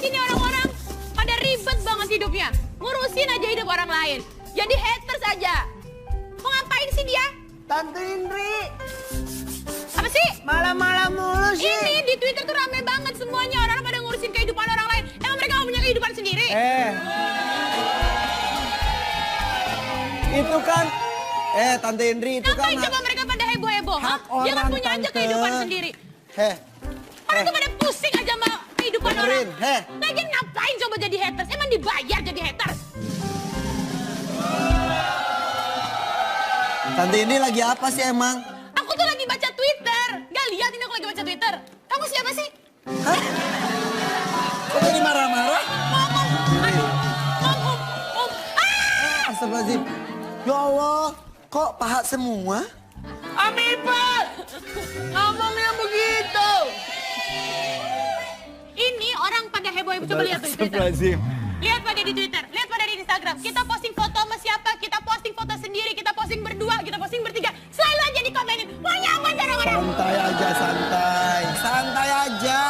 sih nih orang-orang? Pada ribet banget hidupnya. Ngurusin aja hidup orang lain. Jadi haters aja. Mau ngapain sih dia? Tante Indri. Apa sih? Malam-malam mulu sih. Ini di Twitter tuh rame banget semuanya. Orang-orang pada ngurusin kehidupan orang lain. Emang mereka gak punya kehidupan sendiri? Itu kan. Tante Indri itu Ngapain kan. coba mereka pada heboh-heboh? hak Dia kan orang, punya aja Tante. kehidupan sendiri. Orang tuh pada pusing aja sama kehidupan Dengerin, orang. Lagian ngapain coba jadi haters? Emang dibayar jadi haters? Tante Indri lagi apa sih emang? Aku tuh lagi baca Twitter. Gak lihat ini aku lagi baca Twitter. Kamu siapa sih? Hah? Kok jadi marah-marah? Ngomong. Aduh. Ngomong. Ah! Astagfirullahaladzim. Ya Allah, kok paha semua? Amibat! Ngomongnya begitu. Ini orang pada heboh-heboh. Coba lihat tuh di Twitter. Astagfirullahaladzim. Lihat pada di Twitter, lihat pada di Instagram. Kita posting foto sama siapa, kita posting foto sendiri, kita posting berdua, kita posting bertiga. Selalu aja dikomenin. Maunya apa orang-orang? Santai aja, santai. Santai aja.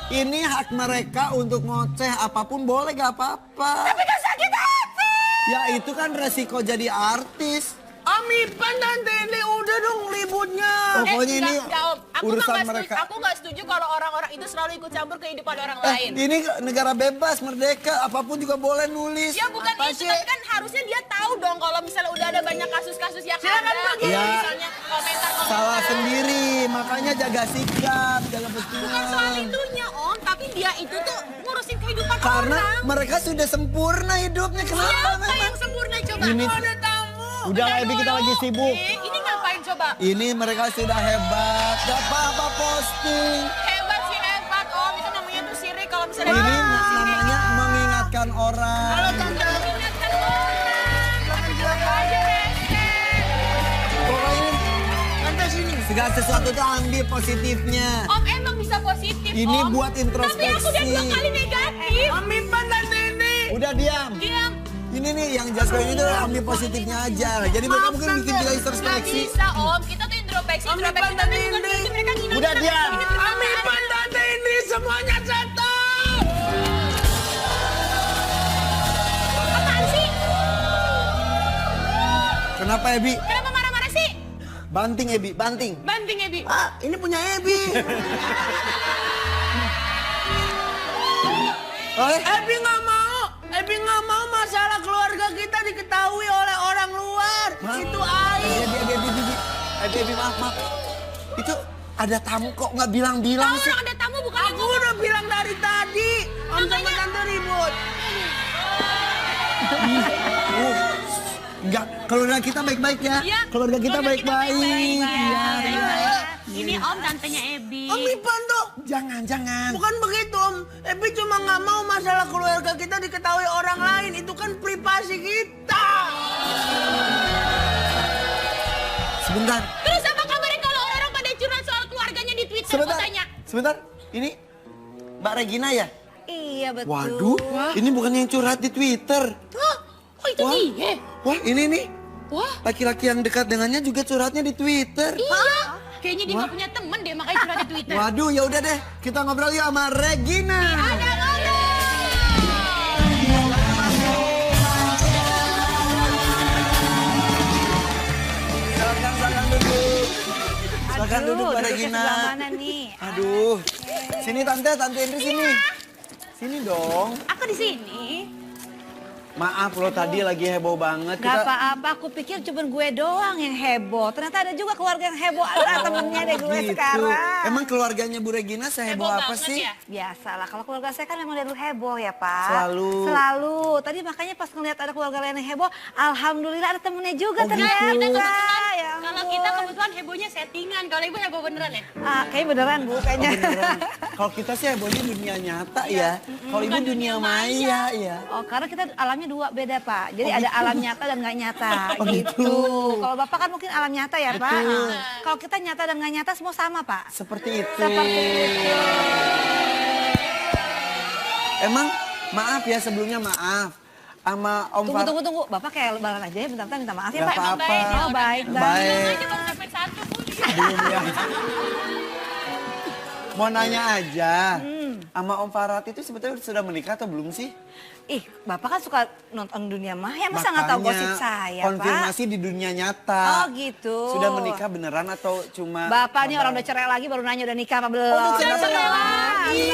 Ini hak mereka untuk ngoceh apapun boleh gak apa-apa. Tapi kan sakit hati. Ya itu kan resiko jadi artis. Amipan Tante Indri udah dong ributnya. Pokoknya ini enggak, Om. urusan nggak mereka. Aku gak setuju kalau orang-orang itu selalu ikut campur kehidupan orang lain. Ini negara bebas, merdeka, apapun juga boleh nulis. Ya bukan Apa itu, sih? tapi kan harusnya dia tahu dong kalau misalnya udah ada banyak kasus-kasus yang Silakan ada. pergi. Ya, Misalnya komentar-komentar. Salah sendiri, makanya jaga sikap, jaga Bukan soal betul. itunya Om, tapi dia itu tuh ngurusin kehidupan Karena orang. mereka sudah sempurna hidupnya, kenapa Siapa memang? yang sempurna coba? Ini- Oh, ada tamu. Udah, Ebi, kita lagi sibuk. Ini ngapain coba? Ini mereka sudah hebat, gak apa-apa posting. Hebat sih hebat Om, itu namanya tuh sirik kalau misalnya. Ini Wah, sirik. namanya mengingatkan orang. Mengingatkan orang. Tapi tetap aja hashtag. Pokoknya Tante sini. segala sesuatu tuh ambil positifnya. Om emang bisa positif Ini Om. buat introspeksi. Tapi aku udah 2 kali negatif. Amipan Tante Indri. Udah diam. Diam. Ini nih yang Jasper ini tuh ambil positifnya aja. Jadi mereka mungkin bikin kita Gak introspeksi. bisa Om, kita tuh introspeksi. Om, Introspeksi Tante tapi bukan Indri. berarti mereka ngina. Udah diam. Amipan Tante Indri semuanya satu. Apaan sih? Kenapa Ebi? Kenapa marah-marah sih? Banting Ebi, banting. Banting Ebi. Ini punya Ebi. Ebi nggak mau. Ebi nggak mau masalah keluarga kita diketahui oleh orang luar. Itu aib. Ebi, maaf. Itu ada tamu kok nggak bilang-bilang Tahu sih. orang ada tamu bukan Aku udah bilang dari tadi. Om sama Tante ribut. Enggak, keluarga kita baik-baik ya. Iya. Keluarga kita Keluarga baik-baik. Iya, iya. Ini Om tantenya Ebi. Amipan tuh. Jangan. Bukan begitu Om. Ebi cuma nggak mau masalah keluarga kita diketahui orang lain. Itu kan privasi kita. Sebentar, Terus apa kabarnya kalau orang pada curhat soal keluarganya di Twitter? sebentar. Fotonya. Sebentar, ini Mbak Regina ya? Iya betul. Waduh, ini bukan yang curhat di Twitter. Hah? Oh itu Wah. dia? Wah, ini nih. Wah. Laki-laki yang dekat dengannya juga curhatnya di Twitter. Iya. Kayaknya dia nggak punya temen deh makanya curhat di Twitter. Waduh, ya udah deh. Kita ngobrol yuk sama Regina. Ada ngobrol. Silakan duduk. Silakan duduk Mbak duduknya Regina. sebelah mana nih? Aduh. Sini Tante Indri sini. Sini dong. Aku di sini. Maaf loh tadi lagi heboh banget. Gak apa-apa, aku pikir cuma gue doang yang heboh. Ternyata ada juga keluarga yang heboh. Ada temennya deh gue Gitu. sekarang. Emang keluarganya Bu Regina seheboh Heboh apa banget sih? ya? Biasalah, kalau keluarga saya kan memang dari dulu heboh ya Pak. Selalu. Selalu. Tadi makanya pas ngeliat ada keluarga lain yang heboh, alhamdulillah ada temennya juga Oh, ternyata. gitu. Ya Kalau ampun. kita kebetulan hebohnya settingan. Kalau ibu heboh beneran ya? Kayaknya beneran Bu, kayaknya. Beneran. Kalau kita sih hebohnya dunia nyata ya. Kalau ibu Bukan dunia dunia maya ya. Oh, karena kita alamnya dua beda Pak. Jadi ada alam nyata dan nggak nyata Oh, gitu. Kalau Bapak kan mungkin alam nyata ya Pak. Betul. Kalau kita nyata dan nggak nyata semua sama Pak. Seperti itu. Seperti itu. Emang maaf ya sebelumnya maaf. Sama Om Far. Tunggu. Bapak kayak lebaran aja ya, bentar-bentar minta maaf ya Gak Pak. apa-apa. Baik, dia Oh, baik. Baik. Aja baru sampai 1 Bu. Belum ya. Mau nanya aja. Sama Om Farhat itu sebetulnya sudah menikah atau belum sih? Ih, Bapak kan suka nonton dunia maya, masa nggak tahu gosip saya, konfirmasi Pak? di dunia nyata. Oh gitu. Sudah menikah beneran atau cuma... Bapak nih orang udah cerai lagi baru nanya udah nikah apa belum? Oh, udah cerai lagi.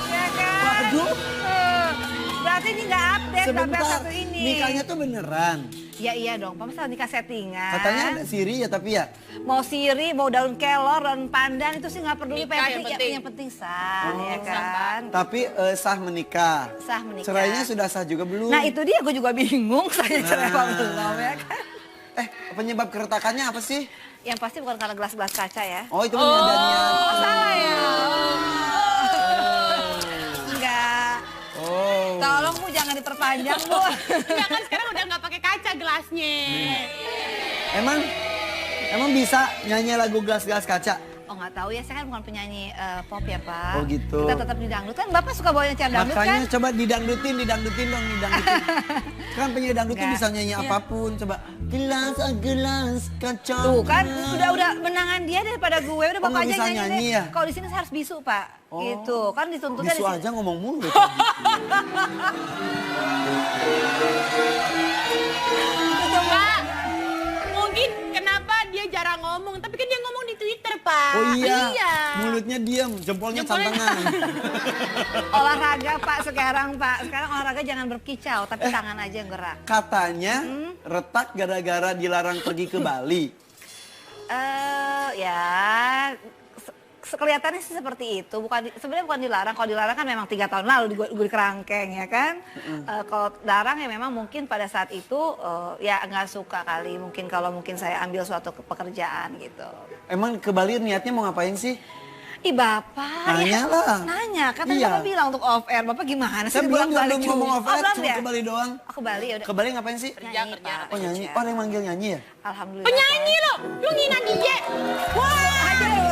Ya kan? Waduh. Berarti ini nggak update sampai Sebentar, satu ini. nikahnya tuh beneran. Ya iya dong, Pak masa nikah settingan. Katanya ada siri ya tapi ya. Mau siri, mau daun kelor, daun pandan itu sih nggak peduli. Nikah yang penting. Yang penting sah, ya kan? Tapi sah menikah. Sah menikah. Cerainya sudah sah juga belum? Nah itu dia, gue juga bingung saya cerai apa belum ya kan? Penyebab keretakannya apa sih? Yang pasti bukan karena gelas-gelas kaca ya. Oh itu penyadanya. Oh salah ya. Enggak. Oh. Tolong Bu jangan diperpanjang Bu. Enggak kan sekarang udah nggak pakai kaca gelasnya. Emang bisa nyanyi lagu gelas-gelas kaca? Oh nggak tahu ya, saya kan bukan penyanyi pop ya Pak. Oh, gitu. Kita tetap di dangdut kan, Bapak suka bawa nyanyian dangdut Makanya kan? coba didangdutin dong, didangdutin. Kan penyanyi dangdut tuh Enggak. bisa nyanyi apapun. Coba gelas kaca. Tuh kan, udah menangan dia daripada gue, udah Oh, Bapak nggak aja bisa nyanyi. nyanyi deh. ya? Kalau di sini saya harus bisu Pak, gitu. Kan dituntutnya Bisu di sini. aja ngomong mulu. Pak, mungkin kenapa dia jarang ngomong, tapi kan dia ngomong di Twitter, Pak. Oh iya, Iya. mulutnya diam, jempolnya Jempolnya- cantangan. Olahraga Pak sekarang Pak. Sekarang olahraga jangan berkicau, tapi tangan aja yang gerak. Katanya retak gara-gara dilarang pergi ke Bali. Ya kelihatannya sih seperti itu. Sebenarnya bukan dilarang. Kalau dilarang kan memang 3 tahun lalu gue di kerangkeng ya kan. Kalau larang ya memang mungkin pada saat itu ya nggak suka kali. Mungkin kalau mungkin saya ambil suatu pekerjaan gitu. Emang ke Bali niatnya mau ngapain sih? Ih Bapak, Nanya lah. Nanya, kan tadi Iya. Bapak bilang untuk off air. Bapak gimana sih? Saya belum bolak-balik ngomong cuma. off air, belum cuma ya? ke Bali doang. Oh, ke Bali ya udah. Ke Bali ngapain sih? Nyanyi, Pak. Oh nyanyi, Kerja. oh ada yang manggil nyanyi ya? Alhamdulillah. Penyanyi lo, lu ngina dia. Wah, aduh.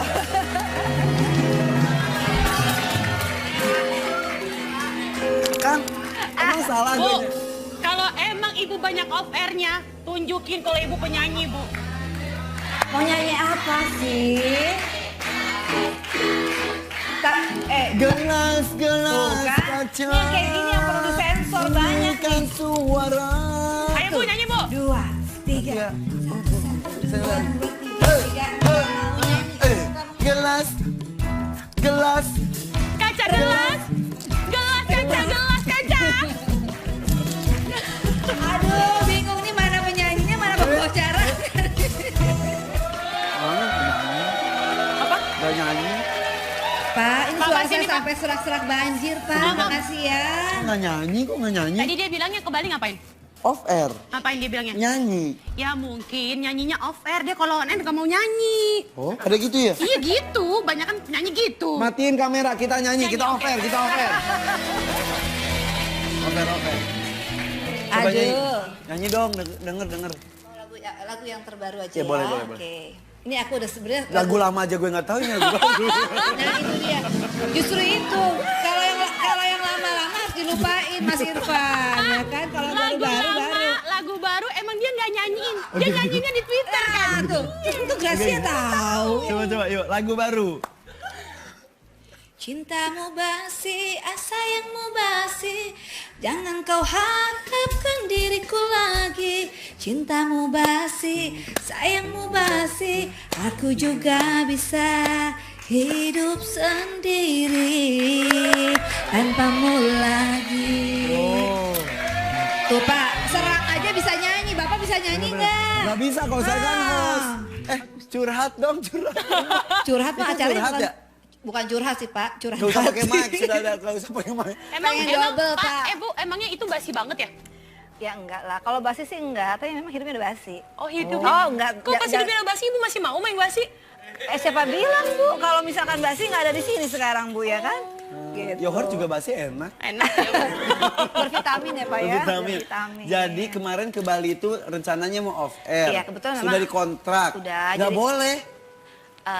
Kan, emang salah Bu, gue. kalau emang ibu banyak off airnya, tunjukin kalau ibu penyanyi, Bu. Mau nyanyi apa sih? Gelas Tuh kan? kaca. Ini kayak gini yang perlu disensor banyak nih. Berikan suara. Ayo Bu, nyanyi Bu. 2, 3. Ya. Tiga. Gelas Kaca gelas. Gelas kaca, gelas kaca. Aduh, bingung nih mana penyanyinya, mana pembocaran. Apa? Gak nyanyi. Pak, ini Pak, suara masih saya nih, Pak. sampai serak-serak banjir, Pak. Makasih ya. Kok nggak nyanyi? Tadi dia bilangnya ke Bali ngapain? Off air. Ngapain dia bilangnya? Nyanyi. Ya mungkin nyanyinya off air, dia kalau on air nggak mau nyanyi. Oh, ada gitu ya? Iya gitu, banyak kan penyanyi gitu. Matiin kamera, kita nyanyi, kita off air, kita off air. Off air. Coba nyanyi. Aduh. Nyanyi dong, denger. Lagu yang terbaru aja Ya, boleh. Oke. Ini aku udah sebenarnya Lagu lama aja gue nggak tahu ini lagu baru. Nah itu dia. Justru itu. Kalau yang lama-lama harus dilupain Mas Irfan, ya kan? Kalau Lagu baru-baru lama, baru. lagu baru emang dia nggak nyanyiin. Dia nyanyinya di Twitter kan. Ah, tuh. Itu Gracia tahu. Coba, yuk, lagu baru. Cintamu basi, sayangmu basi, jangan kau harapkan diriku lagi. Cintamu basi, sayangmu basi, aku juga bisa hidup sendiri tanpamu lagi. Tuh Pak, serang aja bisa nyanyi, Bapak bisa nyanyi nggak? Nggak bisa kalau saya kan host. Curhat dong. Curhat Pak, Itu acaranya curhat bukan, ya? bukan curhat sih Pak, curhat Gak usah pakai hati. mic, sudah ada, gak usah pakai mic. Pengen double, Pak. Bu, emangnya itu basi banget ya? Ya enggak lah, kalau basi sih enggak, tapi memang hidupnya udah basi. Oh hidup. Oh enggak. Kok pas hidupnya udah basi, ibu masih mau main basi? Siapa bilang Bu, kalau misalkan basi nggak ada di sini sekarang Bu ya kan? Gitu. Yoghurt juga basi enak. Enak ya. Bervitamin ya Pak ya? Vitamin. Bervitamin. Jadi kemarin ke Bali itu rencananya mau off air. Iya, kebetulan Sudah memang- dikontrak. Sudah, Gak jadi- boleh.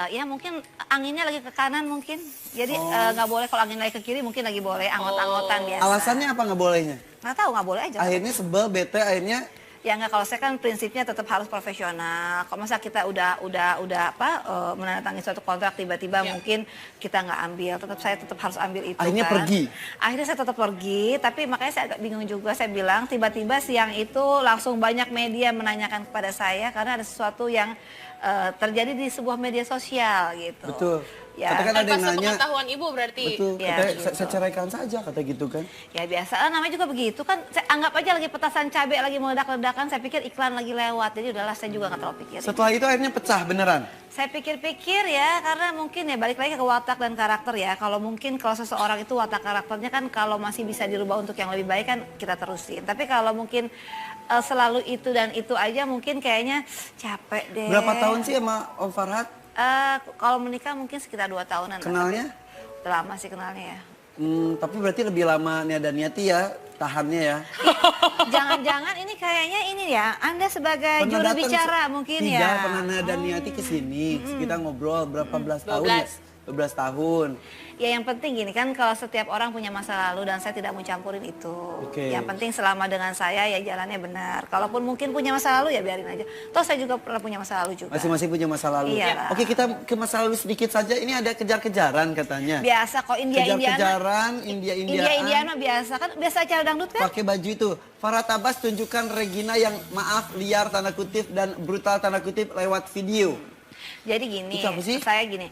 Ya mungkin anginnya lagi ke kanan mungkin. Jadi nggak boleh, kalau angin lagi ke kiri mungkin lagi boleh, anggot-anggotan biasa. Alasannya apa nggak bolehnya? Nggak tahu, nggak boleh aja. Akhirnya sebel, bete, akhirnya Ya enggak, kalau saya kan prinsipnya tetap harus profesional. Kalau masa kita udah menandatangani suatu kontrak tiba-tiba mungkin kita nggak ambil, saya tetap harus ambil itu. Akhirnya kan. pergi? Akhirnya saya tetap pergi, tapi makanya saya agak bingung juga. Saya bilang tiba-tiba siang itu langsung banyak media menanyakan kepada saya karena ada sesuatu yang terjadi di sebuah media sosial gitu. Betul. Ya. Katakan ada yang nanya. Sepengetahuan ibu berarti. Betul. Ya, Katanya, gitu. saya ceraikan saja kata gitu kan. Ya biasa, namanya juga begitu kan. Saya anggap aja lagi petasan cabai lagi meledak-ledakan, saya pikir iklan lagi lewat. Jadi udahlah, saya juga nggak terlalu pikirin. Setelah itu akhirnya pecah beneran. Saya pikir-pikir ya, karena mungkin ya balik lagi ke watak dan karakter ya. Kalau seseorang itu watak karakternya kan kalau masih bisa dirubah untuk yang lebih baik kan kita terusin. Tapi kalau mungkin selalu itu dan itu aja mungkin kayaknya capek deh. Berapa tahun sih sama Om Farhad? Kalau menikah mungkin sekitar 2 tahunan. Kenalnya? Tapi udah lama sih kenalnya ya. Tapi berarti lebih lama Nia dan Niati ya tahannya ya. Jangan-jangan ini kayaknya ini ya, Anda sebagai juru bicara mungkin ya. Tidak, pernah Nia dan Niati kesini. Kita ngobrol berapa belas tahun ya? 12 tahun. Ya yang penting gini kan, kalau setiap orang punya masa lalu dan saya tidak mau campurin itu. Oke. Yang penting selama dengan saya ya jalannya benar. Kalaupun mungkin punya masa lalu ya biarin aja. Toh saya juga pernah punya masa lalu juga. Masing-masing punya masa lalu. Iya. Oke, kita ke masa lalu sedikit saja. Ini ada kejar-kejaran katanya. Biasa kok Kejar-kejaran, India-Indiaan. mah biasa kan, biasa acara dangdut kan? Pakai baju itu. Farhad Abbas tunjukkan Regina yang maaf liar tanda kutip dan brutal tanda kutip lewat video. Jadi gini, Itu apa sih? saya gini.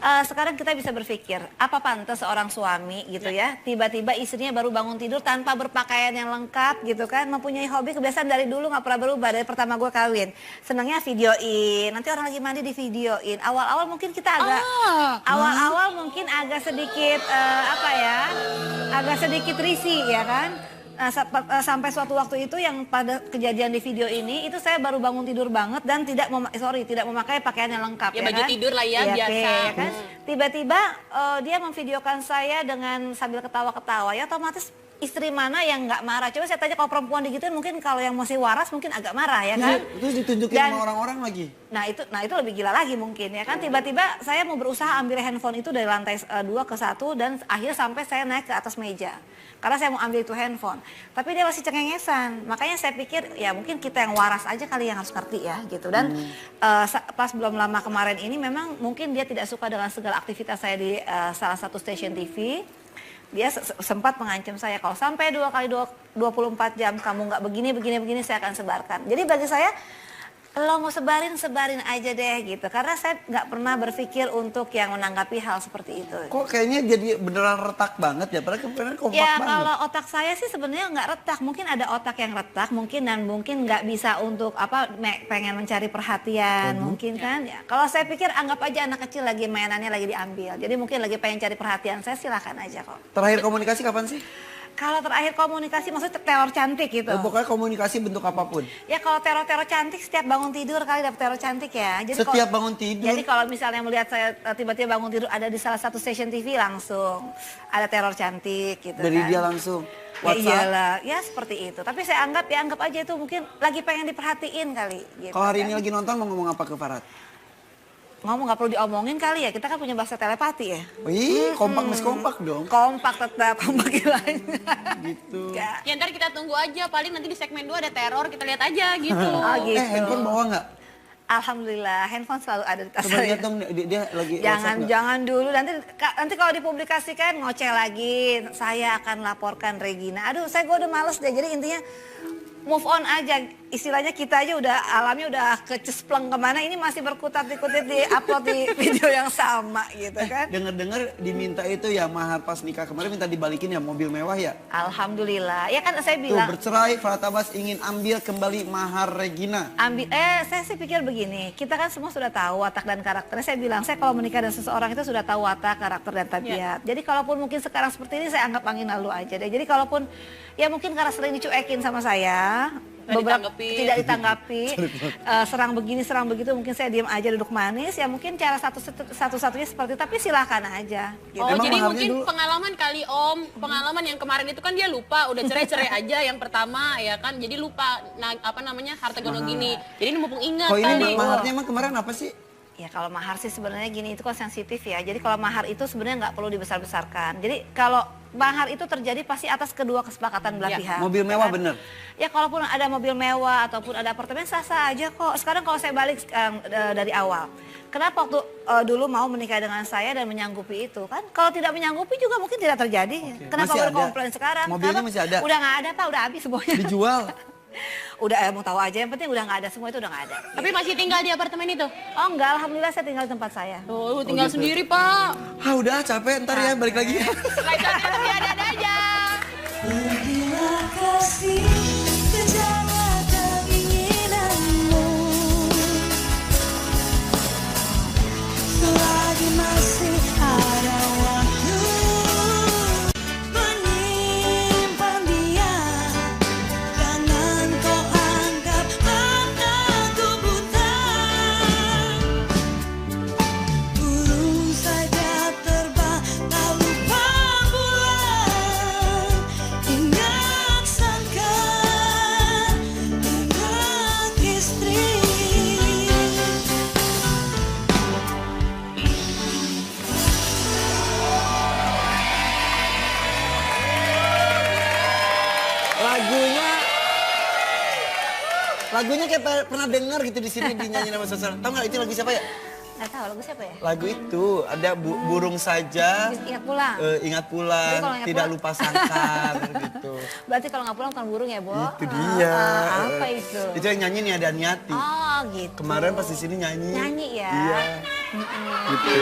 Sekarang kita bisa berpikir, apa pantas seorang suami gitu ya, tiba-tiba istrinya baru bangun tidur tanpa berpakaian yang lengkap gitu kan, mempunyai hobi kebiasaan dari dulu nggak pernah berubah dari pertama gue kawin, senangnya videoin, nanti orang lagi mandi di videoin, awal-awal mungkin kita agak, awal-awal mungkin agak sedikit agak sedikit risih ya kan. Sampai suatu waktu itu yang pada kejadian di video ini itu saya baru bangun tidur banget dan tidak memakai pakaian yang lengkap Ya, ya baju kan? tidur lah ya, biasa. ya kan? Tiba-tiba dia memvideokan saya dengan sambil ketawa-ketawa, ya otomatis istri mana yang nggak marah? Coba saya tanya, kalau perempuan digituin mungkin kalau yang masih waras mungkin agak marah ya kan? Terus ditunjukin sama orang-orang lagi. Nah itu lebih gila lagi mungkin ya kan. Tiba-tiba saya mau berusaha ambil handphone itu dari lantai 2 ke 1 dan akhirnya sampai saya naik ke atas meja. Karena saya mau ambil itu handphone. Tapi dia masih cengengesan. Makanya saya pikir ya mungkin kita yang waras aja kali yang harus ngerti ya gitu. Dan pas belum lama kemarin ini memang mungkin dia tidak suka dengan segala aktivitas saya di salah satu stasiun TV. Dia sempat mengancam saya, kalau sampai 2 kali 24 jam kamu nggak begini saya akan sebarkan. Jadi bagi saya, lo mau sebarin aja deh gitu. Karena saya nggak pernah berpikir untuk yang menanggapi hal seperti itu. Kok kayaknya jadi beneran retak banget ya? Padahal kemarin kompak Ya banget. kalau otak saya sih sebenarnya nggak retak. Mungkin ada otak yang retak mungkin dan mungkin nggak bisa untuk pengen mencari perhatian mungkin kan. Ya, kalau saya pikir anggap aja anak kecil lagi mainannya lagi diambil. Jadi mungkin lagi pengen cari perhatian saya, silakan aja kok. Terakhir komunikasi kapan sih? Kalau terakhir komunikasi maksudnya teror cantik gitu. Pokoknya komunikasi bentuk apapun. Ya kalau teror cantik setiap bangun tidur kali dapat teror cantik ya. Jadi Setiap bangun tidur? Jadi kalau misalnya melihat saya tiba-tiba bangun tidur ada di salah satu stasiun TV langsung ada teror cantik gitu Dari kan. dia langsung? Ya WhatsApp? iyalah, ya seperti itu. Tapi saya anggap aja itu mungkin lagi pengen diperhatiin kali. Gitu, Kalau hari kan. ini lagi nonton mau ngomong apa ke Farhad? Ngomong nggak perlu diomongin kali ya, kita kan punya bahasa telepati ya. Wih, kompak mas kompak dong. Kompak tetap, kompak gilanya. Gitu. Ya. Ya ntar kita tunggu aja, paling nanti di segmen 2 ada teror, kita lihat aja gitu. Oh, gitu. Handphone bawa nggak? Alhamdulillah, handphone selalu ada di tas Coba saya. lihat dong, dia lagi WhatsApp nggak? Jangan dulu, nanti kalau dipublikasikan ngoceh lagi, saya akan laporkan Regina. Aduh, saya udah males deh. Jadi intinya move on aja, istilahnya kita aja udah alamnya udah kecespleng kemana, ini masih berkutat-kutit di upload di video yang sama gitu kan. Dengar-dengar diminta itu ya mahar pas nikah kemarin minta dibalikin ya mobil mewah ya? Alhamdulillah, ya kan saya Tuh bilang. bercerai, Farhad Abbas ingin ambil kembali mahar Regina. Saya sih pikir begini, kita kan semua sudah tahu watak dan karakternya. Saya bilang, saya kalau menikah dengan seseorang itu sudah tahu watak, karakter dan tabiat. Jadi kalaupun mungkin sekarang seperti ini saya anggap angin lalu aja deh. Jadi kalaupun ya mungkin karena sering dicuekin sama saya, tidak ditanggapi, serang begini serang begitu, mungkin saya diam aja duduk manis, ya mungkin cara satu-satunya seperti itu, tapi silakan aja gitu. Oh Emang jadi maharnya mungkin dulu- pengalaman kali Om, pengalaman yang kemarin itu kan dia lupa, udah cerai-cerai aja yang pertama ya kan, jadi lupa harta gono gini, jadi ini mumpung ingat Kok ini kali. maharnya emang kemarin apa sih? Ya kalau mahar sih sebenarnya gini, itu kan sensitif ya. Jadi kalau mahar itu sebenarnya nggak perlu dibesar-besarkan. Jadi kalau mahar itu terjadi pasti atas kedua kesepakatan belah pihak. Mobil ya mewah kan? bener. Ya kalaupun ada mobil mewah ataupun ada apartemen sah-sah aja kok. Sekarang kalau saya balik dari awal. Kenapa waktu dulu mau menikah dengan saya dan menyanggupi itu kan? Kalau tidak menyanggupi juga mungkin tidak terjadi. Kenapa Masih baru ada? komplain sekarang? Mobilnya Karena masih ada? Udah nggak ada Pak, udah habis semuanya. Dijual. Udah mau tahu aja, yang penting udah nggak ada, semua itu udah nggak ada. Tapi masih tinggal di apartemen itu? Oh enggak, alhamdulillah saya tinggal di tempat saya. Oh, tinggal gitu. sendiri, Pak. Ah udah capek, ntar ya balik lagi. Selanjutnya tapi ada aja. Pergilah kasih, kejarlah keinginanmu. Selagi masih ada waktu, menyimpan dia. Jangan kau anggap mataku buta. Burung saja terbang lalu bulan. Ingat sangka, ingat istri. Lagunya kayak pernah denger gitu di sini dinyanyiin sama Sosal. Tahu nggak itu lagu siapa ya? Nggak tahu lagu siapa ya? Lagu itu ada burung saja. Ingat pulang. Ingat pulang, Jadi kalau ingat tidak pulang- lupa sangkar gitu. Berarti kalau nggak pulang bukan burung ya, Bo? Itu dia. Apa itu? Itu yang nyanyi nih ada Niati. Oh gitu. Kemarin pas di sini nyanyi. Nyanyi ya? Iya. Gitu.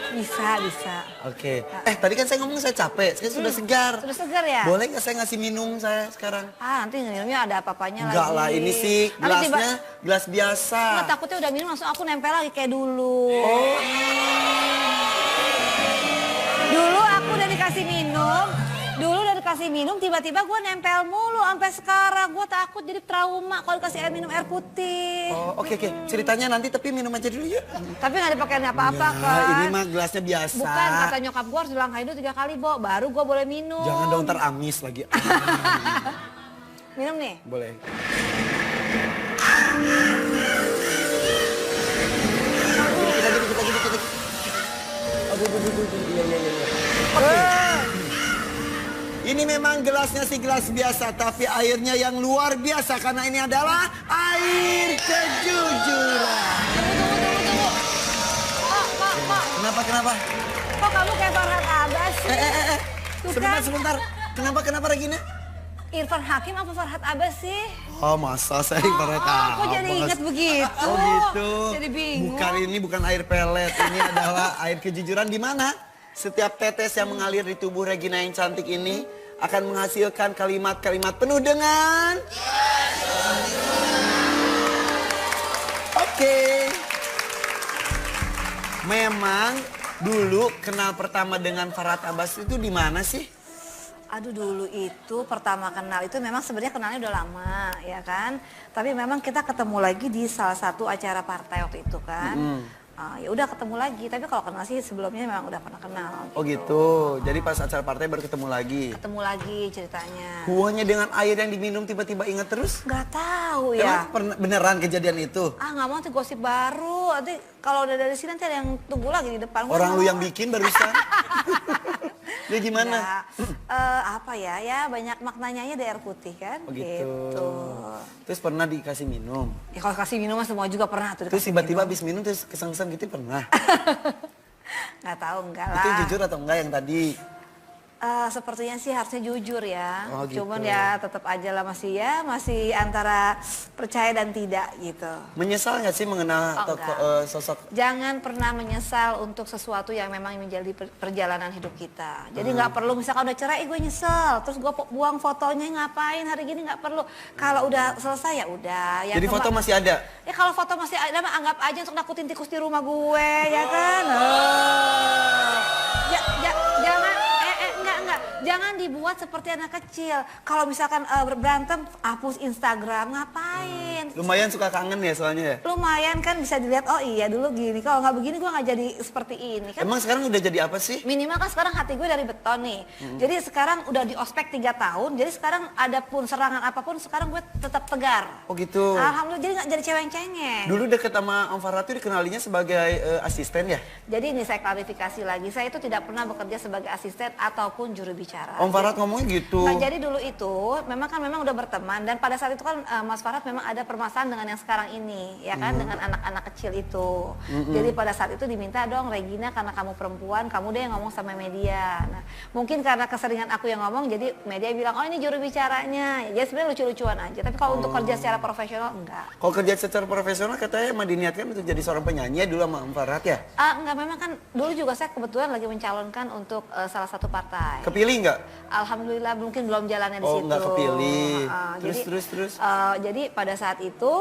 Bisa, bisa. Oke. Tadi kan saya ngomong saya capek, saya sudah segar. Sudah segar ya? Boleh nggak saya ngasih minum saya sekarang? Ah, nanti minumnya ada apa-apanya lagi. Enggak lah, ini sih Nanti tiba- gelasnya gelas biasa. Nggak, takutnya udah minum langsung aku nempel lagi kayak dulu. Oh. Dulu aku udah dikasih minum, tiba-tiba gue nempel mulu sampai sekarang. Gue takut jadi trauma kalau dikasih air minum air putih. Oh, oke. Ceritanya nanti tapi minum aja dulu yuk. Tapi nggak dipakein apa-apa Nah, kan. ini mah gelasnya biasa. Bukan, kata nyokap gue harus dilangkahin dulu 3 kali, Bo. Baru gue boleh minum. Jangan dong ntar amis lagi. Minum nih. Boleh. Kita gini. Aduh. Iya. Ini memang gelasnya sih gelas biasa, tapi airnya yang luar biasa karena ini adalah air kejujuran. Tunggu. Kok. Kenapa? Kok kamu kayak Farhad Abbas sih? Tuh kan, Sebentar. Kenapa Regina? Irfan Hakim apa Farhad Abbas sih? Oh masa saya pernah tahu. Kok jadi ingat begitu? Oh gitu. Jadi bingung. Bukan air pelet, ini adalah air kejujuran di mana setiap tetes yang mengalir di tubuh Regina yang cantik ini akan menghasilkan kalimat-kalimat penuh dengan Oke. Memang dulu kenal pertama dengan Farhad Abbas itu di mana sih? Aduh, dulu itu pertama kenal itu memang sebenarnya kenalnya udah lama ya kan. Tapi memang kita ketemu lagi di salah satu acara partai waktu itu kan. Ya udah ketemu lagi, tapi kalau kenal sih sebelumnya memang udah pernah kenal. Oh gitu, jadi pas acara partai baru ketemu lagi. Ketemu lagi ceritanya. Hubungannya dengan air yang diminum tiba-tiba ingat terus? Nggak tahu ya. Emang beneran kejadian itu? Ah nggak mau nanti gosip baru. Nanti kalau udah dari sini nanti ada yang tunggu lagi di depan. Orang lu yang bikin barusan. Dia gimana? Apa ya banyak maknanya di air putih kan. Oh gitu. Terus pernah dikasih minum? Ya kalau kasih minum mah semua juga pernah tuh. Terus dikasih tiba-tiba minum. habis minum terus kesang-kesang gitu pernah? Nggak tahu, enggak lah. Itu jujur atau enggak yang tadi? Sepertinya sih harusnya jujur ya. Oh, gitu. Cuman ya tetap aja lah masih antara percaya dan tidak gitu. Menyesal nggak sih mengenal Oh, sosok? Jangan pernah menyesal untuk sesuatu yang memang menjadi perjalanan hidup kita. Jadi nggak perlu misalkan udah cerai, gue nyesel. Terus gue buang fotonya ngapain hari gini, nggak perlu. Kalau udah selesai ya udah. Jadi foto masih ada? Ya kalau foto masih ada mah anggap aja untuk nakutin tikus di rumah gue ya kan. Jangan Jangan dibuat seperti anak kecil. Kalau misalkan berantem, hapus Instagram, ngapain? Lumayan suka kangen ya soalnya ya. Lumayan kan bisa dilihat, oh iya dulu gini. Kalau nggak begini gue nggak jadi seperti ini. Kan Emang sekarang udah jadi apa sih? minimal kan sekarang hati gue dari beton nih. Jadi sekarang udah di ospek 3 tahun. Jadi sekarang ada pun serangan apapun, sekarang gue tetap tegar. Oh gitu. Alhamdulillah, jadi nggak jadi cewek-cengeng. Dulu deket sama Om Farhat tuh dikenalinya sebagai asisten ya? Jadi ini saya klarifikasi lagi, saya itu tidak pernah bekerja sebagai asisten ataupun juru bicara. Om Farhat ngomongnya gitu. Nah, jadi dulu itu memang udah berteman dan pada saat itu kan Mas Farhat memang ada permasalahan dengan yang sekarang ini, ya kan, dengan anak-anak kecil itu. Jadi pada saat itu diminta dong, Regina karena kamu perempuan, kamu deh yang ngomong sama media. Nah, mungkin karena keseringan aku yang ngomong, jadi media bilang, oh ini juru bicaranya. Ya sebenarnya lucu-lucuan aja, tapi kalau untuk kerja secara profesional enggak. Kalau kerja secara profesional katanya emang diniatkan untuk jadi seorang penyanyi ya dulu sama Om Farhat ya? Enggak, memang kan dulu juga saya kebetulan lagi mencalonkan untuk salah satu partai. Kepilih nggak? Alhamdulillah mungkin belum jalannya di Oh, situ. nggak kepilih. Terus. Jadi pada saat itu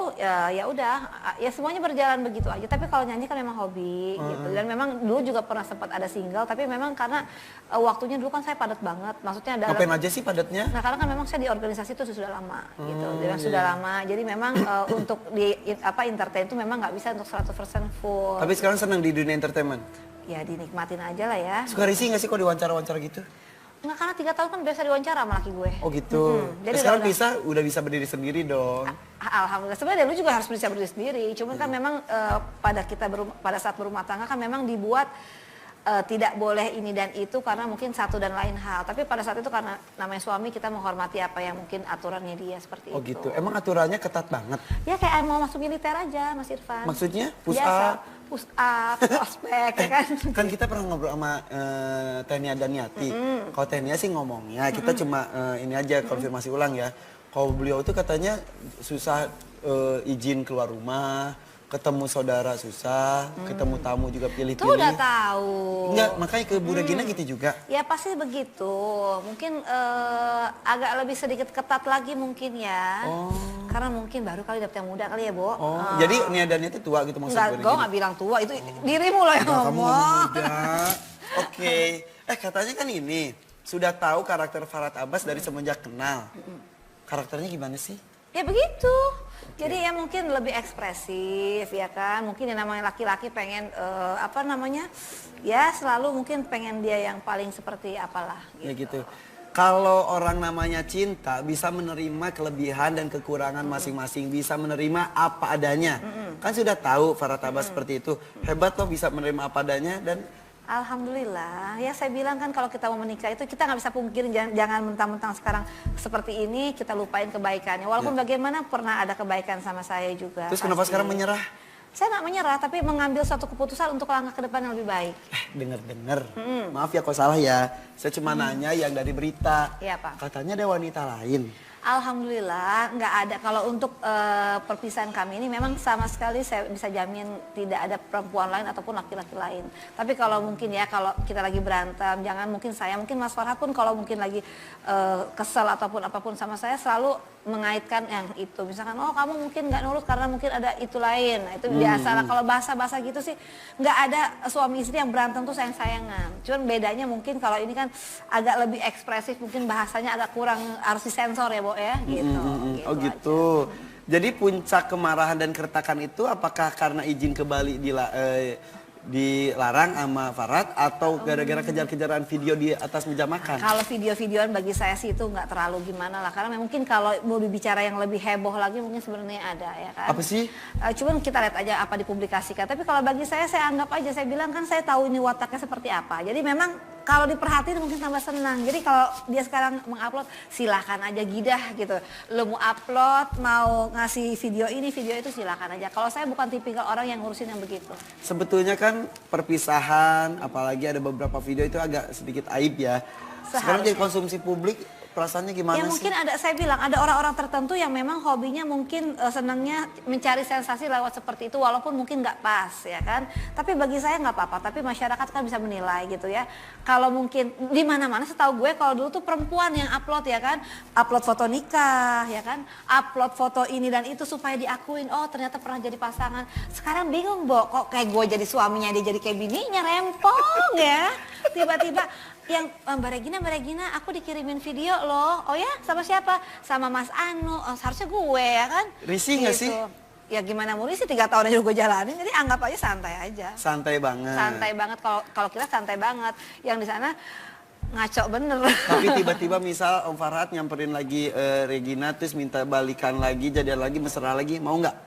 ya udah, ya semuanya berjalan begitu aja. Tapi kalau nyanyi kan memang hobi gitu. Dan memang dulu juga pernah sempat ada single. Tapi memang karena waktunya dulu kan saya padat banget. Maksudnya Ngapain aja sih padatnya? Nah karena kan memang saya di organisasi itu sudah lama gitu. Memang sudah lama. Jadi memang untuk di entertain itu memang nggak bisa untuk 100% full. Tapi sekarang senang di dunia entertainment? Ya dinikmatin aja lah ya. Suka risih nggak sih kalau diwawancara-wawancara gitu? Enggak, karena 3 tahun kan biasa diwawancara sama laki gue. Oh gitu. Jadi Sekarang udah- udah bisa berdiri sendiri dong. Alhamdulillah. Sebenarnya lu juga harus bisa berdiri sendiri. Cuman kan memang pada saat berumah tangga kan memang dibuat tidak boleh ini dan itu karena mungkin satu dan lain hal. Tapi pada saat itu karena namanya suami kita menghormati apa yang mungkin aturannya dia seperti Oh itu. gitu. Emang aturannya ketat banget? Ya kayak mau masuk militer aja Mas Irfan. Maksudnya push Biasa, up? push up, ospek ya kan. Kan kita pernah ngobrol sama Tenia Daniati. Kalau Tenia sih ngomongnya, kita cuma ini aja konfirmasi ulang ya. Kalau beliau itu katanya susah izin keluar rumah, ketemu saudara susah, ketemu tamu juga Tuh pilih-pilih. udah tahu. Enggak, makanya ke Bu Regina gitu juga. Ya pasti begitu. Mungkin agak lebih sedikit ketat lagi mungkin ya. Karena mungkin baru kali dapet yang muda kali ya, Bo. Oh, jadi Nia Daniati tua gitu maksud Enggak, Bu gue Regina? nggak bilang tua, itu dirimu loh yang Nah, kamu ngomong. ngomong muda. Oke. Katanya kan ini, sudah tahu karakter Farhat Abbas dari semenjak kenal. Karakternya gimana sih? Ya begitu. Jadi ya mungkin lebih ekspresif ya kan. Mungkin yang namanya laki-laki pengen ya selalu mungkin pengen dia yang paling seperti apalah gitu. Ya gitu. Kalau orang namanya cinta bisa menerima kelebihan dan kekurangan masing-masing, bisa menerima apa adanya. Kan sudah tahu Farhat Abbas seperti itu. Hebat loh bisa menerima apa adanya dan Alhamdulillah, ya saya bilang kan kalau kita mau menikah itu kita nggak bisa pungkirin jangan mentang-mentang sekarang seperti ini kita lupain kebaikannya. Walaupun bagaimana pernah ada kebaikan sama saya juga. terus kenapa pasti. sekarang menyerah? Saya nggak menyerah, tapi mengambil suatu keputusan untuk langkah ke depan yang lebih baik. Dengar-dengar. Maaf ya kalau salah ya. Saya cuma nanya yang dari berita. Iya, Pak. Katanya ada wanita lain. Alhamdulillah nggak ada. Kalau untuk perpisahan kami ini memang sama sekali saya bisa jamin tidak ada perempuan lain ataupun laki-laki lain. Tapi kalau mungkin ya kalau kita lagi berantem, jangan mungkin saya, mungkin Mas Farhat pun kalau mungkin lagi kesel ataupun apapun sama saya selalu mengaitkan yang itu. Misalkan oh kamu mungkin nggak nurut karena mungkin ada itu lain. Nah, itu biasa lah. Kalau bahasa-bahasa gitu sih nggak ada suami istri yang berantem tuh sayang-sayangan. Cuman bedanya mungkin kalau ini kan agak lebih ekspresif, mungkin bahasanya agak kurang harus disensor ya, Bo ya gitu. Oh gitu. Jadi puncak kemarahan dan keretakan itu apakah karena izin ke Bali dilarang sama Farhat atau gara-gara kejar-kejaran video di atas meja makan? Kalau video-videoan bagi saya sih itu nggak terlalu gimana lah, karena mungkin kalau mau bicara yang lebih heboh lagi mungkin sebenarnya ada ya kan. Apa sih? Cuman kita lihat aja apa dipublikasikan. Tapi kalau bagi saya anggap aja, saya bilang kan saya tahu ini wataknya seperti apa. Jadi memang kalau diperhatiin mungkin tambah senang. Jadi kalau dia sekarang mengupload silahkan aja gidah gitu. Lo mau upload, mau ngasih video ini, video itu silahkan aja. Kalau saya bukan tipikal orang yang ngurusin yang begitu. Sebetulnya kan perpisahan, apalagi ada beberapa video itu agak sedikit aib ya. Sekarang jadi konsumsi publik, perasaannya gimana Ya sih? mungkin saya bilang ada orang-orang tertentu yang memang hobinya mungkin senangnya mencari sensasi lewat seperti itu walaupun mungkin nggak pas ya kan. Tapi bagi saya nggak apa-apa, tapi masyarakat kan bisa menilai gitu ya. Kalau mungkin di mana-mana setahu gue kalau dulu tuh perempuan yang upload ya kan, upload foto nikah ya kan, upload foto ini dan itu supaya diakuin oh ternyata pernah jadi pasangan. Sekarang bingung Bo, kok kayak gue jadi suaminya dia jadi kayak bininya, rempong ya. Tiba-tiba yang Mbak Regina, aku dikirimin video loh. Oh ya, sama siapa? Sama Mas Anu. Oh, seharusnya gue ya kan? Risih nggak sih? Ya gimana mau risih, 3 tahun aja gue jalanin. Jadi anggap aja santai aja. Santai banget. Santai banget. Kalau kita santai banget. Yang di sana ngaco bener. Tapi tiba-tiba misal Om Farhat nyamperin lagi Regina terus minta balikan lagi, jadian lagi, mesra lagi, mau nggak?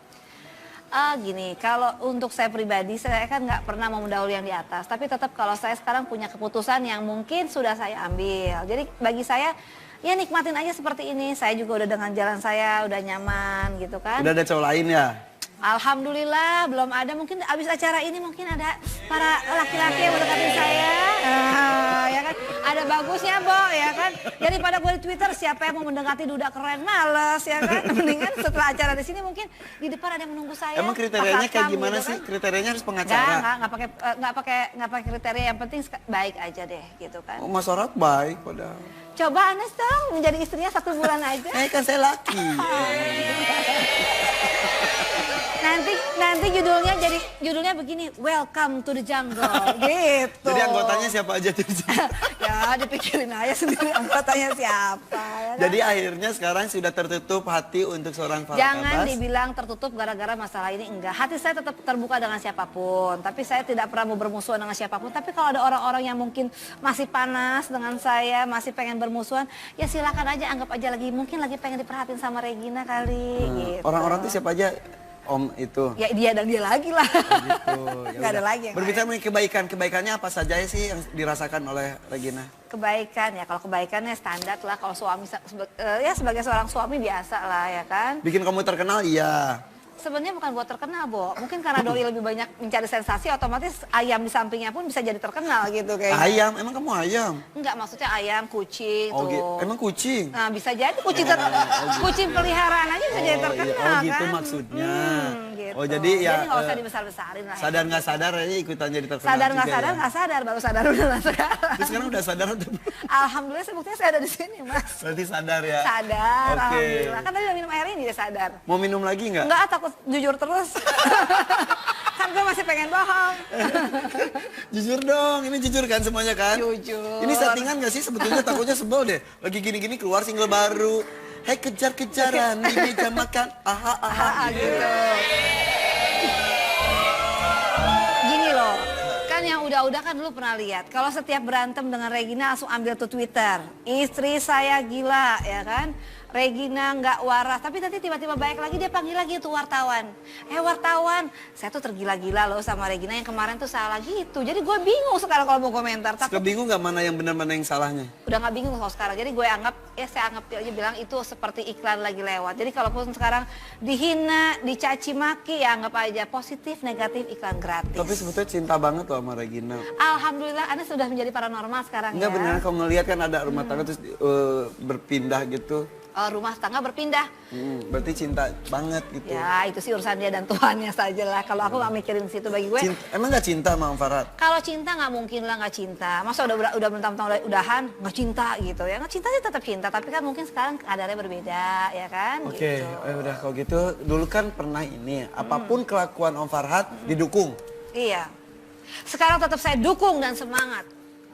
Gini, kalau untuk saya pribadi, saya kan nggak pernah mau mendahului yang di atas. Tapi tetap kalau saya sekarang punya keputusan yang mungkin sudah saya ambil. Jadi bagi saya, ya nikmatin aja seperti ini. Saya juga udah dengan jalan saya, udah nyaman gitu kan. Udah ada cowok lain ya? Alhamdulillah belum ada, mungkin abis acara ini mungkin ada para laki-laki yang mendekati saya. Ya kan, ada bagusnya Bo, ya kan. Daripada gue di Twitter siapa yang mau mendekati duda keren, males ya kan. Mendingan setelah acara di sini mungkin di depan ada yang menunggu saya. Emang kriterianya kayak pakam gimana gitu sih? kan. Kriterianya harus pengacara? Nggak pakai kriteria, yang penting baik aja deh gitu kan. Oh, Mas Farhat baik padahal. Coba Anes dong menjadi istrinya 1 bulan aja. Kan saya laki. Nanti judulnya begini, Welcome to the Jungle, gitu. Jadi anggotanya siapa aja tuh? Ya dipikirin aja sendiri anggotanya siapa. Ya kan? Jadi akhirnya sekarang sudah tertutup hati untuk seorang Farhat Jangan Abbas. dibilang tertutup gara-gara masalah ini, enggak. Hati saya tetap terbuka dengan siapapun. Tapi saya tidak pernah mau bermusuhan dengan siapapun. Tapi kalau ada orang-orang yang mungkin masih panas dengan saya, masih pengen bermusuhan, ya silakan aja, anggap aja mungkin lagi pengen diperhatiin sama Regina kali. Gitu. Orang-orang tuh siapa aja? Om itu. Ya dia dan dia lagi lah. Gitu. Ya Nggak ada udah. lagi yang Berbicara mengenai kebaikannya apa saja sih yang dirasakan oleh Regina? Kebaikan ya, kalau kebaikannya standar lah, kalau suami ya sebagai seorang suami biasa lah ya kan. Bikin kamu terkenal, iya. Sebenarnya bukan buat terkenal, Bo. Mungkin karena doi lebih banyak mencari sensasi, otomatis ayam di sampingnya pun bisa jadi terkenal gitu kayaknya. Ayam? Emang kamu ayam? Enggak, maksudnya ayam, kucing Oh, tuh. emang kucing? Nah, bisa jadi kucing peliharaan aja bisa jadi terkenal Oh gitu kan. maksudnya. Gitu. Oh jadi ya nggak usah dibesar-besarin lah. sadar nggak sadar aja ikutan jadi terkenal Sadar nggak juga sadar, ya. nggak sadar, baru sadar udah lah sekarang. Terus sekarang udah sadar atau Alhamdulillah sebuktinya saya ada di sini, Mas. berarti sadar ya? Sadar, Oke. alhamdulillah. Kan tadi udah minum air ini dia sadar. Mau minum lagi nggak? Enggak, takut jujur terus. Kan gue masih pengen bohong. Jujur dong, ini jujur kan semuanya kan? Jujur. Ini settingan nggak sih? Sebetulnya takutnya sebel deh. Lagi gini-gini keluar single baru. Hei kejar-kejaran di meja makan. Aha. Gitu. Gini loh, kan yang udah-udah kan dulu pernah lihat. Kalau setiap berantem dengan Regina langsung ambil tuh Twitter. Istri saya gila, ya kan? Regina nggak waras, tapi nanti tiba-tiba baik lagi dia panggil lagi tuh wartawan. Wartawan, saya tuh tergila-gila loh sama Regina yang kemarin tuh salah gitu. Jadi gue bingung sekarang kalau mau komentar. Suka bingung nggak mana yang benar mana yang salahnya? Udah nggak bingung kalau sekarang. Jadi gue anggap, ya saya anggap aja bilang itu seperti iklan lagi lewat. Jadi kalaupun sekarang dihina, dicaci maki, ya anggap aja positif, negatif, iklan gratis. Tapi sebetulnya cinta banget loh sama Regina. Alhamdulillah, Anda sudah menjadi paranormal sekarang. Enggak ya. beneran kalau ngeliat kan ada rumah tangga terus berpindah gitu. Rumah tangga berpindah. Berarti cinta banget gitu. Ya itu sih urusan dia dan Tuhannya saja lah. Kalau aku nggak mikirin situ, bagi gue. Emang nggak cinta sama Om Farhat? Kalau cinta nggak mungkin lah nggak cinta. Masa udah bertahun-tahun udahan nggak cinta gitu ya? Nggak cinta sih tetap cinta. Tapi kan mungkin sekarang kadarnya berbeda ya kan? Oke, Gitu. udah kalau gitu dulu kan pernah ini apapun kelakuan Om Farhat didukung. Iya. Sekarang tetap saya dukung dan semangat.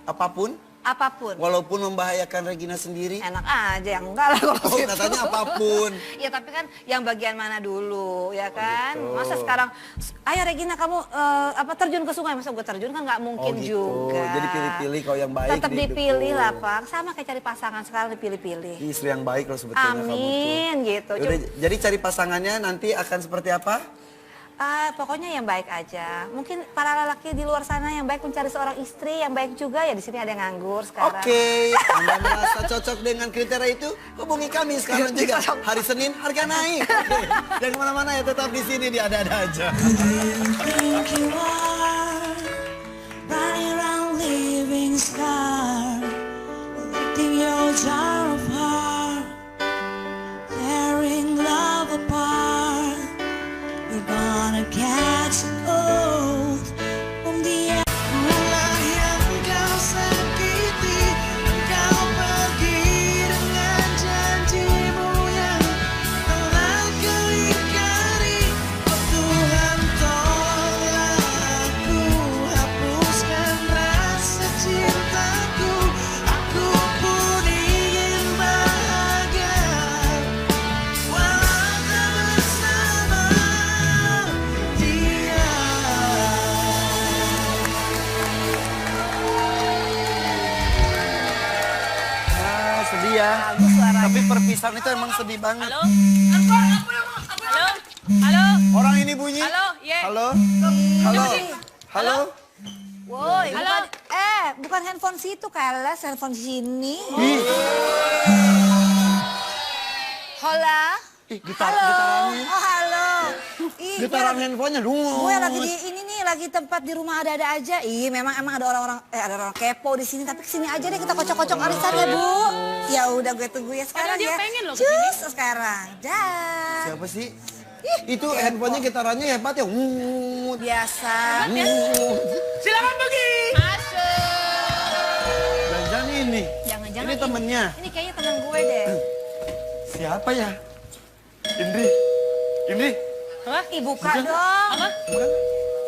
Apapun, Apapun. walaupun membahayakan Regina sendiri. Enak aja, yang enggak lah kalau Oh, gitu. katanya apapun. Ya tapi kan yang bagian mana dulu ya kan. gitu. Masa sekarang, ayo Regina kamu terjun ke sungai, masa gue terjun kan nggak mungkin Oh, gitu. juga. Jadi pilih-pilih kalau yang baik Tetap didukung. dipilih lah Pak, sama kayak cari pasangan sekarang dipilih-pilih. Istri yang baik loh sebetulnya kamu tuh. Amin gitu. Yaudah, jadi cari pasangannya nanti akan seperti apa? Pokoknya yang baik aja. Mungkin para lelaki di luar sana yang baik mencari seorang istri yang baik juga, ya di sini ada yang nganggur sekarang. Oke, Anda merasa cocok dengan kriteria itu? Hubungi kami sekarang juga. Hari Senin harga naik. Oke. Jangan kemana-mana ya, tetap di sini di Ada-Ada Aja. Think you are running around leaving scar, lifting your jar of heart, tearing love apart. You're gonna catch a cold from the mulai yang kau sakiti, kau pergi dengan janjimu yang telah kau ingkari. Oh Tuhan, tolonglah aku hapuskan rasa cintaku. arisan itu emang sedih banget. Halo? Halo? Halo? Orang ini bunyi. Halo? Ye. Halo? Halo? Halo? Woi, Halo? bukan handphone situ, Keles, handphone sini. Ih, Hola. getarannya. Oh, halo. Ih, Getaran handphonenya. gue lagi di ini nih, lagi tempat di rumah ada aja. Ih, memang ada orang-orang ada orang kepo di sini, tapi kesini aja deh kita kocok-kocok arisan ya, Bu. Ya udah gue tunggu ya sekarang dia ya. pengen loh kesini. Cus sekarang. Dah. Siapa sih? Itu handphonenya getarannya hebat ya. Biasa. Silakan pergi. Masuk. Jangan ini. Jangan-jangan Ini temennya. Ini kayaknya teman gue deh. Siapa ya? Indri. Indri. Hah? Ih, buka dong. Apa? Bukan?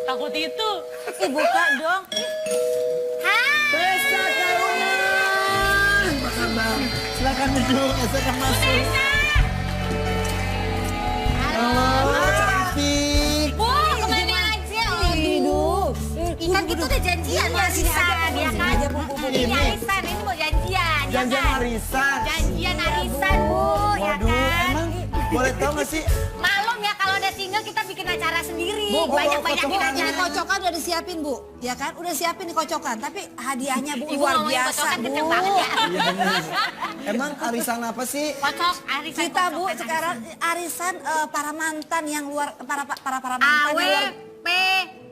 Takut itu. Ih, buka dong. Tessa Karunan. Apa kabar? Silakan duduk, silakan masuk. Halo, cantik. Bu, kemana aja? Hidup. Kan kita udah janjian Iya, sini arisan, aja, ya sini kan? aja, Bu. Ini arisan, ini mau janjian, ya Janjian kan? arisan. Janjian arisan, Bu, ya Waduh, kan? emang boleh tahu nggak sih? Malum ya kalau ada single kita bikin acara sendiri. Bu, Banyak-banyakin kocokan. aja. Ini kocokan udah disiapin, Bu. Ya kan? Udah siapin nih kocokan. Tapi hadiahnya, Bu, Ibu luar ngomongin biasa, kocokan Bu. kenceng banget ya. Iya benar. Emang arisan apa sih? Kocok, arisan Kita, Bu, kocokan, sekarang arisan para mantan yang luar, para mantan AW, yang luar. P,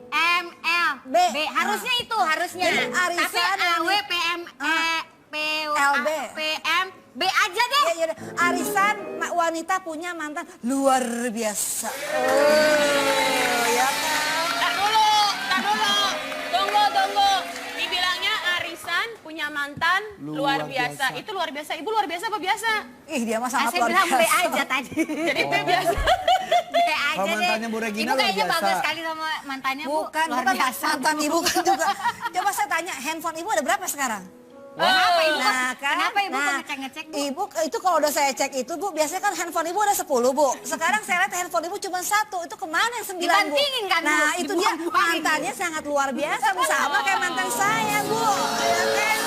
M, L, B. Harusnya itu, harusnya. Jadi arisan Tapi AW, ini- P, M, E, P, LB. P, M, B aja deh. Ya, ya, arisan wanita punya mantan luar biasa. Oh, ya kan? Tak dulu. Tunggu. Dibilangnya arisan punya mantan luar biasa. biasa. Itu luar biasa. Ibu luar biasa apa biasa? Ih, dia mah sangat Saya luar bilang B biasa. aja tadi. Jadi P biasa. B aja Kalau deh. mantannya Bu Regina Ibu kayaknya luar biasa. bangga sekali sama mantannya, Bu. Bukan, Luar bukan biasa. mantan ibu kan juga. Coba saya tanya, handphone ibu ada berapa sekarang? Kenapa Ibu? Nah, kan? Kenapa Ibu Nah, ngecek-ngecek, Bu? Ibu itu kalau udah saya cek itu, Bu, biasanya kan handphone ibu ada 10, Bu. Sekarang saya lihat handphone ibu cuma 1. Itu kemana yang 9, Bu? Dibantingin kan, Bu? Nah, itu dia Dibuang-buangin. mantannya sangat luar biasa, Bu. Sama kayak mantan saya, Bu. Ya kan?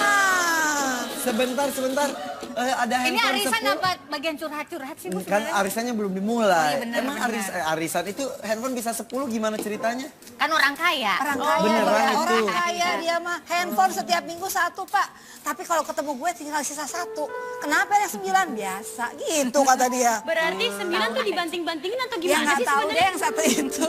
Ah. Sebentar. Ada Ini handphone arisan 10. apa bagian curhat-curhat sih, Bu? Kan sebenarnya? arisannya belum dimulai. Oh, iya, benar, Emang benar. arisan itu handphone bisa 10 gimana ceritanya? Kan orang kaya. Orang Oh, kaya, beneran dia. itu. Orang kaya dia mah handphone setiap minggu 1, Pak. Tapi kalau ketemu gue tinggal sisa 1. Kenapa yang 9? Biasa gitu kata dia. Berarti 9 tuh dibanting-bantingin atau Dia gimana nggak sih tahu deh sebenarnya? yang 1 itu.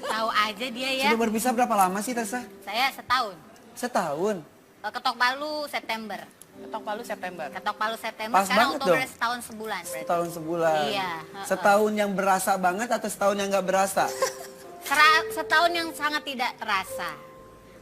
Tahu aja dia ya. Sudah berpisah berapa lama sih Tessa? Saya setahun. Setahun. Ketok Palu September. Ketok Palu September. Ketok Palu September. Pas Sekarang banget Oktober dong. setahun sebulan berarti. Setahun sebulan. Iya, Setahun yang berasa banget atau setahun yang nggak berasa? Setahun yang sangat tidak terasa.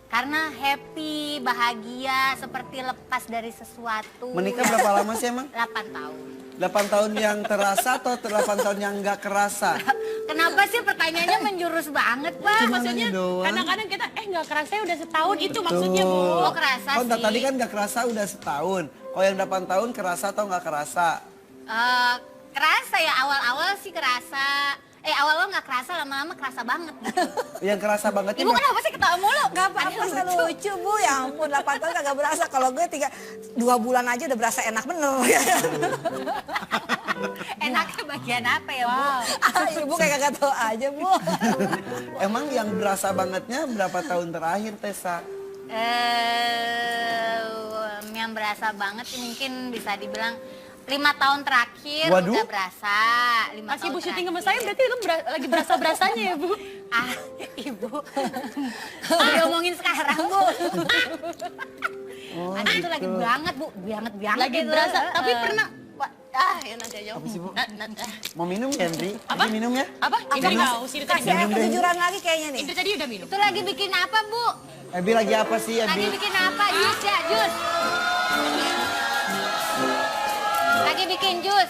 Karena happy, bahagia, seperti lepas dari sesuatu. Menikah berapa lama sih emang? 8 tahun. 8 tahun yang terasa atau 8 tahun yang nggak kerasa? Kenapa sih pertanyaannya menjurus banget, Pak? Cuma Maksudnya nanya doang. kadang-kadang kita nggak kerasa ya udah setahun itu maksudnya, Bu. Oh, kerasa Oh, sih. tadi kan nggak kerasa udah setahun. Kalau yang 8 tahun kerasa atau nggak kerasa? Kerasa ya, awal-awal sih kerasa. Awal-awal nggak kerasa, lama-lama kerasa banget gitu. Yang kerasa banget Ibu kenapa sih ketawa mulu? Gak apa-apa, saya lucu, Bu. Ya ampun, 8 tahun kagak berasa. Kalau gue 2 bulan aja udah berasa enak bener. Enaknya bagian apa ya, Bu? Ibu kayak kagak tahu aja, Bu. Emang yang berasa bangetnya berapa tahun terakhir Tessa? Yang berasa banget mungkin bisa dibilang 5 tahun terakhir Waduh. udah berasa. 5 Masih tahun Ibu syuting sama terakhir. saya berarti lu lagi berasa-berasanya ya, Bu? Ibu. Diomongin sekarang, Bu. Aduh, itu lagi banget, Bu. Banget Lagi itu. berasa, tapi pernah ya nanti aja. Apa sih, Bu? Nah. Mau minum ya, Andri? Apa? Andri minum ya? Apa? Indri Minum. nggak usah Kasih ditanya. kejujuran lagi kayaknya nih. Indri tadi udah minum. Itu lagi bikin apa, Bu? Ebi lagi apa sih, Lagi Ebi? bikin apa? Jus ya, jus. Lagi bikin jus.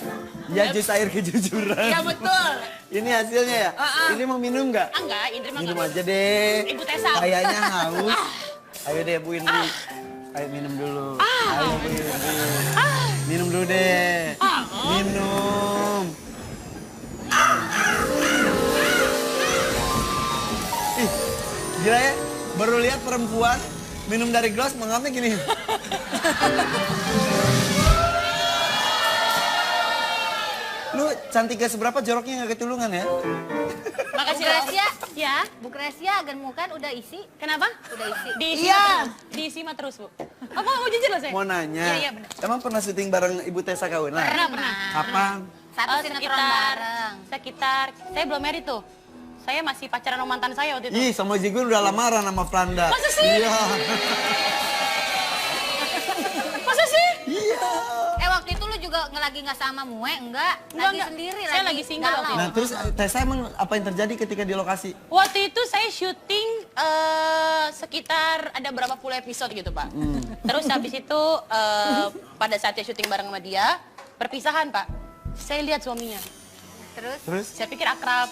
Ya, jus air kejujuran. Ya betul. Ini hasilnya ya? Ini mau minum nggak? Enggak, Indri mah Minum nggak aja deh. Ibu Tessa. Kayaknya haus. Ayo deh Bu Indri. Ayo minum dulu. Ayo Bu Indri. Minum dulu deh. Minum. Ih, gila ya. Baru lihat perempuan minum dari gelas mengamnya gini. cantik gak seberapa, joroknya gak ketulungan ya. Bu Makasih Gracia, Ya. Bu Gracia agan-mukan udah isi? Kenapa? Udah isi. Diisi Iya. mah terus. Diisi mah terus, Bu. Apa mau jujur loh saya? Mau nanya, Iya, benar. emang pernah syuting bareng Ibu Tessa Kawinan? Pernah. Kapan? Satu sinetron bareng. Sekitar, saya belum married tuh. Saya masih pacaran sama mantan saya waktu itu. Ih, sama Jigun udah lamaran sama Franda. Masa sih? Iya. Masa sih? Waktu itu lu juga lagi nggak sama Mue, enggak? Lagi Enggak. sendiri, Saya lagi single galau. waktu itu. Nah terus Tessa emang apa yang terjadi ketika di lokasi? Waktu itu saya syuting sekitar ada berapa puluh episode gitu, Pak. Terus habis itu pada saat saya syuting bareng sama dia, perpisahan, Pak. Saya lihat suaminya. Terus? Saya pikir akrab.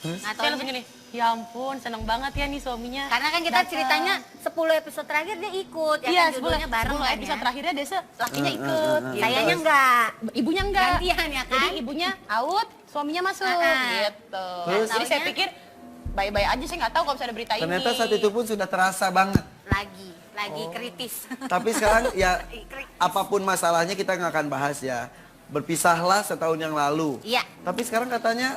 Nggak Saya taunya- langsung gini, ya ampun, seneng banget ya nih suaminya. Karena kan kita ceritanya 10 episode terakhir dia ikut, ya Iya, kan judulnya bareng 10 kan episode ya. terakhirnya Desa lakinya ikut. gitu. Sayanya enggak. Ibunya enggak. Gantian ya kan? Jadi ibunya out, suaminya masuk gitu. Terus? Jadi saya Taunya- pikir bye-bye aja, saya nggak tahu kalau bisa ada berita Ternyata ini. saat itu pun sudah terasa banget. Lagi kritis. Tapi sekarang ya apapun masalahnya kita nggak akan bahas ya. Berpisahlah setahun yang lalu. Iya. Tapi sekarang katanya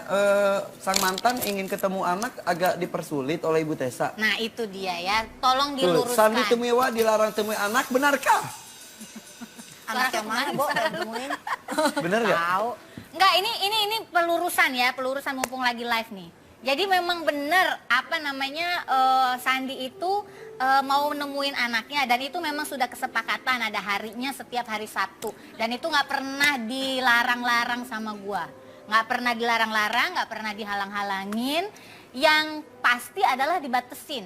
sang mantan ingin ketemu anak agak dipersulit oleh Ibu Tessa. Nah itu dia ya, tolong Tuh, diluruskan. Sandi Tumiwa dilarang temui anak, benarkah? Anak yang mana, Bo? Nemuin. Bener nggak? Tahu. Enggak, ini pelurusan ya, pelurusan mumpung lagi live nih. Jadi memang benar apa namanya Sandi itu mau nemuin anaknya dan itu memang sudah kesepakatan ada harinya setiap hari Sabtu dan itu nggak pernah dilarang-larang sama gua, nggak pernah dilarang-larang, nggak pernah dihalang-halangin. Yang pasti adalah dibatesin.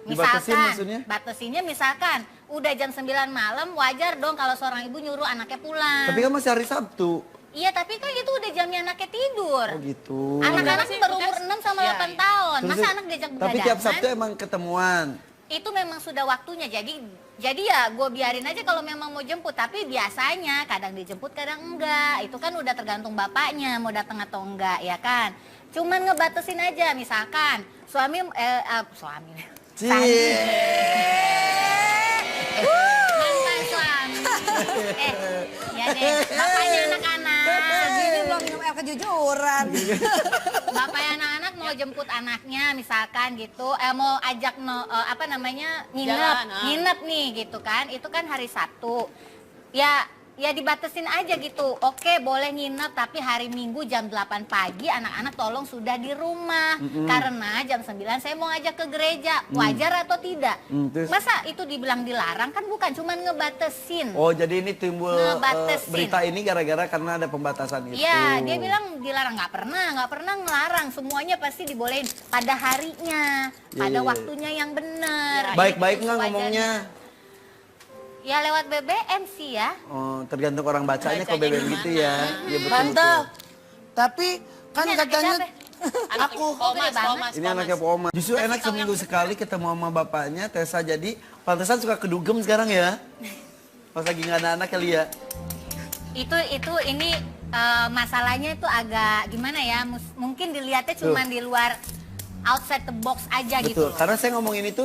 Dibatesin maksudnya? Batesinnya misalkan udah jam 9 malam wajar dong kalau seorang ibu nyuruh anaknya pulang. Tapi kan masih hari Sabtu. Iya, tapi kan itu udah jamnya anaknya tidur. Oh gitu. Anak-anak sih, berumur maksudnya- 6 sama Iya, 8 iya. tahun. Terus- Masa anak diajak Tapi begadang? tiap Sabtu emang ketemuan. Itu memang sudah waktunya. Jadi ya gue biarin aja kalau memang mau jemput. Tapi biasanya kadang dijemput, kadang enggak. Itu kan udah tergantung bapaknya mau datang atau enggak, ya kan. Cuman ngebatesin aja, misalkan suami. Cie. Mantan suami. Ya deh, bapaknya anak-anak. Segini belum minum air kejujuran. Bapaknya anak-anak mau jemput anaknya misalkan gitu, mau ajak nginep, Jalan, nginep nih gitu kan, itu kan hari Sabtu. Ya dibatesin aja gitu, oke boleh nginep tapi hari Minggu jam 8 pagi anak-anak tolong sudah di rumah. Karena jam 9 saya mau ngajak ke gereja, wajar atau tidak? Terus? Masa itu dibilang dilarang kan bukan, cuman ngebatesin. Oh jadi ini timbul Ngebatesin. berita ini gara-gara karena ada pembatasan itu. Iya, dia bilang dilarang, nggak pernah ngelarang, semuanya pasti dibolehin pada harinya, pada iya. waktunya yang benar. Baik-baik Itu nggak wajarnya. ngomongnya? Ya lewat BBM sih ya. Oh, tergantung orang bacanya kok Bacanya BBM gitu gimana? ya. Iya betul. Mantap. Tapi kan Ini anaknya katanya siapa? aku Pomas, gede banget. Ini anaknya Pak Oma. Justru enak seminggu sekali ketemu sama bapaknya, Tessa jadi pantesan suka kedugem sekarang ya. Pas lagi nggak ada anak kali ya. Ini masalahnya itu agak gimana ya? Mungkin dilihatnya cuma di luar outside the box aja gitu. Betul, karena saya ngomongin itu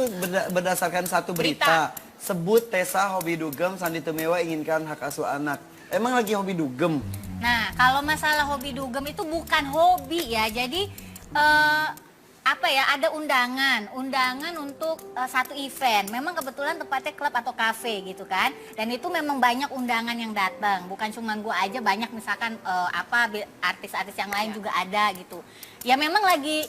berdasarkan satu berita. Sebut Tessa hobi dugem, Sandi Tumiwa inginkan hak asuh anak. Emang lagi hobi dugem? Nah, kalau masalah hobi dugem itu bukan hobi ya. Jadi ada undangan untuk satu event. Memang kebetulan tempatnya klub atau kafe gitu kan. Dan itu memang banyak undangan yang datang. Bukan cuma gue aja, banyak misalkan artis-artis yang lain juga ada gitu. Ya memang lagi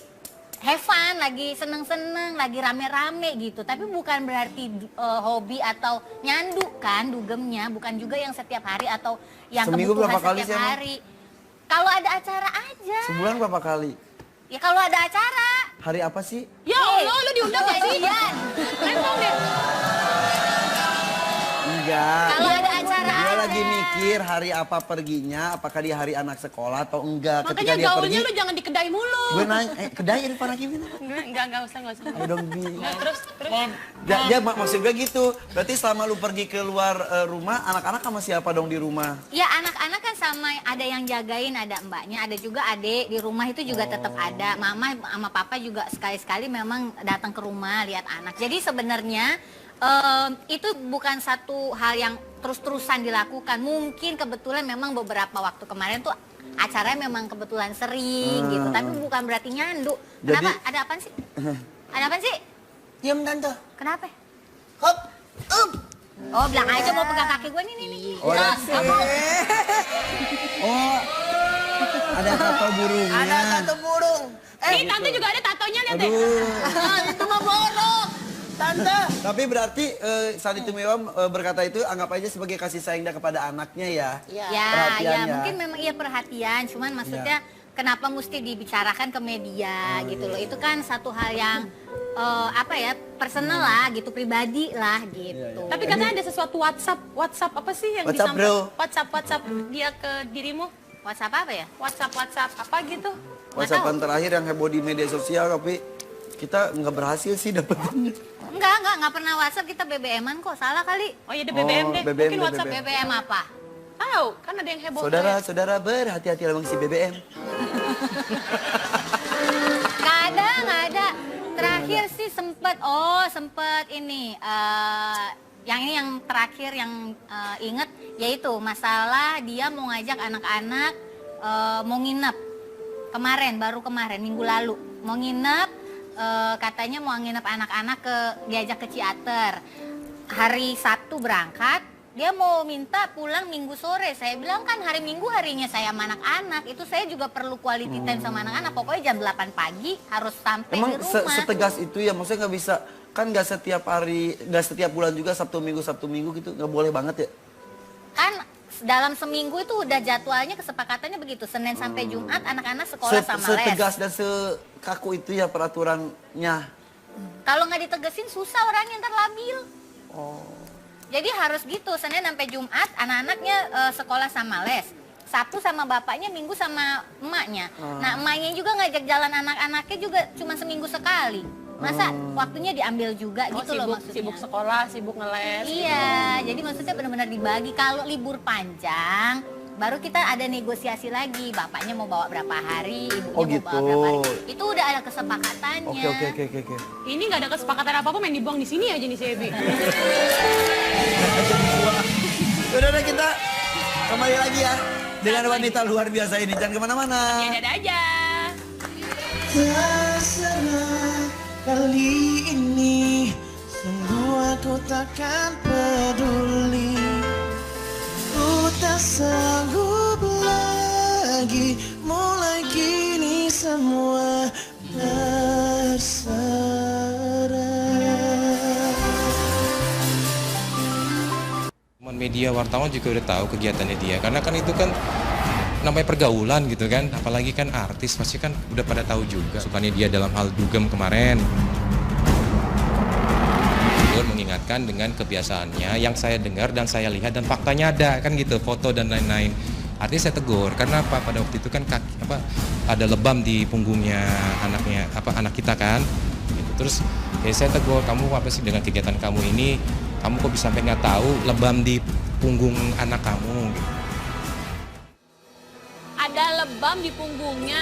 have fun, lagi seneng-seneng, lagi rame-rame gitu. Tapi bukan berarti hobi atau nyandu kan dugemnya. Bukan juga yang setiap hari atau yang Seminggu kebutuhan berapa kali setiap sih emang? hari. Kalau ada acara aja. Sebulan berapa kali? Ya kalau ada acara. Hari apa sih? Ya Allah, lu diundang gak sih? Jadian. Rempong deh. Enggak. Kalau ada acara Dia aja. lagi mikir hari apa perginya, apakah di hari anak sekolah atau enggak. Makanya Ketika dia pergi, gaulnya lu jangan di kedai mulu. gue nanya, kedai ini para gimana? Enggak usah. Ayo dong, Bi. Nah, terus. Dia maksud gue gitu. Berarti selama lu pergi keluar rumah, anak-anak sama siapa dong di rumah? Ya anak-anak kan sama ada yang jagain, ada mbaknya, ada juga adik di rumah itu juga tetap ada. Mama sama papa juga sekali-sekali memang datang ke rumah lihat anak. Jadi sebenarnya itu bukan satu hal yang terus-terusan dilakukan. Mungkin kebetulan memang beberapa waktu kemarin tuh acaranya memang kebetulan sering gitu, tapi bukan berarti nyandu. Kenapa? Jadi- Ada apaan sih? Ada apaan sih? Diam tante. Kenapa? Hop, up. Oh, bilang aja mau pegang kaki gue nih. Oh, Ya, ya. Oh, ada tato burungnya. Ada satu burung. Nih, tante juga ada tatonya, lihat deh. Aduh. Nah, itu mah borok. Tante. Tapi berarti saat itu Mewam berkata itu anggap aja sebagai kasih sayang dia kepada anaknya ya. Ya, Perhatian ya, ya. mungkin memang iya perhatian, cuman maksudnya kenapa mesti dibicarakan ke media gitu loh. Itu kan satu hal yang apa ya, personal lah gitu, pribadi lah gitu. Tapi katanya ada sesuatu WhatsApp apa sih yang WhatsApp, disampaikan? bro. WhatsApp dia ke dirimu? WhatsApp apa ya? WhatsApp apa gitu? WhatsAppan terakhir yang heboh di media sosial tapi kita nggak berhasil sih dapetinnya. Enggak pernah WhatsApp, kita BBM-an kok, salah kali. Oh iya, ada BBM deh. BBM Mungkin deh, WhatsApp BBM. BBM apa? Tahu, kan ada yang heboh. Saudara berhati-hati dalam mengisi BBM. Nggak ada. Terakhir sih sempet ini, yang terakhir yang inget yaitu masalah dia mau ngajak anak-anak mau nginep baru kemarin minggu lalu mau nginep, katanya mau nginep anak-anak diajak ke Ciater. Hari Sabtu berangkat, dia mau minta pulang Minggu sore. Saya bilang kan hari Minggu harinya saya sama anak-anak, itu saya juga perlu quality time sama anak-anak. Pokoknya jam 8 pagi harus sampai Emang di rumah. setegas itu ya, maksudnya nggak bisa, kan nggak setiap hari, nggak setiap bulan juga Sabtu Minggu gitu, nggak boleh banget ya? Kan dalam seminggu itu udah jadwalnya, kesepakatannya begitu. Senin sampai Jumat anak-anak sekolah sama les. Setegas dan sekaku itu ya peraturannya. Kalau nggak ditegesin susah orangnya ntar labil. Jadi harus gitu, Senin sampai Jumat anak-anaknya sekolah sama les. Sabtu sama bapaknya, Minggu sama emaknya. Nah emaknya juga ngajak jalan anak-anaknya juga cuma seminggu sekali. Masa waktunya diambil juga gitu loh maksudnya. Sibuk sekolah, sibuk ngeles. Iya, jadi maksudnya benar-benar dibagi. Kalau libur panjang, baru kita ada negosiasi lagi. Bapaknya mau bawa berapa hari, ibunya Oh, mau gitu. bawa berapa hari. Itu udah ada kesepakatannya. Oke. Ini nggak ada kesepakatan apa-apa, main dibuang di sini aja nih si Ebi. Udah kita kembali lagi ya dengan wanita luar biasa ini. Jangan kemana-mana. Ya, ada aja. Terserah kali ini, sungguh aku takkan peduli. Ku tak sanggup lagi, mulai kini semua terserah. Media wartawan juga udah tahu kegiatannya dia, karena kan itu kan namanya pergaulan gitu kan, apalagi kan artis pasti kan udah pada tahu juga sukanya dia dalam hal dugem kemarin. Dia mengingatkan dengan kebiasaannya yang saya dengar dan saya lihat dan faktanya ada kan gitu, foto dan lain-lain. Artinya saya tegur karena apa, pada waktu itu kan ada lebam di punggungnya anak kita kan gitu. Terus saya tegur, kamu apa sih dengan kegiatan kamu ini, kamu kok bisa sampai nggak tahu lebam di punggung anak kamu gitu. Ada lebam di punggungnya.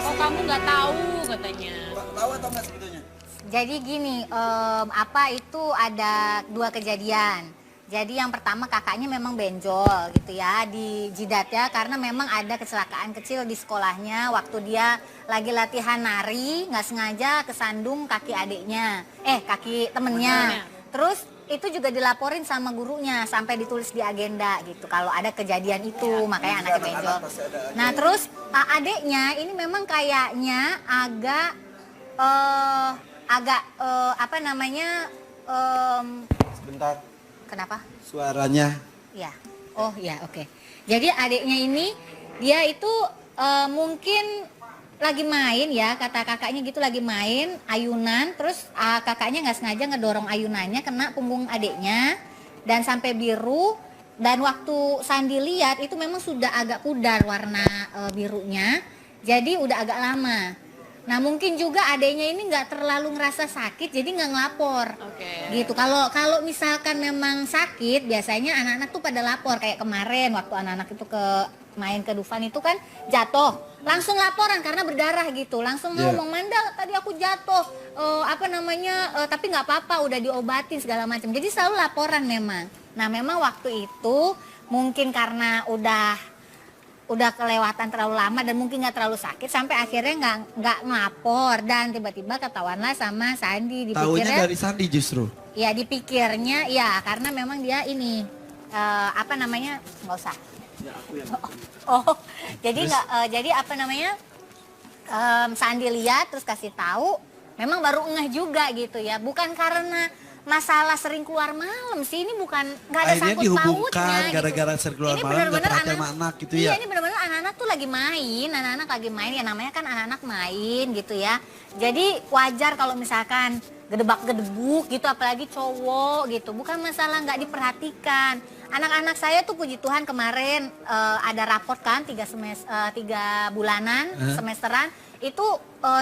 Kok kamu nggak tahu katanya. Tahu atau nggak sebetulnya? Jadi gini, itu ada 2 kejadian. Jadi yang pertama kakaknya memang benjol gitu ya di jidatnya karena memang ada kecelakaan kecil di sekolahnya waktu dia lagi latihan nari, nggak sengaja kesandung kaki adiknya, kaki temennya. Terus itu juga dilaporin sama gurunya sampai ditulis di agenda gitu kalau ada kejadian itu, makanya anaknya benjol. Nah terus adiknya ini memang kayaknya agak Sebentar. kenapa? Suaranya. Ya, oh ya oke. Jadi adiknya ini dia itu mungkin lagi main ya, kata kakaknya gitu, lagi main ayunan, terus kakaknya nggak sengaja ngedorong ayunannya kena punggung adiknya dan sampai biru. Dan waktu Sandi lihat itu memang sudah agak pudar warna birunya, jadi udah agak lama. Nah mungkin juga adiknya ini nggak terlalu ngerasa sakit, jadi nggak ngelapor. Gitu. Kalau misalkan memang sakit, biasanya anak-anak tuh pada lapor. Kayak kemarin waktu anak-anak itu main ke Dufan itu kan jatuh, langsung laporan karena berdarah gitu. Langsung ngomong, Manda tadi aku jatuh, tapi nggak apa-apa, udah diobatin segala macam. Jadi selalu laporan memang. Nah memang waktu itu mungkin karena udah udah kelewatan terlalu lama dan mungkin nggak terlalu sakit sampai akhirnya nggak ngelapor dan tiba-tiba ketahuanlah sama Sandi. Tahunya dari Sandi justru. Ya dipikirnya ya karena memang dia ini apa namanya nggak usah. Oh jadi nggak jadi apa namanya Sandi lihat terus kasih tahu memang baru ngeh juga gitu ya bukan karena masalah sering keluar malam sih ini bukan nggak ada Akhirnya sangkut pautnya dihubungkan gitu. gara-gara sering keluar Ini malam bener-bener udah perhatian sama anak gitu iya, ya. ini benar-benar anak-anak tuh lagi main, anak-anak lagi main ya namanya kan anak-anak main gitu ya. Jadi wajar kalau misalkan gedebak-gedebuk gitu apalagi cowok gitu. Bukan masalah nggak diperhatikan. Anak-anak saya tuh puji Tuhan kemarin ada raport kan 3 bulanan semesteran itu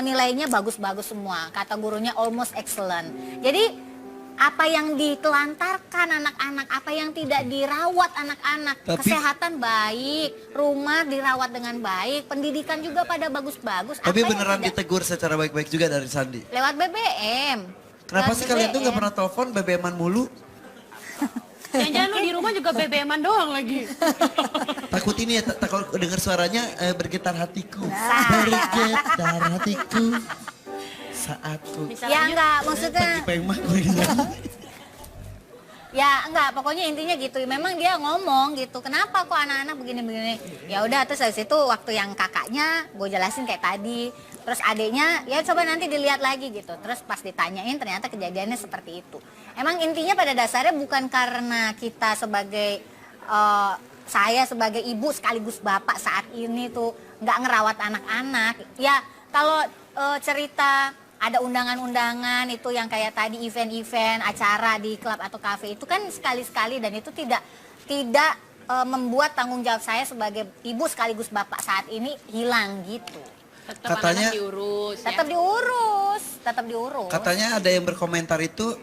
nilainya bagus-bagus semua. Kata gurunya almost excellent. Jadi apa yang ditelantarkan anak-anak, apa yang tidak dirawat anak-anak, kesehatan baik, rumah dirawat dengan baik, pendidikan juga pada bagus-bagus. Tapi beneran ditegur secara baik-baik juga dari Sandi? Lewat BBM. Kenapa sih kalian tuh gak pernah telepon BBM-an mulu? Jangan-jangan lu di rumah juga BBM-an doang lagi. Takut ini ya, takut dengar suaranya bergetar hatiku. Bergetar hatiku. Saatku. Ya enggak, maksudnya ya enggak, pokoknya intinya gitu. Memang dia ngomong gitu, kenapa kok anak-anak begini-begini. Ya udah terus dari situ waktu yang kakaknya gue jelasin kayak tadi. Terus adiknya ya coba nanti dilihat lagi gitu. Terus pas ditanyain ternyata kejadiannya seperti itu. Emang intinya pada dasarnya bukan karena kita sebagai saya sebagai ibu sekaligus bapak saat ini tuh nggak ngerawat anak-anak. Ya kalau cerita ada undangan-undangan itu yang kayak tadi event-event acara di klub atau kafe itu kan sekali-sekali dan itu tidak membuat tanggung jawab saya sebagai ibu sekaligus bapak saat ini hilang gitu. Tetap Katanya- anak diurus ya. Tetap diurus. Katanya ada yang berkomentar itu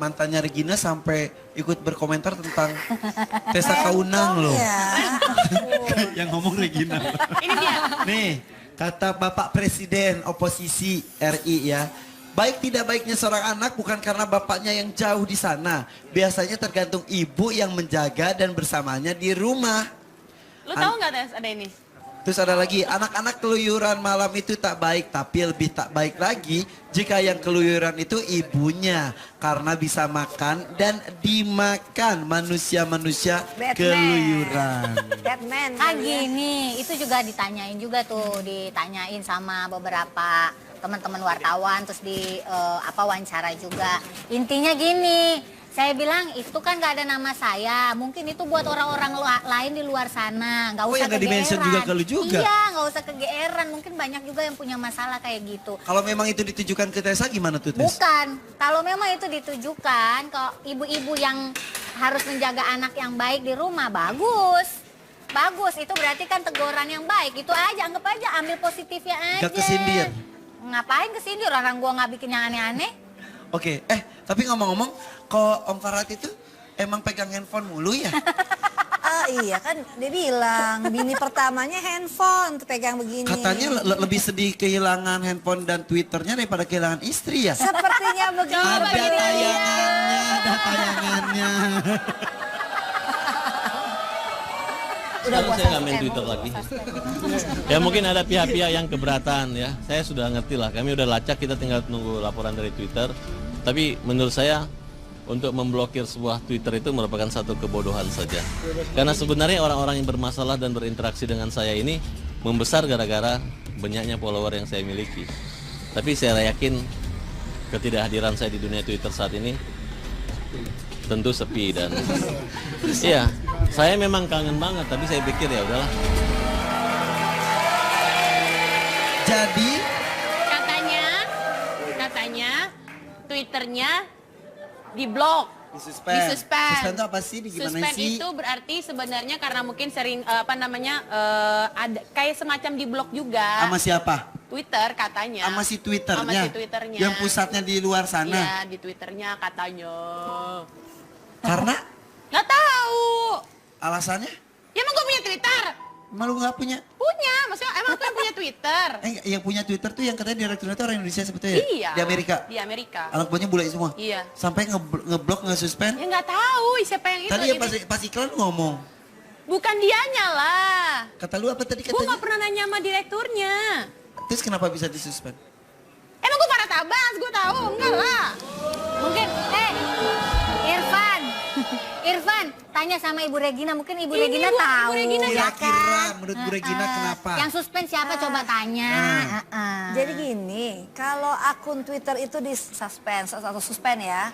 mantannya Regina sampai ikut berkomentar tentang Tessa Kaunang loh. Yang ngomong Regina. Ini dia. Nih, kata Bapak Presiden oposisi RI ya. Baik tidak baiknya seorang anak bukan karena bapaknya yang jauh di sana. Biasanya tergantung ibu yang menjaga dan bersamanya di rumah. Lu tahu nggak Tes ada ini? Terus ada lagi, anak-anak keluyuran malam itu tak baik, tapi lebih tak baik lagi jika yang keluyuran itu ibunya. Karena bisa makan dan dimakan manusia-manusia keluyuran. Batman. Gini, itu juga ditanyain juga tuh, ditanyain sama beberapa teman-teman wartawan, terus wawancara juga. Intinya gini, saya bilang itu kan gak ada nama saya, mungkin itu buat orang-orang lain di luar sana, nggak usah yang nggak di-mention juga ke lu juga? Iya, nggak usah kegeeran, mungkin banyak juga yang punya masalah kayak gitu. Kalau memang itu ditujukan ke Tessa gimana tuh Tes? Bukan, kalau memang itu ditujukan ke ibu-ibu yang harus menjaga anak yang baik di rumah, bagus. Bagus, itu berarti kan teguran yang baik, itu aja, anggap aja, ambil positifnya aja. Gak kesindir? Ngapain kesindir, orang gua nggak bikin yang aneh-aneh. Oke, tapi ngomong-ngomong, kalau Om Farhat itu emang pegang handphone mulu ya? Iya kan dia bilang bini pertamanya handphone tuh pegang begini. Katanya lebih sedih kehilangan handphone dan Twitternya daripada kehilangan istri ya? Sepertinya begini. Ada tayangannya. Sekarang saya nggak main Twitter lagi. Ya mungkin ada pihak-pihak yang keberatan ya. Saya sudah ngerti lah, kami udah lacak, kita tinggal nunggu laporan dari Twitter. Tapi menurut saya untuk memblokir sebuah Twitter itu merupakan satu kebodohan saja. Karena sebenarnya orang-orang yang bermasalah dan berinteraksi dengan saya ini membesar gara-gara banyaknya follower yang saya miliki. Tapi saya yakin ketidakhadiran saya di dunia Twitter saat ini tentu sepi dan iya, saya memang kangen banget, tapi saya pikir ya udahlah. Jadi katanya Twitternya diblok. Disuspend. Suspend itu apa sih? Gimana Suspend sih? itu berarti sebenarnya karena mungkin sering ada kayak semacam diblok juga. Sama siapa? Twitter katanya. Sama si Twitternya? Sama si Twitternya. Yang pusatnya di luar sana? Iya, di Twitternya katanya. Karena? Nggak tahu. Alasannya? Ya emang gue punya Twitter? Malu nggak punya? Punya, maksudnya emang aku yang punya Twitter. Yang punya Twitter tuh yang katanya direkturnya itu orang Indonesia sebetulnya? Iya. Di Amerika? Di Amerika. Anak buahnya bule semua? Iya. Sampai ngeblok, nge-suspend? Ya nggak tahu siapa yang itu. Tadi ya pas iklan ngomong. Bukan dianya lah. Kata lu apa tadi Gue katanya? nggak pernah nanya sama direkturnya. Terus kenapa bisa disuspend? Emang gue Farah Tabas, gue tahu enggak lah. Mungkin, Irfan, tanya sama Ibu Regina, mungkin Ibu Ini Regina Bu, Ibu tahu. Regina ya Kira-kira kan? menurut Bu Regina kenapa? Yang suspend siapa coba tanya. Jadi gini, kalau akun Twitter itu di suspend atau suspend ya,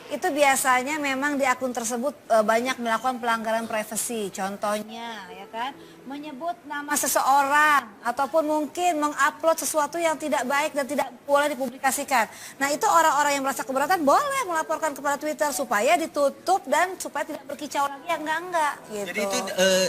itu biasanya memang di akun tersebut banyak melakukan pelanggaran privasi. Contohnya ya kan, menyebut nama seseorang ataupun mungkin mengupload sesuatu yang tidak baik dan tidak boleh dipublikasikan. Nah, itu orang-orang yang merasa keberatan boleh melaporkan kepada Twitter supaya ditutup dan supaya tidak berkicau lagi yang enggak gitu. Jadi itu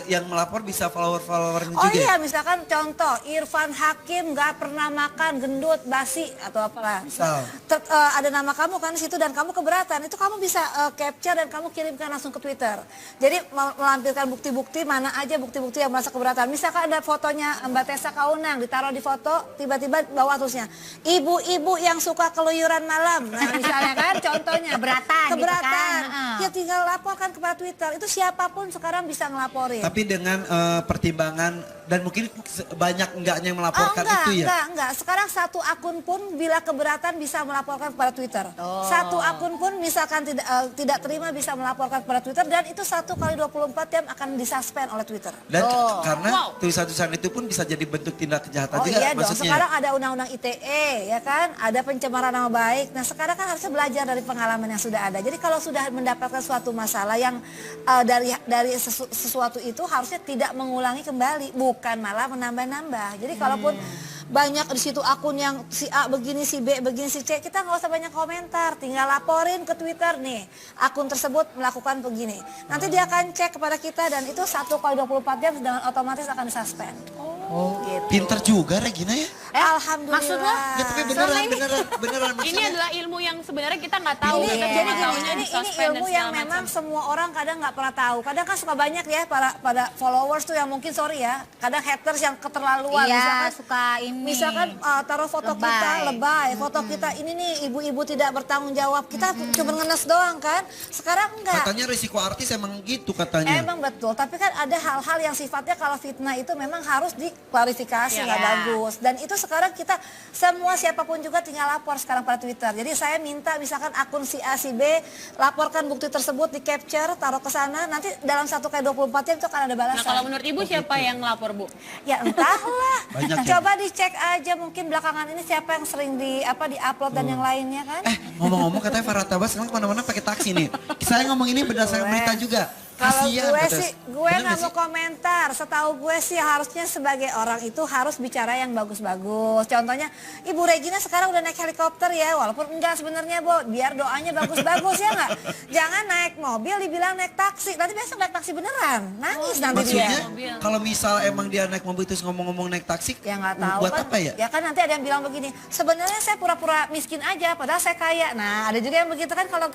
yang melapor bisa follower-followernya Oh juga? iya, misalkan contoh Irfan Hakim nggak pernah makan gendut basi atau apalah. Misal. Ada nama kamu kan di situ dan kamu keberatan, itu kamu bisa capture dan kamu kirimkan langsung ke Twitter. Jadi melampirkan bukti-bukti mana aja bukti-bukti yang merasa keberatan. Misalkan ada fotonya Mbak Tessa Kaunang ditaruh di foto, tiba-tiba bawa tulisnya ibu-ibu yang suka keluyuran malam. Nah, misalnya kan contohnya Keberatan gitu keberatan. kan. Ya tinggal laporkan kepada Twitter. Itu siapapun sekarang bisa ngelaporin. Tapi dengan pertimbangan dan mungkin banyak enggaknya yang melaporkan itu ya? Enggak. Sekarang satu akun pun bila keberatan bisa melaporkan kepada Twitter. Satu akun pun misalkan tidak terima bisa melaporkan kepada Twitter dan itu 1 kali 24 jam akan disuspend oleh Twitter. Dan karena tulisan-tulisan itu pun bisa jadi bentuk tindak kejahatan Oh juga iya dong, maksudnya. sekarang ada undang-undang ITE ya kan, ada pencemaran nama baik. Nah sekarang kan harusnya belajar dari pengalaman yang sudah ada. Jadi kalau sudah mendapatkan suatu masalah yang dari sesuatu itu harusnya tidak mengulangi kembali, bukan malah menambah-nambah. Jadi kalaupun banyak di situ akun yang si A begini, si B begini, si C, kita nggak usah banyak komentar, tinggal laporin ke Twitter nih, akun tersebut melakukan begini. Nanti dia akan cek kepada kita dan itu 1 kali 24 jam dengan otomatis akan disuspend. Gitu. Pinter juga Regina ya? Alhamdulillah. maksud lo? Ya, tapi beneran Ini maksudnya. adalah ilmu yang sebenarnya kita nggak tahu. Ini, Kita jadi cuma gini, taunya ini di-suspend dan ilmu yang segala memang macam. semua orang kadang nggak pernah tahu. Kadang kan suka banyak ya pada followers tuh yang mungkin sorry ya, kadang haters yang keterlaluan. Iya, suka ini. Misalkan taruh foto Lebay. kita lebay, foto kita ini nih ibu-ibu tidak bertanggung jawab. Kita cuma ngenes doang kan. Sekarang enggak. Katanya risiko artis emang gitu katanya. Emang betul, tapi kan ada hal-hal yang sifatnya kalau fitnah itu memang harus diklarifikasi, Iya. nggak bagus. Dan itu sekarang kita semua siapapun juga tinggal lapor sekarang pada Twitter. Jadi saya minta misalkan akun si A, si B, laporkan bukti tersebut, di capture, taruh ke sana. Nanti dalam 1 kali 24 jam itu akan ada balasan. Nah kalau menurut Ibu siapa yang lapor Bu? Ya entahlah. Banyak ya? Coba dicek aja mungkin belakangan ini siapa yang sering di-upload dan yang lainnya kan. Ngomong-ngomong katanya Farah Tabas sekarang kemana-mana pakai taksi nih. Saya ngomong ini berdasarkan berita juga. Kalau Kasian gue kata- sih, gue Bener nggak nggak mau komentar. Setahu gue sih harusnya sebagai orang itu harus bicara yang bagus-bagus. Contohnya, Ibu Regina sekarang udah naik helikopter ya, walaupun enggak sebenarnya, Bo. Biar doanya bagus-bagus ya nggak? Jangan naik mobil dibilang naik taksi. Nanti besok naik taksi beneran, nangis nanti Maksudnya dia. kalau misal emang dia naik mobil terus ngomong-ngomong naik taksi, Ya nggak tahu buat kan. apa ya? Ya kan nanti ada yang bilang begini, sebenarnya saya pura-pura miskin aja, padahal saya kaya. Nah ada juga yang begitu kan, kalau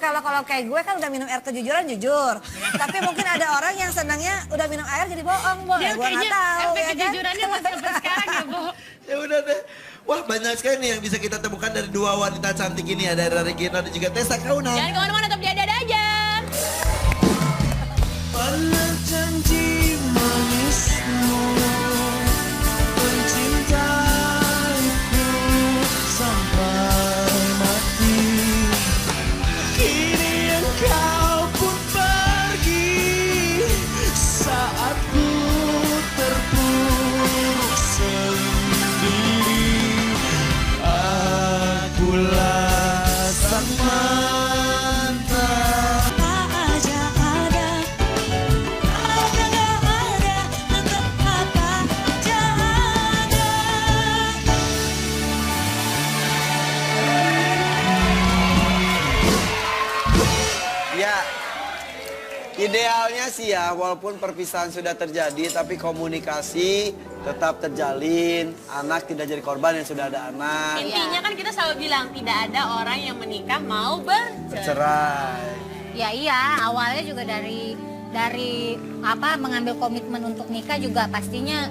kayak gue kan udah minum air kejujuran jujur. Tapi mungkin ada orang yang senangnya udah minum air jadi bohong, Bo. Dia Ya, gue nggak kayaknya tahu efek ya kan. kejujurannya masih sampai sekarang ya Bu. Ya udah deh. Wah banyak sekali nih yang bisa kita temukan dari dua wanita cantik ini ya, dari Regina dan juga Tessa Kaunang. Jangan kemana-mana, tetap di ada aja. Mana janji manismu mencintaiku sampai mati. Kini engkau pun pergi saat ku terpuruk sendiri. Akulah sang mantan. Ya, idealnya sih ya, walaupun perpisahan sudah terjadi, tapi komunikasi tetap terjalin. Anak tidak jadi korban yang sudah ada anak. Intinya kan kita selalu bilang tidak ada orang yang menikah mau bercerai. Bercerai. Ya iya, awalnya juga dari apa mengambil komitmen untuk nikah juga pastinya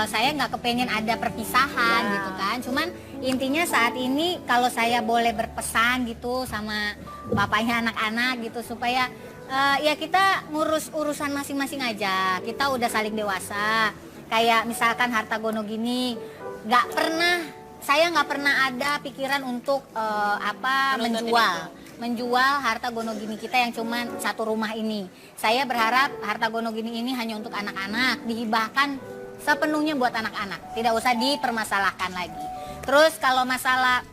saya nggak kepengen ada perpisahan gitu kan. Cuman intinya saat ini kalau saya boleh berpesan gitu sama bapaknya anak-anak gitu supaya Ya kita ngurus urusan masing-masing aja. Kita udah saling dewasa. Kayak misalkan harta gono gini, saya nggak pernah ada pikiran untuk menjual harta gono gini kita yang cuma satu rumah ini. Saya berharap harta gono gini ini hanya untuk anak-anak, dihibahkan sepenuhnya buat anak-anak, tidak usah dipermasalahkan lagi. Terus kalau masalah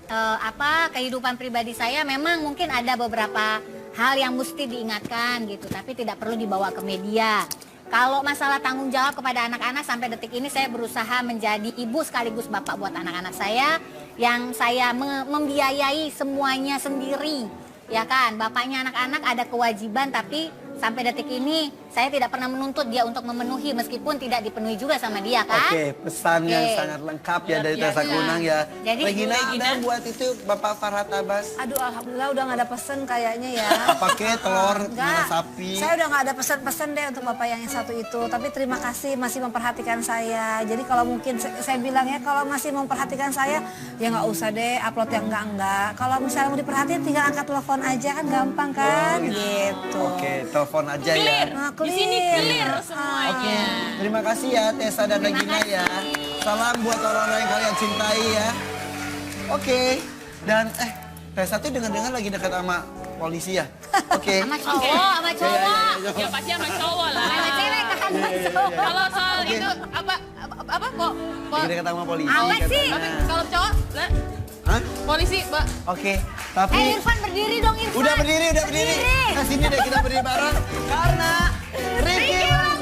kehidupan pribadi saya, memang mungkin ada beberapa hal yang mesti diingatkan gitu, tapi tidak perlu dibawa ke media. Kalau masalah tanggung jawab kepada anak-anak, sampai detik ini saya berusaha menjadi ibu sekaligus bapak buat anak-anak saya, yang saya membiayai semuanya sendiri, ya kan. Bapaknya anak-anak ada kewajiban, tapi sampai detik ini saya tidak pernah menuntut dia untuk memenuhi, meskipun tidak dipenuhi juga sama dia kan. Oke, pesan yang sangat lengkap ya dari Tessa Kunang ya. Jadi, Regina ada buat itu Bapak Farhat Abbas? Aduh, alhamdulillah udah nggak ada pesen kayaknya ya. Pakai telur mana sapi? Saya udah nggak ada pesan-pesan deh untuk Bapak yang satu itu. Tapi terima kasih masih memperhatikan saya. Jadi kalau mungkin saya bilang ya, kalau masih memperhatikan saya, ya nggak usah deh upload yang enggak. Kalau misalnya mau diperhatiin, tinggal angkat telepon aja kan, gampang kan, gitu. Oke, telepon aja ya. Nah, Di sini clear semuanya. Oke, terima kasih ya Tessa dan Regina ya. Salam buat orang-orang yang kalian cintai ya. Oke, dan Tessa tuh dengar-dengar lagi dekat sama polisi ya. Oke. Sama cowok. Ya pasti sama cowok lah. Sama cewek kan, sama cowok. Kalau soal itu apa kok? Lagi dekat sama polisi. Apa sih? Tapi kalau cowok, lah, Hah? polisi, Mbak. Oke, tapi Irfan berdiri dong, Irfan. udah berdiri. Nah, sini deh kita berdiri bareng karena Ricky ulang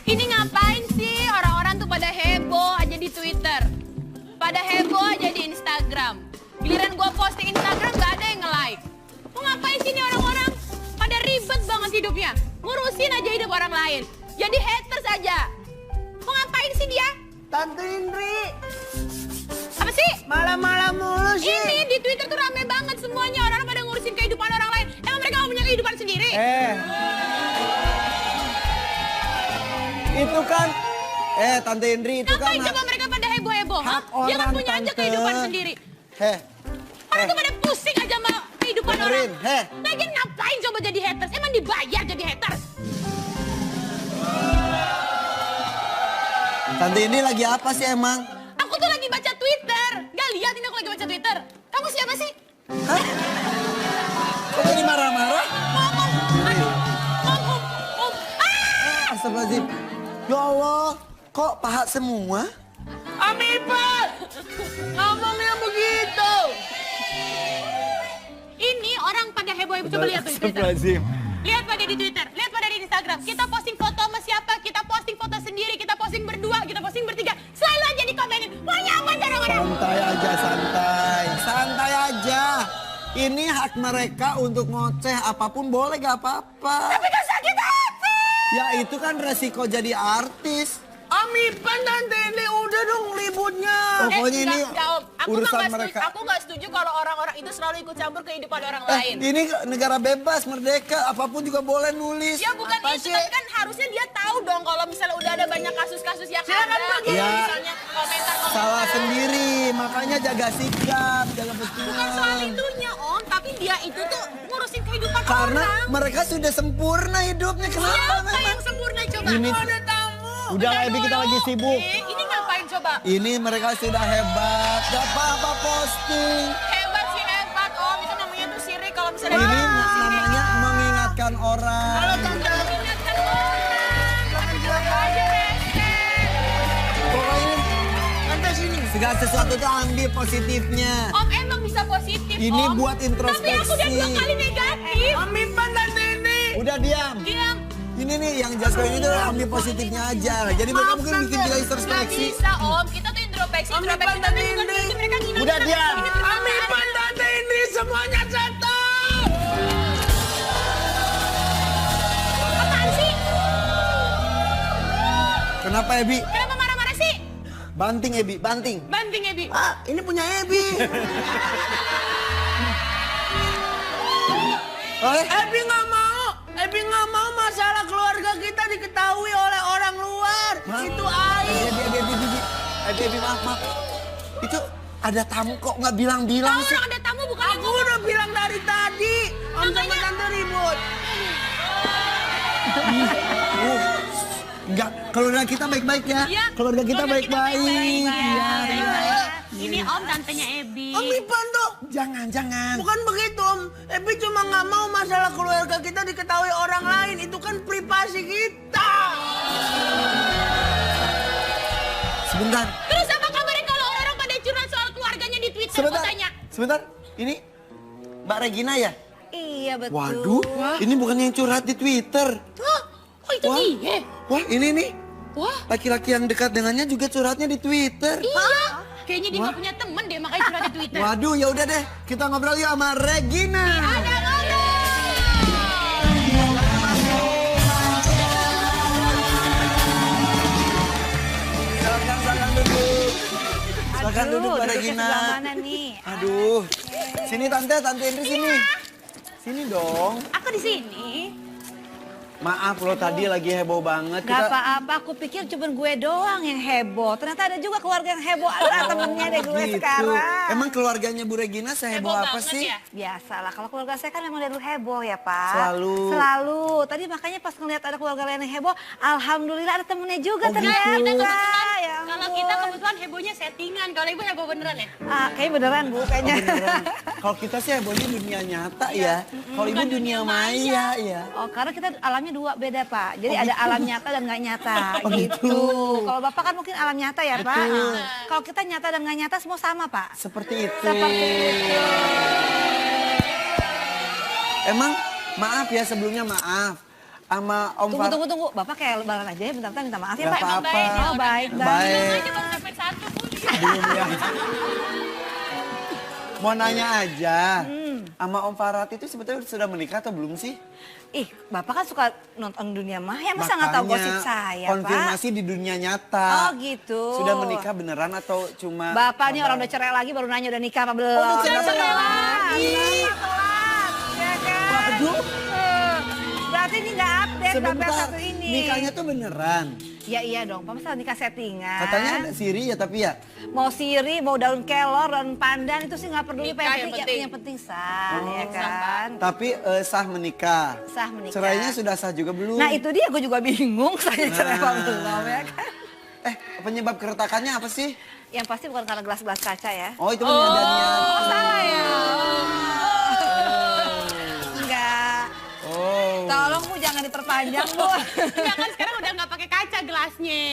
Ini ngapain sih orang-orang tuh pada heboh aja di Twitter, pada heboh aja di Instagram. Giliran gua posting Instagram gak ada yang nge-like. Mau ngapain sih ini orang-orang? Pada ribet banget hidupnya, ngurusin aja hidup orang lain. Jadi haters aja. Mau ngapain sih dia? Tante Indri, Apa sih? malam-malam mulu sih. Ini di Twitter tuh rame banget semuanya, orang pada ngurusin kehidupan orang lain. Emang mereka gak punya kehidupan sendiri? Itu kan, Tante Indri itu kan Ngapain coba mereka pada heboh-heboh? hak Dia kan orang, punya aja Tante. kehidupan sendiri. Orang tuh pada pusing aja sama kehidupan Dengerin, orang. Lagian ngapain coba jadi haters? Emang dibayar jadi haters? Tante Indri lagi apa sih emang? Aku tuh lagi baca Twitter. Gak lihat ini aku lagi baca Twitter. Kamu siapa sih? Hah? Kok jadi marah-marah? Astagfirullahaladzim. Ya Allah, kok paha semua? Amipan, ngomongnya begitu. Ini orang pada heboh-heboh, coba lihat tuh di Twitter. Astagfirullahaladzim. Lihat pada di Twitter, lihat pada di Instagram. Kita posting foto sama siapa, kita posting foto sendiri, kita posting berdua, kita posting bertiga. Selalu aja dikomenin, mau nyaman orang-orang. Santai aja, santai. Santai aja. Ini hak mereka untuk ngoceh apapun boleh gak apa-apa. Tapi kan sakit hati. Ya itu kan resiko jadi artis. Amipan dan Tini udah dong ributnya. Pokoknya ini urusan mereka. Aku nggak setuju kalau orang-orang itu selalu ikut campur kehidupan orang lain. Ini negara bebas, merdeka, apapun juga boleh nulis. Ya bukan Apa itu, sih? tapi kan harusnya dia tahu dong kalau misalnya udah ada banyak kasus-kasus yang Silakan ada. pergi. Ya. Misalnya komentar-komentar. Salah sendiri, makanya jaga sikap, jaga Bukan soal betul. itunya Om, tapi dia itu tuh ngurusin kehidupan Karena orang. mereka sudah sempurna hidupnya, kenapa Siapa memang? yang sempurna coba? Ini- Aku ada tamu. Udah Ebi, kita lagi sibuk. Ini ngapain coba? Ini mereka sudah hebat, gak apa-apa posting. Hebat sih hebat Om, itu namanya tuh sirik kalau misalnya Ini sirik. namanya mengingatkan orang. Mengingatkan orang. Tapi coba aja rese. Pokoknya Tante sini. segala sesuatu tuh ambil positifnya. Om emang bisa positif Ini Om. buat introspeksi. Tapi aku udah 2 kali negatif. Amipan dan Tini. Udah diam. Diam. Ini nih yang Jasko ini tuh ambil positifnya aja. Jadi mereka mungkin bikin kita Gak introspeksi. bisa Om, kita tuh introspeksi. Om, Introspeksi Ipan tapi dan bukan Indi. berarti mereka ngina-ngina. Udah diam. Ini perkataan. Amipan dan Tini semuanya satu. Apaan sih? Kenapa Ebi? Kenapa marah-marah sih? Banting Ebi, banting. Banting Ebi. Ah, ini punya Ebi. Ebi nggak mau. Ebi nggak mau masalah keluarga kita diketahui oleh orang luar. Itu aib. Ebi, maaf. Itu ada tamu kok nggak bilang-bilang Tahu sih. orang ada tamu bukan Aku udah bilang dari tadi. Om sama Tante ribut. Enggak, keluarga kita baik-baik ya. Iya, Keluarga kita keluarga kita baik-baik. baik-baik. Iya, iya. Ini Om tantenya Ebi. Amipan tuh. Jangan. Bukan begitu Om. Ebi cuma nggak mau masalah keluarga kita diketahui orang lain. Itu kan privasi kita. Sebentar, Terus apa kabarnya kalau orang-orang pada curhat soal keluarganya di Twitter? sebentar. Aku tanya. Sebentar, ini Mbak Regina ya? Iya betul. Waduh, ini bukan yang curhat di Twitter. Hah? Oh itu Wah. dia? Wah, ini nih. Wah. Laki-laki yang dekat dengannya juga curhatnya di Twitter. Iya. Kayaknya dia nggak punya temen deh makanya curhat di Twitter. Waduh, ya udah deh. Kita ngobrol yuk sama Regina. Ada ngobrol. Silakan duduk. Silakan Aduh, duduk Mbak duduknya Regina. sebelah mana nih? Aduh. Sini Tante Indri sini. Sini dong. Aku di sini. Maaf loh tadi lagi heboh banget. Gak apa-apa, aku pikir cuma gue doang yang heboh. Ternyata ada juga keluarga yang heboh. Ada temennya deh gue gitu. sekarang. Emang keluarganya Bu Regina seheboh Heboh apa banget sih? ya? Biasalah, kalau keluarga saya kan memang dari dulu heboh ya Pak. Selalu. Tadi makanya pas ngeliat ada keluarga lain yang heboh, alhamdulillah ada temennya juga Oh, ternyata. gitu. Ya Kalau ampun. kita kebetulan hebohnya settingan. Kalau ibu heboh beneran ya? Kayaknya beneran Bu, kayaknya. Beneran. Kalau kita sih hebohnya dunia nyata ya. Kalau ibu Bukan dunia dunia maya ya. Oh, karena kita alamnya dua beda Pak. Jadi ada alam nyata dan nggak nyata Oh, gitu. gitu. Kalau Bapak kan mungkin alam nyata ya Pak. Betul. Kalau kita nyata dan nggak nyata semua sama Pak. Seperti itu. Seperti itu. Emang maaf ya sebelumnya maaf. Sama Om Far- Tunggu. Bapak kayak lebaran aja ya, bentar-bentar minta maaf ya Nggak Pak. apa-apa. Oh, baik. Baik. Aja baru sampai 1 pun. Belum ya. Mau nanya aja. Sama Om Farhat itu sebetulnya sudah menikah atau belum sih? Ih, Bapak kan suka nonton dunia maya, masa nggak tahu gosip saya, konfirmasi di dunia Pak? nyata. Oh, gitu. Sudah menikah beneran atau cuma... Bapak nih orang udah cerai lagi baru nanya udah nikah apa belum? udah cerai Telat. lagi. Telat, ya kan? Waduh. Berarti ini nggak update sampai Sebentar, satu ini. nikahnya tuh beneran. Ya iya dong, Pak masa nikah settingan. Katanya ada siri ya tapi ya. Mau siri, mau daun kelor, daun pandan itu sih nggak peduli. Nikah yang penting. Yang penting sah, ya kan? Tapi sah menikah. Sah menikah. Cerainya sudah sah juga belum? Nah itu dia, gue juga bingung saya cerai apa Nah. belum ya kan? Penyebab keretakannya apa sih? Yang pasti bukan karena gelas-gelas kaca ya. Oh itu penyadanya. Oh salah ya. panjang, Bu. Enggak kan sekarang udah nggak pakai kaca gelasnya.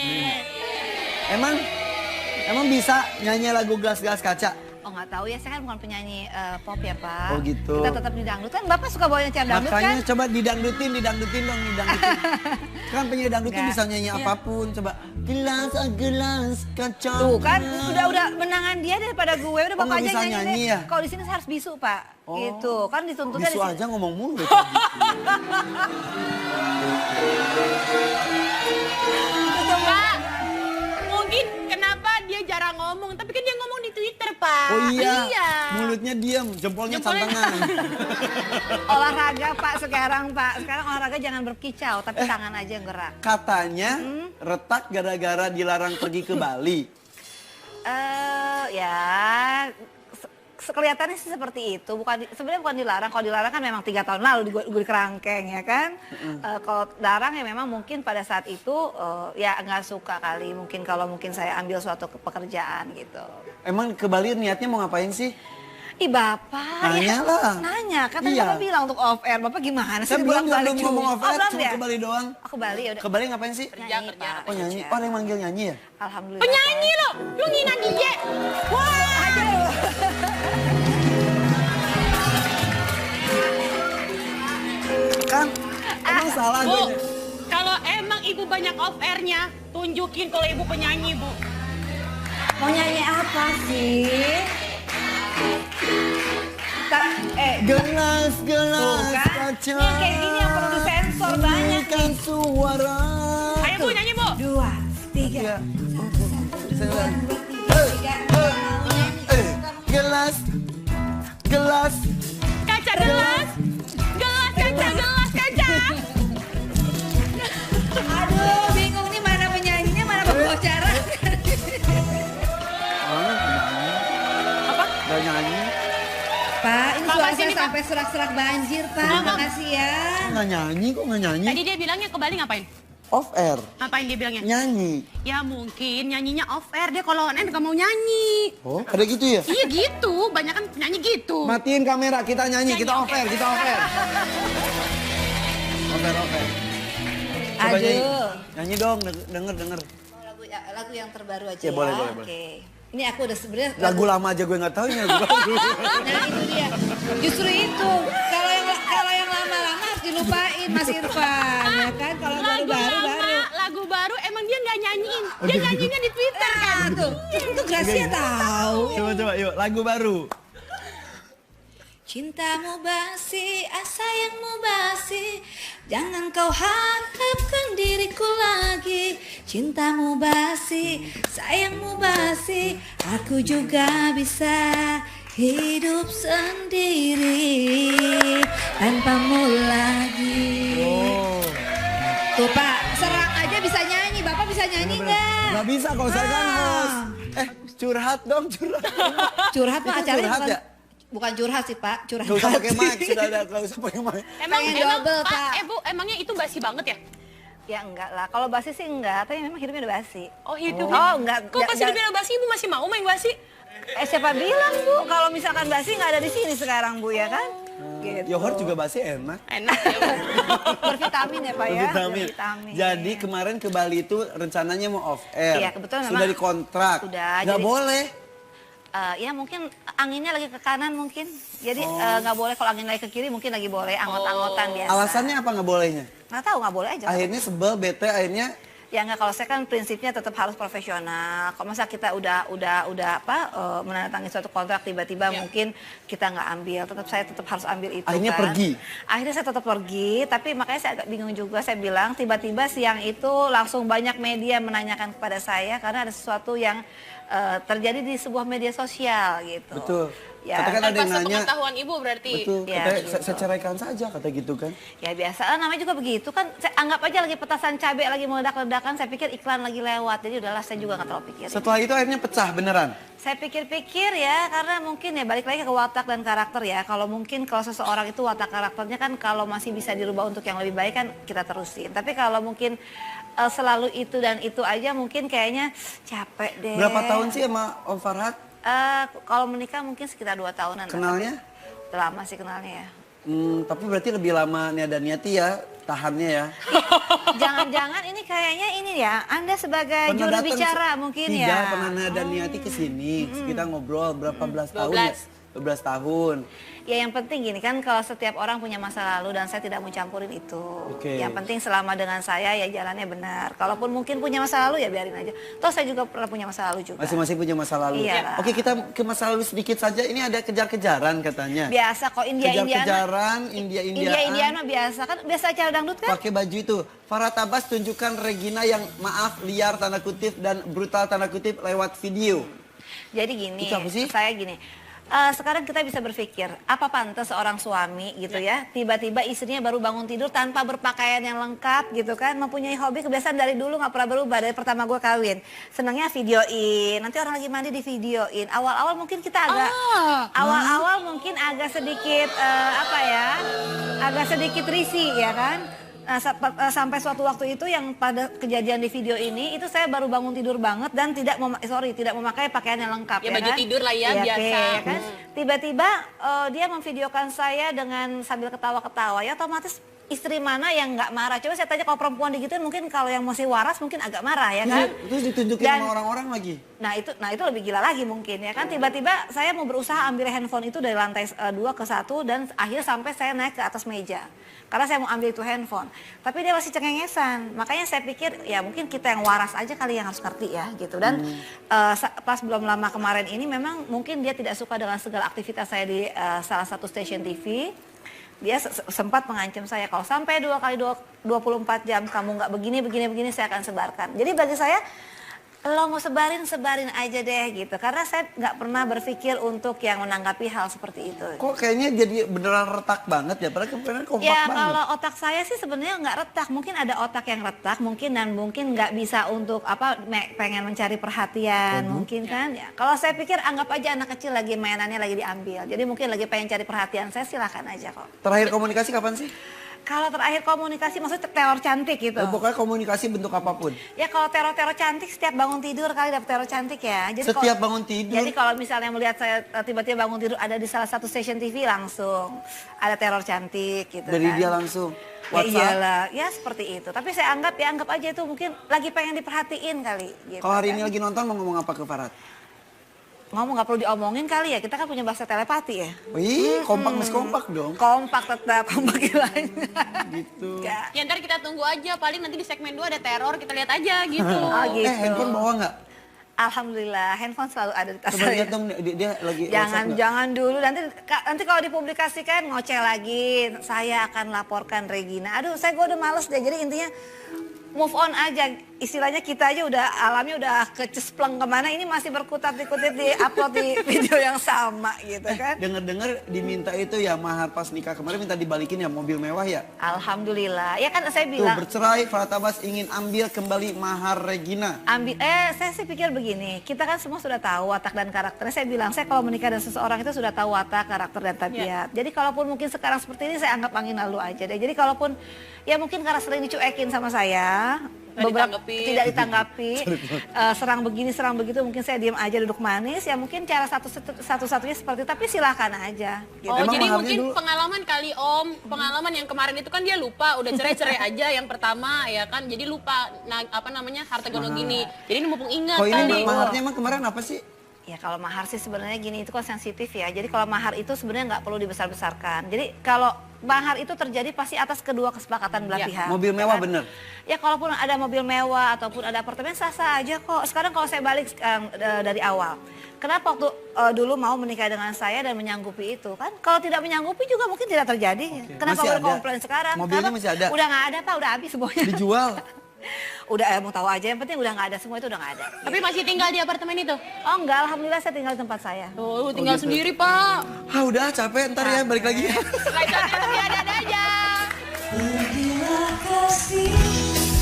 Emang bisa nyanyi lagu gelas-gelas kaca? Oh nggak tahu ya, saya kan bukan penyanyi pop ya Pak. Oh gitu. Kita tetap di dangdut kan, Bapak suka bawain dangdut kan? Makanya coba didangdutin dong, didangdutin. Kan penyanyi dangdut tuh Enggak. bisa nyanyi apapun, coba. Gelas kaca. Tuh kan, udah menangan dia daripada gue, udah Oh, Bapak nggak aja bisa nyanyi nyanyi deh. ya? Kalau di sini saya harus bisu Pak, gitu. Kan dituntutnya Bisu di sini. aja ngomong mulu. Pak, mungkin kenapa dia jarang ngomong, tapi kan dia ngomong di Twitter, Pak. Oh iya, Iya. mulutnya diam, jempolnya Jempolnya- cantengan. Olahraga Pak sekarang Pak. Sekarang olahraga jangan berkicau, tapi tangan aja yang gerak. Katanya retak gara-gara dilarang pergi ke Bali. Ya kelihatannya sih seperti itu. Sebenarnya bukan dilarang. Kalau dilarang kan memang 3 tahun lalu gue di kerangkeng ya kan. Kalau larang ya memang mungkin pada saat itu ya nggak suka kali. Mungkin kalau saya ambil suatu pekerjaan gitu. Emang ke Bali niatnya mau ngapain sih? Ih Bapak, Nanya lah. Nanya, kan tadi Iya. Bapak bilang untuk off air. Bapak gimana sih? Saya belum bolak-balik ngomong cuma. off air, belum cuma ya? ke Bali doang. Oh, ke Bali ya udah. Ke Bali ngapain sih? Nyanyi, Pak. Oh nyanyi, Kerja. oh ada yang manggil nyanyi ya? Alhamdulillah. Penyanyi lo, lu ngina dia. Wah, Aduh. Kan, emang salah Bu, gue. kalau emang ibu banyak off airnya, tunjukin kalau ibu penyanyi, Bu. Mau nyanyi apa sih? Gelas Tuh kan, kaca. ini kayak gini yang perlu disensor banyak nih. Kan suara. Ayo Bu, nyanyi Bu. 2, 3. Gelas, gelas. Kaca gelas. Gelas kaca, gelas kaca. Aduh, bingung nih mana penyanyinya, mana pembawa acara. Apa? Gak nyanyi. Pak, ini Pak, suara sini, saya Pak. sampai serak-serak banjir, Pak. Makasih ya. Kok gak nyanyi, kok gak nyanyi? Tadi dia bilangnya ke Bali ngapain? Off air, Ngapain dia bilangnya? nyanyi. Ya mungkin nyanyinya off air, dia kalau on air nggak mau nyanyi. Oh, ada gitu ya? Iya gitu, banyak kan penyanyi gitu. Matiin kamera, kita nyanyi, kita Nyanyi, off air, kita off air. Off air, off air. Coba nyanyi. Aduh. Nyanyi dong, denger. Lagu yang terbaru aja Ya, boleh, boleh, Oke. Ini aku udah sebenarnya Lagu lama aja gue gak tahu ini lagu baru. Nah itu dia. Justru itu. Kalau yang lama-lama harus dilupain Mas Irfan, ya kan? Kalau Lagu baru-baru lama, baru. lagu baru emang dia nggak nyanyiin. Dia nyanyinya di Twitter kan. Ah, tuh. Itu Gracia tahu. Coba, yuk, lagu baru. Cintamu basi, sayangmu basi, jangan kau harapkan diriku lagi. Cintamu basi, sayangmu basi, aku juga bisa hidup sendiri tanpamu lagi. Tuh Pak, serang aja bisa nyanyi, Bapak bisa nyanyi nggak? Gak bisa kalau saya kan Ah. host. Curhat dong, curhat. Curhat Pak, Itu acaranya curhat bukan, ya? bukan curhat sih Pak, curhat. Gak usah pakai mic, sudah ada, gak usah pakai mic. Emang, Pengen emang double, Pak, Pak. Bu, emangnya itu basi banget ya? Ya enggak lah, kalau basi sih enggak, tapi memang hidupnya udah basi. Oh hidup. Oh enggak. Kok pas hidupnya udah basi, Ibu masih mau main basi? Siapa bilang Bu, kalau misalkan basi nggak ada di sini sekarang Bu ya kan? Gitu. Yogurt juga basi enak. Enak ya, Bu. Bervitamin ya Pak ya. Vitamin. Bervitamin. Jadi kemarin ke Bali itu rencananya mau off air. Iya, kebetulan Sudah memang- dikontrak. Sudah, Gak jadi- boleh. Ya mungkin anginnya lagi ke kanan mungkin. Jadi nggak boleh, kalau angin lagi ke kiri mungkin lagi boleh, anggot-anggotan biasa. Alasannya apa nggak bolehnya? Nggak tahu, nggak boleh aja. Akhirnya sebel, bete, akhirnya Ya nggak, kalau saya kan prinsipnya tetap harus profesional. Kalau masa kita udah menandatangani suatu kontrak tiba-tiba mungkin kita nggak ambil, saya tetap harus ambil itu. Akhirnya kan. pergi? Akhirnya saya tetap pergi, tapi makanya saya agak bingung juga. Saya bilang tiba-tiba siang itu langsung banyak media menanyakan kepada saya karena ada sesuatu yang terjadi di sebuah media sosial gitu. betul. Ya. Katakan ada yang Tanpa nanya. sepengetahuan Ibu berarti. Betul. Ya, Katanya, gitu. saya ceraikan saja kata gitu kan. Ya biasa, namanya juga begitu kan. Saya anggap aja lagi petasan cabai lagi meledak-ledakan, saya pikir iklan lagi lewat. Jadi udahlah, saya juga nggak terlalu pikirin. Setelah itu akhirnya pecah beneran. Saya pikir-pikir ya, karena mungkin ya balik lagi ke watak dan karakter ya. Kalau mungkin kalau seseorang itu watak karakternya kan kalau masih bisa dirubah untuk yang lebih baik kan kita terusin. Tapi kalau mungkin selalu itu dan itu aja mungkin kayaknya capek deh. Berapa tahun sih sama Om Farhad? Kalau menikah mungkin sekitar 2 tahunan. Kenalnya? Udah lama sih kenalnya ya. Tapi berarti lebih lama Nia dan Niati ya. tahannya ya. Jangan-jangan ini kayaknya ini ya, Anda sebagai Pernah juru datang bicara mungkin ya. Tidak, pernah Nada Niati ke sini. Kita ngobrol berapa belas tahun ya? 12 tahun. Ya yang penting gini kan, kalau setiap orang punya masa lalu dan saya tidak mau campurin itu. Oke. Yang penting selama dengan saya ya jalannya benar. Kalaupun mungkin punya masa lalu ya biarin aja. Toh saya juga pernah punya masa lalu juga. Masing-masing punya masa lalu. Iya. Oke, kita ke masa lalu sedikit saja. Ini ada kejar-kejaran katanya. Biasa kok Kejar-kejaran, India-Indiaan. mah biasa kan, biasa acara dangdut kan. Pakai baju itu. Farah Tabas tunjukkan Regina yang maaf, liar tanda kutip dan brutal tanda kutip lewat video. Jadi gini, Itu apa sih? saya gini. Sekarang kita bisa berpikir, apa pantas seorang suami gitu ya, tiba-tiba istrinya baru bangun tidur tanpa berpakaian yang lengkap gitu kan, mempunyai hobi kebiasaan dari dulu nggak pernah berubah dari pertama gue kawin. Senangnya videoin, nanti orang lagi mandi di videoin. Awal-awal mungkin kita agak, awal-awal mungkin agak sedikit agak sedikit risih ya kan. Sampai suatu waktu itu yang pada kejadian di video ini itu saya baru bangun tidur banget dan tidak memakai pakaian yang lengkap Ya, baju kan? tidur lah ya, biasa. ya kan? Tiba-tiba dia memvideokan saya dengan sambil ketawa-ketawa, ya otomatis istri mana yang nggak marah? Coba saya tanya, kalau perempuan digituin mungkin kalau yang masih waras mungkin agak marah ya kan? Terus ditunjukin sama orang-orang lagi. Nah itu lebih gila lagi mungkin ya kan. Tiba-tiba saya mau berusaha ambil handphone itu dari lantai 2 ke 1 dan akhirnya sampai saya naik ke atas meja. Karena saya mau ambil itu handphone. Tapi dia masih cengengesan. Makanya saya pikir ya mungkin kita yang waras aja kali yang harus ngerti ya gitu. Dan pas belum lama kemarin ini memang mungkin dia tidak suka dengan segala aktivitas saya di salah satu stasiun TV. Dia sempat mengancam saya, kalau sampai 2 kali 24 jam kamu nggak begini saya akan sebarkan. Jadi bagi saya, lo mau sebarin aja deh gitu. Karena saya nggak pernah berpikir untuk yang menanggapi hal seperti itu. Kok kayaknya jadi beneran retak banget ya? Padahal kemarin kompak Ya banget. kalau otak saya sih sebenarnya nggak retak. Mungkin ada otak yang retak mungkin dan mungkin nggak bisa untuk pengen mencari perhatian mungkin kan. Ya kalau saya pikir anggap aja anak kecil lagi mainannya lagi diambil. Jadi mungkin lagi pengen cari perhatian saya, silakan aja kok. Terakhir komunikasi kapan sih? Kalau terakhir komunikasi maksudnya teror cantik gitu. Pokoknya komunikasi bentuk apapun. Ya kalau teror cantik setiap bangun tidur kali dapat teror cantik ya. Jadi Setiap bangun tidur? Jadi kalau misalnya melihat saya tiba-tiba bangun tidur ada di salah satu stasiun TV langsung ada teror cantik gitu Dari kan. dia langsung? Ya WhatsApp? iyalah, ya seperti itu. Tapi saya anggap aja itu mungkin lagi pengen diperhatiin kali. Gitu, Kalau hari kan. ini lagi nonton mau ngomong apa ke Farhat? Ngomong nggak perlu diomongin kali ya, kita kan punya bahasa telepati ya. Wih, kompak mas kompak dong. Kompak tetap, kompak gilanya. Gitu. Enggak. Ya ntar kita tunggu aja, paling nanti di segmen 2 ada teror, kita lihat aja gitu. Oh gitu. Handphone bawa nggak? Alhamdulillah, handphone selalu ada di tas Coba saya. lihat dong, dia lagi WhatsApp nggak? Jangan dulu, nanti kalau dipublikasikan ngoceh lagi, saya akan laporkan Regina. Aduh, gue udah males deh, jadi intinya move on aja. Istilahnya kita aja udah alamnya udah kecespleng kemana, ini masih berkutat-kutit di upload di video yang sama gitu kan. Dengar-dengar diminta itu ya mahar pas nikah kemarin minta dibalikin ya mobil mewah ya? Alhamdulillah, ya kan saya Tuh bilang. bercerai, Farhat Tabas ingin ambil kembali mahar Regina. Saya sih pikir begini, kita kan semua sudah tahu watak dan karakternya. Saya bilang, saya kalau menikah dengan seseorang itu sudah tahu watak, karakter dan tabiat. Jadi kalaupun mungkin sekarang seperti ini saya anggap angin lalu aja deh. Jadi kalaupun ya mungkin karena sering dicuekin sama saya, tidak ditanggapi, serang begini serang begitu, mungkin saya diam aja duduk manis. Ya mungkin cara satu-satunya seperti itu, tapi silakan aja. Gitu. Oh, Emang jadi maharnya mungkin dulu? pengalaman kali Om, pengalaman yang kemarin itu kan dia lupa, udah cerai-cerai aja yang pertama ya kan, jadi lupa harta gono gini. Jadi ini mumpung ingat Kok ini kali. maharnya emang kemarin apa sih? Ya kalau mahar sih sebenarnya gini, itu kan sensitif ya. Jadi kalau mahar itu sebenarnya nggak perlu dibesar-besarkan. Jadi kalau mahar itu terjadi pasti atas kedua kesepakatan belah pihak. Mobil ya mewah kan? bener? Ya kalaupun ada mobil mewah ataupun ada apartemen sah-sah aja kok. Sekarang kalau saya balik dari awal. Kenapa waktu dulu mau menikah dengan saya dan menyanggupi itu kan? Kalau tidak menyanggupi juga mungkin tidak terjadi. Kenapa Masih baru ada? komplain sekarang? Mobilnya Karena masih ada? Udah nggak ada Pak, udah habis semuanya. Dijual? Udah mau tahu aja, yang penting udah nggak ada, semua itu udah nggak ada. Tapi masih tinggal di apartemen itu? Oh enggak, alhamdulillah saya tinggal di tempat saya. Oh, tinggal gitu. sendiri Pak. Ah udah capek, ntar ya balik lagi ya. Setelah itu nanti ada aja. Pergilah kasih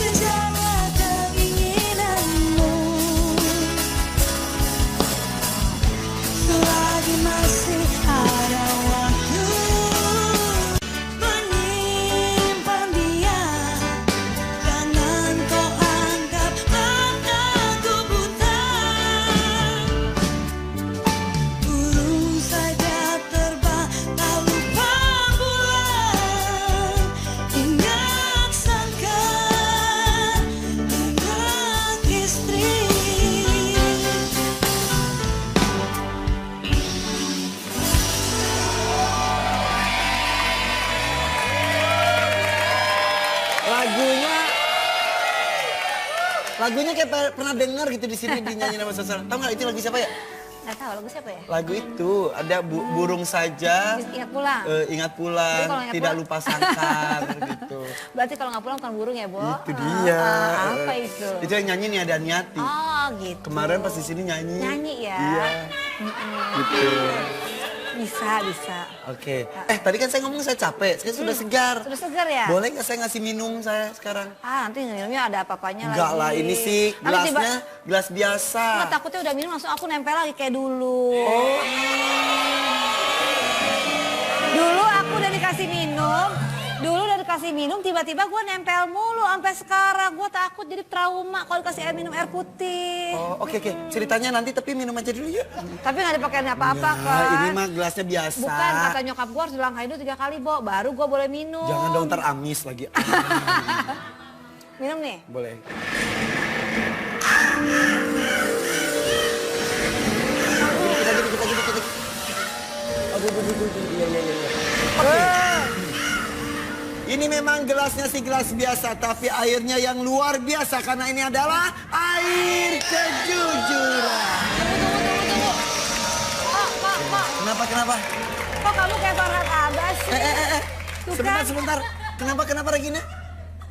ke jalan keinginanmu, selagi masih ada waktu, menyimpan dia. Jangan kau anggap mataku buta, burung saja terbang tak lupa pulang. Ingat Lagunya kayak pernah denger gitu di sini dinyanyiin sama Sasar. Tahu nggak itu lagu siapa ya? Nggak tahu lagu siapa ya? Lagu itu ada burung saja. Ingat pulang. Ingat pulang, Jadi kalau ingat tidak pulang- lupa sangkar gitu. Berarti kalau nggak pulang bukan burung ya, Bo? Itu dia. Apa itu? Itu yang nyanyi nih ada Niati. Oh, gitu. Kemarin pas di sini nyanyi. Nyanyi ya? Iya. Gitu. Bisa. Oke. Tadi kan saya ngomong saya capek, saya sudah segar. Sudah segar ya? Boleh nggak saya ngasih minum saya sekarang? Nanti minumnya ada apa-apanya lagi. Enggak lah, ini sih Nanti gelasnya gelas biasa. Nggak, takutnya udah minum langsung aku nempel lagi kayak dulu. Oh. Dulu aku udah dikasih minum, tiba-tiba gue nempel mulu sampai sekarang. Gue takut jadi trauma kalau dikasih air minum air putih. Oh, oke. Ceritanya nanti tapi minum aja dulu yuk. Tapi nggak dipakein apa-apa Ya, kan? ini mah gelasnya biasa. Bukan, kata nyokap gue harus dilangkahin dulu 3 kali, Bo. Baru gue boleh minum. Jangan dong ntar amis lagi. Minum nih. Boleh. Dikit. Aduh. Iya. Oke. Ini memang gelasnya sih gelas biasa, tapi airnya yang luar biasa karena ini adalah air kejujuran. Tunggu. Kok? Kenapa? Kok kamu kayak Farhad Abbas sih? Tuh kan, Sebentar. Kenapa Regina?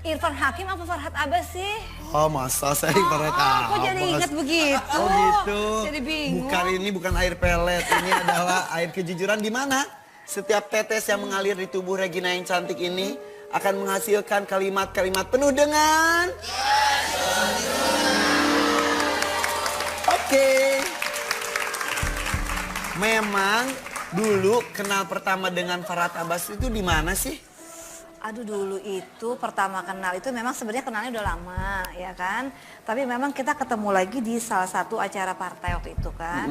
Irfan Hakim apa Farhad Abbas sih? Oh masa saya Farhad Abbas. Kok jadi inget begitu? Oh gitu. Jadi bingung. Ini bukan air pelet, ini adalah air kejujuran di mana setiap tetes yang mengalir di tubuh Regina yang cantik ini akan menghasilkan kalimat-kalimat penuh dengan Oke. Memang dulu kenal pertama dengan Farhad Abbas itu di mana sih? Aduh, dulu itu pertama kenal itu memang sebenarnya kenalnya udah lama ya kan. Tapi memang kita ketemu lagi di salah satu acara partai waktu itu kan.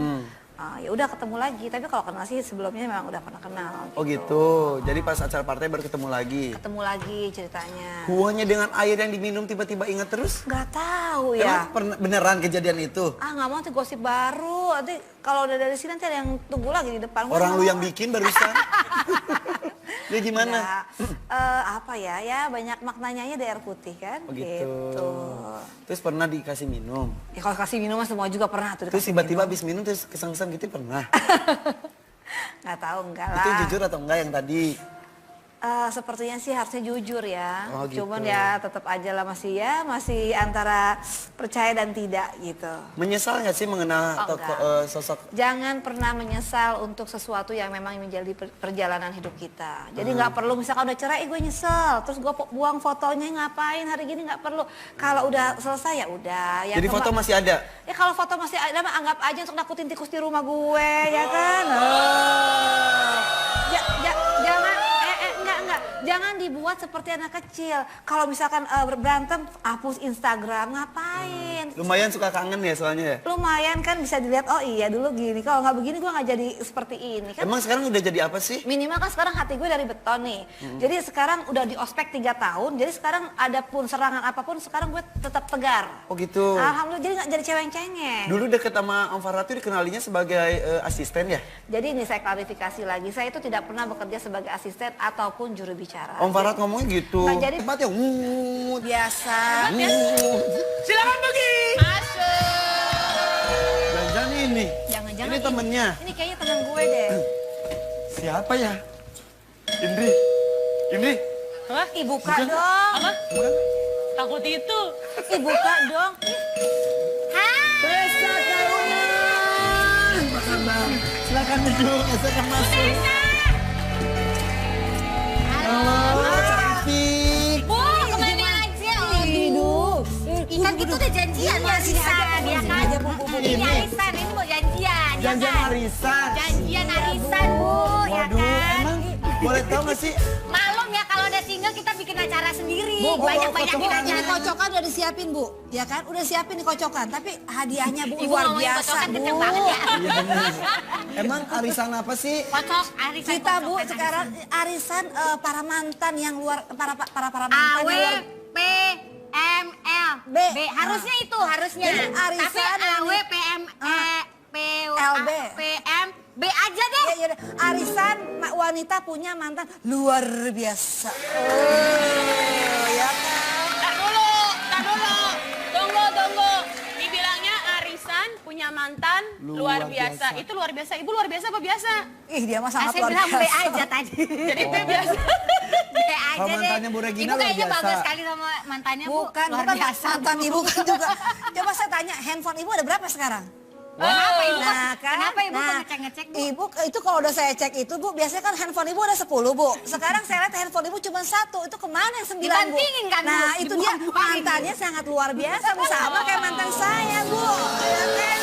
Ya udah ketemu lagi, tapi kalau kenal sih sebelumnya memang udah pernah kenal. Oh gitu, jadi pas acara partai baru ketemu lagi. Ketemu lagi ceritanya. Hubungannya dengan air yang diminum tiba-tiba ingat terus? Gak tahu Emang ya. beneran kejadian itu? Nggak mau nanti gosip baru. Nanti kalau udah dari sini nanti ada yang tunggu lagi di depan. Orang lu yang bikin barusan? Dia gimana? Apa ya? Ya banyak maknanya ada air putih kan. Oh gitu. Terus pernah dikasih minum? Ya kalau kasih minum mah semua juga pernah tuh. Terus tiba-tiba habis minum terus kesang-kesang gitu pernah? Nggak tahu, enggak Itu lah. jujur atau enggak yang tadi? Sepertinya sih harusnya jujur ya. Oh, gitu. Cuman ya tetap aja lah masih antara percaya dan tidak gitu. Menyesal nggak sih mengenal enggak. sosok? Jangan pernah menyesal untuk sesuatu yang memang menjadi perjalanan hidup kita. Jadi nggak perlu misalkan udah cerai, gue nyesel. Terus gue buang fotonya ngapain hari gini, nggak perlu. Kalau udah selesai ya udah. Jadi foto masih ada? Ya kalau foto masih ada mah anggap aja untuk nakutin tikus di rumah gue ya kan. Jangan dibuat seperti anak kecil. Kalau misalkan berantem, hapus Instagram, ngapain? Lumayan suka kangen ya soalnya ya? Lumayan kan bisa dilihat, oh iya dulu gini. Kalau nggak begini gue nggak jadi seperti ini. Kan Emang sekarang udah jadi apa sih? minimal kan sekarang hati gue dari beton nih. Jadi sekarang udah di ospek 3 tahun. Jadi sekarang ada pun serangan apapun, sekarang gue tetap tegar. Oh gitu. Alhamdulillah, jadi nggak jadi cewek yang cengeng. Dulu deket sama Om Farhad itu dikenalinya sebagai asisten ya? Jadi ini saya klarifikasi lagi, saya itu tidak pernah bekerja sebagai asisten ataupun juru bicara. Om Farhad ngomongnya gitu. Nah, jadi- Tempatnya Biasa. Silakan pergi. Jangan ini. Jangan-jangan Ini temennya. Ini kayaknya temen gue deh. Siapa ya? Indri. Apa? Ih, buka dong. Apa? Bukan? Takut itu. Ih, buka dong. Pesta Karunan. Makan bang. Silakan duduk. Silakan masuk. Halo, cantik. Wah, kemana aja? Hidup. Ikan itu udah janjian arisan, ya kan? Ini arisan, ini mau janjian, ya Janjian kan? arisan. Janjian arisan, Bu, ya Waduh, kan? emang boleh tahu nggak sih? Malum ya kalau udah single kita bikin acara sendiri. Bu, Banyak-banyakin kocokan. Ini acara. kocokan udah disiapin, Bu. Ya kan? Udah siapin nih kocokan. Tapi hadiahnya, Bu, Ibu luar ngomongin biasa, kocokan Bu. kenceng banget ya. Iya benar. Emang arisan apa sih? Kocok, arisan Kita, Bu, kocokan, sekarang arisan para mantan yang luar, para mantan yang AW, luar. P, M, L, B. Harusnya itu, harusnya. Jadi arisan Tapi AW, ini- P, M, P, LB. P, M, B aja deh. Ya, yaudah. Arisan wanita punya mantan luar biasa. Ya kan? Tak dulu. Tunggu. punya mantan luar biasa. Itu luar biasa. Ibu luar biasa apa biasa? Ih, dia mah sangat Saya luar bilang B biasa. aja tadi. Jadi B biasa. B aja Kalau deh. mantannya Bu Regina Ibu luar kayaknya biasa. bangga sekali sama mantannya Bu. Bukan, Luar bukan biasa. mantan ibu kan juga. Coba saya tanya, handphone ibu ada berapa sekarang? Kenapa ibu? Nah, kan? Kenapa ibu kok Nah, ngecek-ngecek Bu? Ibu itu kalau udah saya cek itu Bu, biasanya kan handphone ibu ada 10 Bu. Sekarang saya lihat handphone ibu cuma 1, itu kemana yang 9 Bu? Dibantingin kan, Bu? Nah itu dia Dibuang-buangin. mantannya sangat luar biasa Bu, sama kayak mantan saya Bu. Ya kan?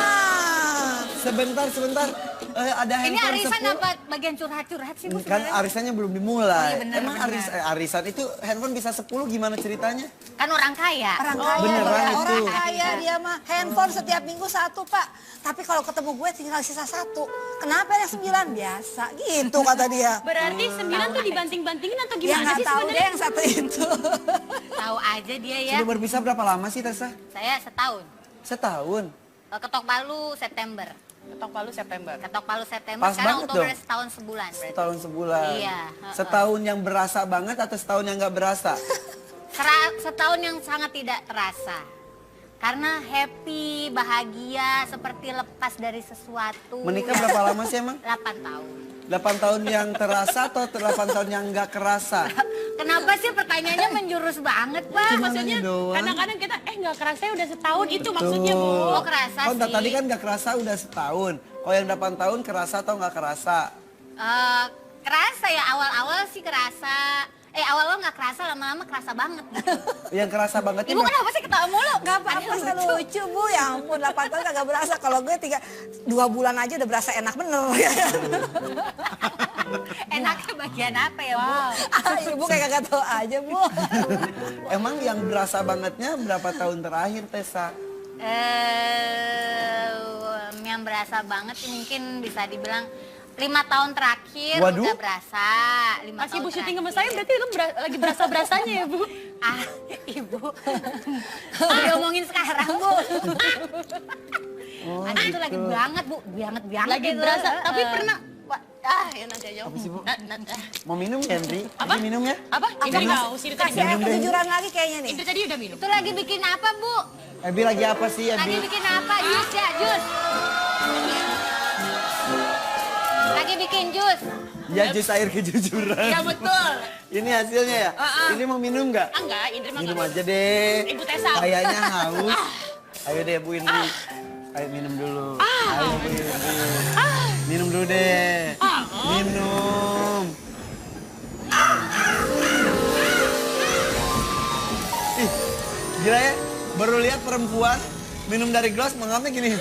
Ah. Sebentar. Ada Ini handphone arisan 10. apa bagian curhat-curhat sih Bu Kan sebenarnya? arisannya belum dimulai. Oh, iya benar, Emang benar. arisan itu handphone bisa 10 gimana ceritanya? Kan orang kaya. Orang kaya, beneran ya, itu. orang kaya dia mah handphone setiap minggu 1 Pak. Tapi kalau ketemu gue tinggal sisa 1. Kenapa yang 9 biasa gitu kata dia. Berarti 9 tuh dibanting-bantingin atau Dia gimana nggak sih tahu sebenarnya? dia yang 1 itu. Tahu aja dia ya. Sudah berpisah berapa lama sih Tessa? Saya setahun. Setahun. Ketok Palu September. Ketok Palu September. Ketok Palu September. Pas Sekarang banget Oktober dong. setahun sebulan berarti. Setahun sebulan. Iya, Setahun yang berasa banget atau setahun yang nggak berasa? Setahun yang sangat tidak terasa. Karena happy, bahagia, seperti lepas dari sesuatu. Menikah berapa lama sih emang? 8 tahun. 8 tahun yang terasa atau 8 tahun yang nggak kerasa? Kenapa sih pertanyaannya menjurus banget, Pak? Cuma Maksudnya nanya doang. kadang-kadang kita nggak kerasa ya udah setahun itu maksudnya Bu. Betul. Oh, kerasa Oh, sih. tadi kan nggak kerasa udah setahun. Kalau yang 8 tahun kerasa atau nggak kerasa? Kerasa ya, awal-awal sih kerasa. Awal-awal nggak kerasa, lama-lama kerasa banget gitu. Yang kerasa banget Ibu kenapa sih ketawa mulu? Gak apa-apa, saya lucu Bu, ya ampun 8 tahun kagak berasa. Kalau gue 2 bulan aja udah berasa enak bener. Enaknya bagian apa ya, Bu? Ibu kayak kagak tahu aja Bu. Emang yang berasa bangetnya berapa tahun terakhir Tessa? Yang berasa banget sih mungkin bisa dibilang 5 tahun terakhir Waduh. udah berasa. 5 Pas tahun Ibu syuting sama terakhir. saya berarti lu lagi berasa-berasanya ya Bu? Ibu. Diomongin sekarang, Bu. Aduh itu lagi banget, Bu. Banget Lagi gitu. berasa, tapi pernah ya nanti aja. Apa sih, Bu? Nah. Mau minum ya, Henry? Apa? Ini minum ya? Apa? Indri nggak usir tadi. Kasih air kejujuran lagi kayaknya nih. Indri tadi udah minum. Itu lagi bikin apa, Bu? Ebi lagi apa sih, Lagi Ebi? bikin apa? Jus ya, jus. Lagi bikin jus. Ya, jus air kejujuran. Ya betul. Ini hasilnya ya? Ini mau minum nggak? Enggak, Indri mah Minum nggak aja deh. Ibu Tessa. Kayaknya haus. Ayo deh Bu Indri. Ayo minum dulu. Ayo Bu Indri. Minum dulu deh. Minum. Ih, gila ya. Baru lihat perempuan minum dari gelas mengamnya gini.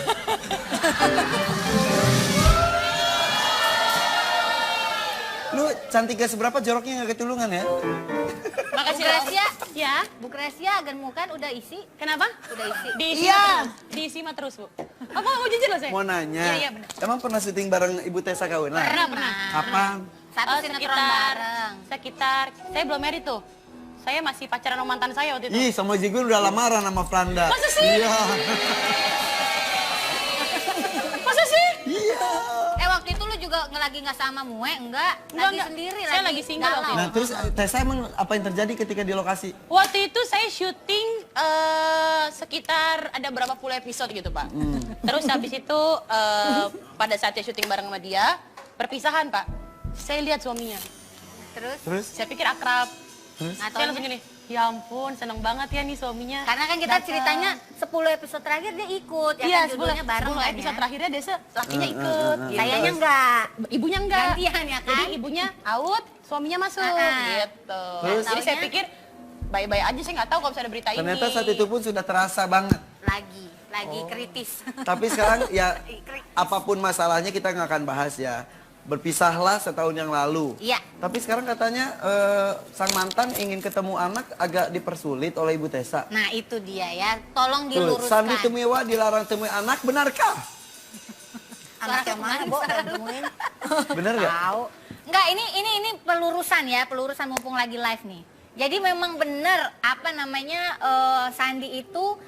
Lu cantiknya seberapa joroknya nggak ketulungan ya? Makasih Bu Gracia. Ya. Bu Gracia gemukkan udah isi? Kenapa? Udah isi. Diisi Iya. mah terus. Diisi mah terus, Bu. Aku mau jujur loh saya. Mau nanya. Iya, benar. Emang pernah syuting bareng Ibu Tessa Kauna? Pernah. Kapan? Satu sinetron bareng. Sekitar, saya belum married tuh. Saya masih pacaran sama mantan saya waktu itu. Ih, sama Jigun udah lamaran sama Franda. Masa sih? Iya. Masa sih? Iya. Waktu itu lu juga lagi nggak sama Mue, enggak? Lagi Enggak. sendiri, Saya lagi single waktu galau. itu. Nah, terus Tessa emang apa yang terjadi ketika di lokasi? Waktu itu saya syuting sekitar ada berapa puluh episode gitu Pak. Terus habis itu pada saat saya syuting bareng sama dia, perpisahan Pak. Saya lihat suaminya. Terus? Saya pikir akrab. Terus? Nggak Saya taunya- langsung gini, ya ampun seneng banget ya nih suaminya. Karena kan kita ceritanya 10 episode terakhir dia ikut, ya Iya, kan judulnya bareng 10 kan episode ya. terakhirnya Desa lakinya ikut. gitu. Sayanya enggak. Ibunya enggak. Gantian ya kan? Jadi ibunya out, suaminya masuk gitu. Terus? Jadi saya Taunya- pikir bye-bye aja, saya nggak tahu kalau bisa ada berita ini. Ternyata saat itu pun sudah terasa banget. Lagi kritis. Tapi sekarang ya apapun masalahnya kita nggak akan bahas ya. Berpisahlah setahun yang lalu. Iya. Tapi sekarang katanya sang mantan ingin ketemu anak agak dipersulit oleh Ibu Tessa. Nah itu dia ya, tolong Tuh, diluruskan. Sandi Tumiwa dilarang temui anak, benarkah? Anak yang mana, Bo? Temuin. Bener nggak? Tahu. Enggak, ini pelurusan ya, pelurusan mumpung lagi live nih. Jadi memang benar apa namanya Sandi itu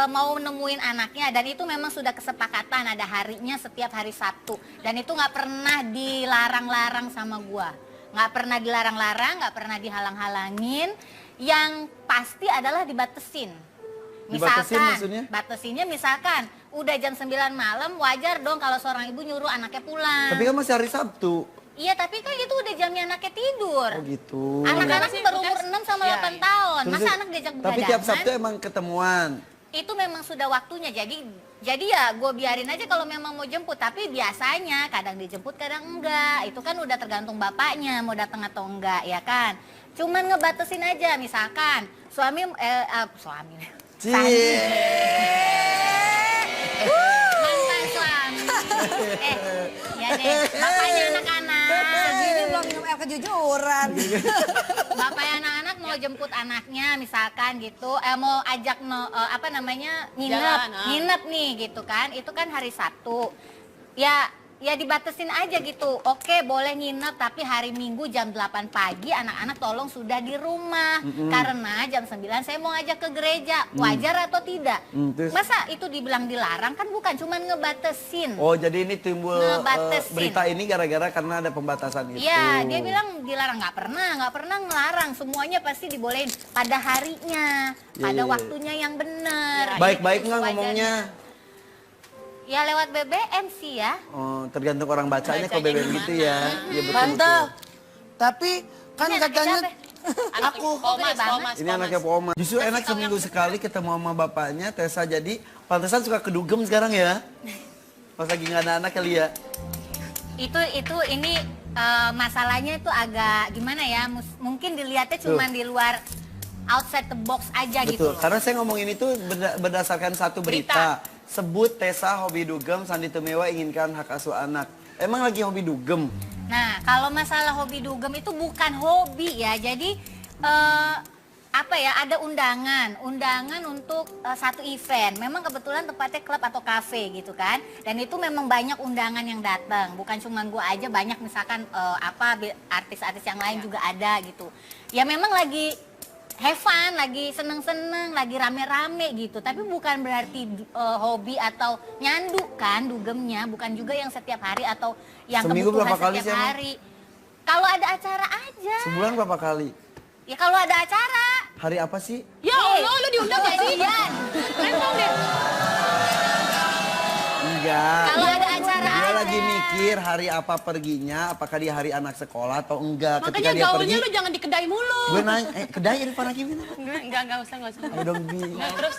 mau nemuin anaknya dan itu memang sudah kesepakatan ada harinya setiap hari Sabtu dan itu nggak pernah dilarang-larang sama gua, nggak pernah dilarang-larang, nggak pernah dihalang-halangin. Yang pasti adalah dibatesin. Dibatesin maksudnya? Batesinnya misalkan udah jam 9 malam, wajar dong kalau seorang ibu nyuruh anaknya pulang. Tapi kan masih hari Sabtu. Iya, tapi kan itu udah jamnya anaknya tidur. Oh gitu. Anak-anak sih berumur 6 sama 8 tahun. Terus, Masa anak diajak tapi tiap begadang? Sabtu emang ketemuan. Itu memang sudah waktunya. Jadi ya gue biarin aja kalau memang mau jemput. Tapi biasanya kadang dijemput, kadang enggak. Itu kan udah tergantung bapaknya mau datang atau enggak, ya kan. Cuman ngebatasin aja, misalkan suami mantan suami. Ya deh, bapaknya anak-anak. Segini belum minum air kejujuran. Bapaknya anak-anak mau jemput anaknya misalkan gitu, mau ajak nginep nih gitu kan. Itu kan hari Sabtu. Ya dibatesin aja gitu. Oke, boleh nginep tapi hari Minggu jam 8 pagi anak-anak tolong sudah di rumah. Karena jam 9 saya mau ngajak ke gereja. Wajar atau tidak? Terus? Masa itu dibilang dilarang? Kan bukan, cuman ngebatesin. Oh, jadi ini timbul Ngebatasin. berita ini gara-gara karena ada pembatasan itu. Iya, dia bilang dilarang. Nggak pernah ngelarang. Semuanya pasti dibolehin pada harinya, pada waktunya yang benar. Baik-baik nggak Sewajarnya. ngomongnya? Ya lewat BBM sih ya. Oh, tergantung orang bacanya kok BBM gitu ya. Iya betul. Tante, tapi kan Ini anaknya katanya siapa? aku Pomas. Ini anaknya Poma. Justru enak seminggu sekali ketemu sama bapaknya, Tessa. Jadi pantesan suka kedugem sekarang ya. Pas lagi nggak ada anak kali ya. Ini masalahnya itu agak gimana ya? Mungkin dilihatnya cuma di luar outside the box aja gitu. Betul, karena saya ngomongin itu berdasarkan satu berita. Sebut Tessa hobi dugem, Sandy Tumiwa inginkan hak asuh anak. Emang lagi hobi dugem? Nah, kalau masalah hobi dugem itu bukan hobi ya. Jadi ada undangan untuk satu event. Memang kebetulan tempatnya klub atau kafe gitu kan. Dan itu memang banyak undangan yang datang. Bukan cuma gue aja, banyak misalkan artis-artis yang lain juga ada gitu. Ya memang lagi have fun, lagi seneng-seneng, lagi rame-rame gitu. Tapi bukan berarti hobi atau nyandu kan dugemnya. Bukan juga yang setiap hari atau yang Seminggu kebutuhan berapa kali setiap sih emang? hari. Kalau ada acara aja. Sebulan berapa kali? Ya kalau ada acara. Hari apa sih? Ya Allah, lu diundang gak sih? Rempong deh. Enggak. Kalau ada acara Dia aja. lagi mikir hari apa perginya, apakah dia hari anak sekolah atau enggak. Ketika Makanya dia pergi, gaulnya lu jangan di kedai mulu. gue nanya, kedai ada Pak Hakim ini? Enggak usah. Ayo dong, Bi. Terus.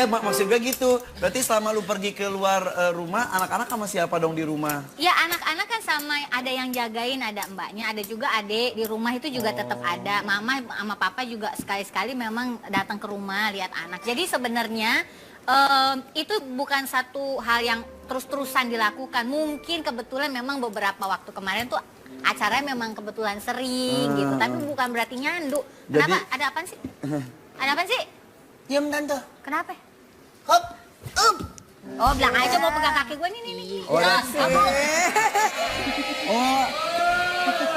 Maksud gue gitu. Berarti selama lu pergi keluar rumah, anak-anak sama siapa dong di rumah? Ya anak-anak kan sama, ada yang jagain, ada mbaknya, ada juga adik di rumah itu juga tetap ada. Mama sama papa juga sekali-sekali memang datang ke rumah lihat anak. Jadi sebenarnya itu bukan satu hal yang terus-terusan dilakukan. Mungkin kebetulan memang beberapa waktu kemarin tuh acaranya memang kebetulan sering gitu. Tapi bukan berarti nyandu. Kenapa? Jadi- Ada apaan sih? Ada apaan sih? diam tante. Kenapa? Hop, Oh bilang aja mau pegang kaki gue nih. Oh, oh,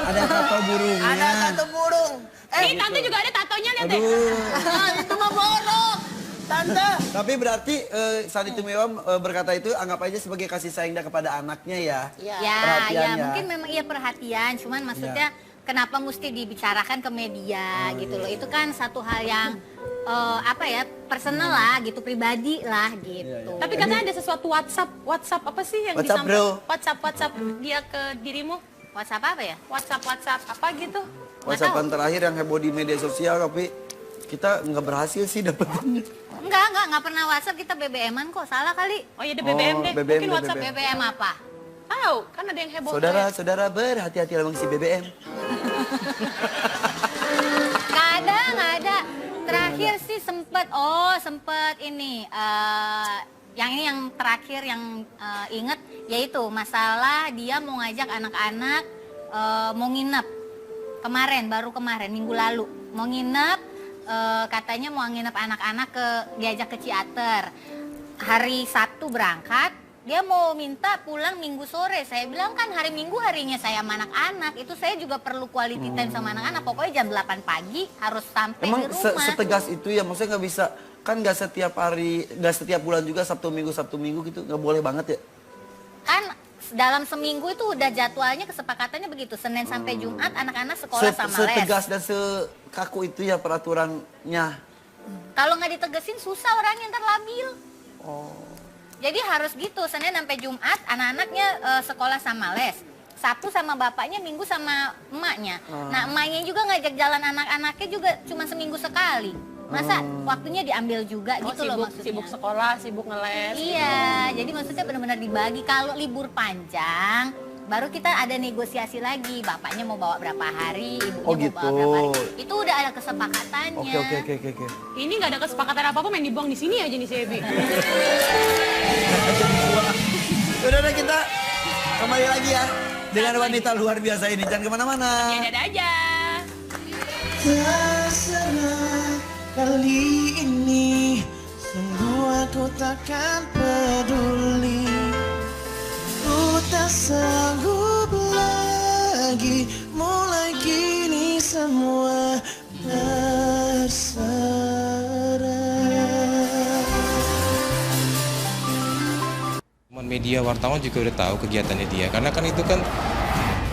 ada tato burungnya. Ada tato burung. Nih, tante juga ada tatonya, lihat deh. Nah, itu mah borok. Tante. Tapi berarti Sandy Tumiwa berkata itu anggap aja sebagai kasih sayang dia kepada anaknya ya. Perhatian Ya ya. mungkin memang iya perhatian, cuman maksudnya kenapa mesti dibicarakan ke media gitu loh. Itu kan satu hal yang personal lah gitu, pribadi lah gitu. Tapi katanya ada sesuatu WhatsApp apa sih yang WhatsApp, bro. WhatsApp dia ke dirimu? WhatsApp apa ya? WhatsApp apa gitu? WhatsAppan terakhir yang heboh di media sosial tapi kita nggak berhasil sih dapetinnya. Enggak pernah WhatsApp, kita BBM-an kok, salah kali. Oh iya, ada BBM deh. BBM, Mungkin WhatsApp BBM. BBM apa? Tahu, kan ada yang heboh. Saudara berhati-hati lah mengisi BBM. Nggak ada. Terakhir sih sempet ini, yang terakhir yang inget yaitu masalah dia mau ngajak anak-anak mau nginep baru kemarin minggu lalu mau nginep, katanya mau nginep anak-anak diajak ke Ciater. Hari Sabtu berangkat, dia mau minta pulang Minggu sore. Saya bilang kan hari Minggu harinya saya sama anak-anak, itu saya juga perlu quality time sama anak-anak. Pokoknya jam 8 pagi harus sampai Emang di rumah. setegas itu ya, maksudnya nggak bisa, kan nggak setiap hari, nggak setiap bulan juga Sabtu Minggu gitu, nggak boleh banget ya? Kan dalam seminggu itu udah jadwalnya, kesepakatannya begitu. Senin sampai Jumat anak-anak sekolah sama les. Setegas dan sekaku itu ya peraturannya. Kalau nggak ditegesin susah orangnya, ntar labil. Jadi harus gitu, Senin sampai Jumat anak-anaknya sekolah sama les. Sabtu sama bapaknya, Minggu sama emaknya. Nah, emaknya juga ngajak jalan anak-anaknya juga cuma seminggu sekali. Masa waktunya diambil juga gitu loh maksudnya. Sibuk sekolah, sibuk ngeles. Iya, jadi maksudnya benar-benar dibagi. Kalau libur panjang, baru kita ada negosiasi lagi. Bapaknya mau bawa berapa hari, ibunya mau gitu. bawa berapa hari. Itu udah ada kesepakatannya. Oke. Ini nggak ada kesepakatan apa-apa, main dibuang di sini aja nih si Ebi. Udah kita kembali lagi ya dengan wanita luar biasa ini. Jangan kemana-mana. Ya dadah aja. Terserah kali ini, sungguh aku takkan peduli. Ku tak sanggup lagi, mulai kini semua terserah. Media wartawan juga udah tahu kegiatannya dia, karena kan itu kan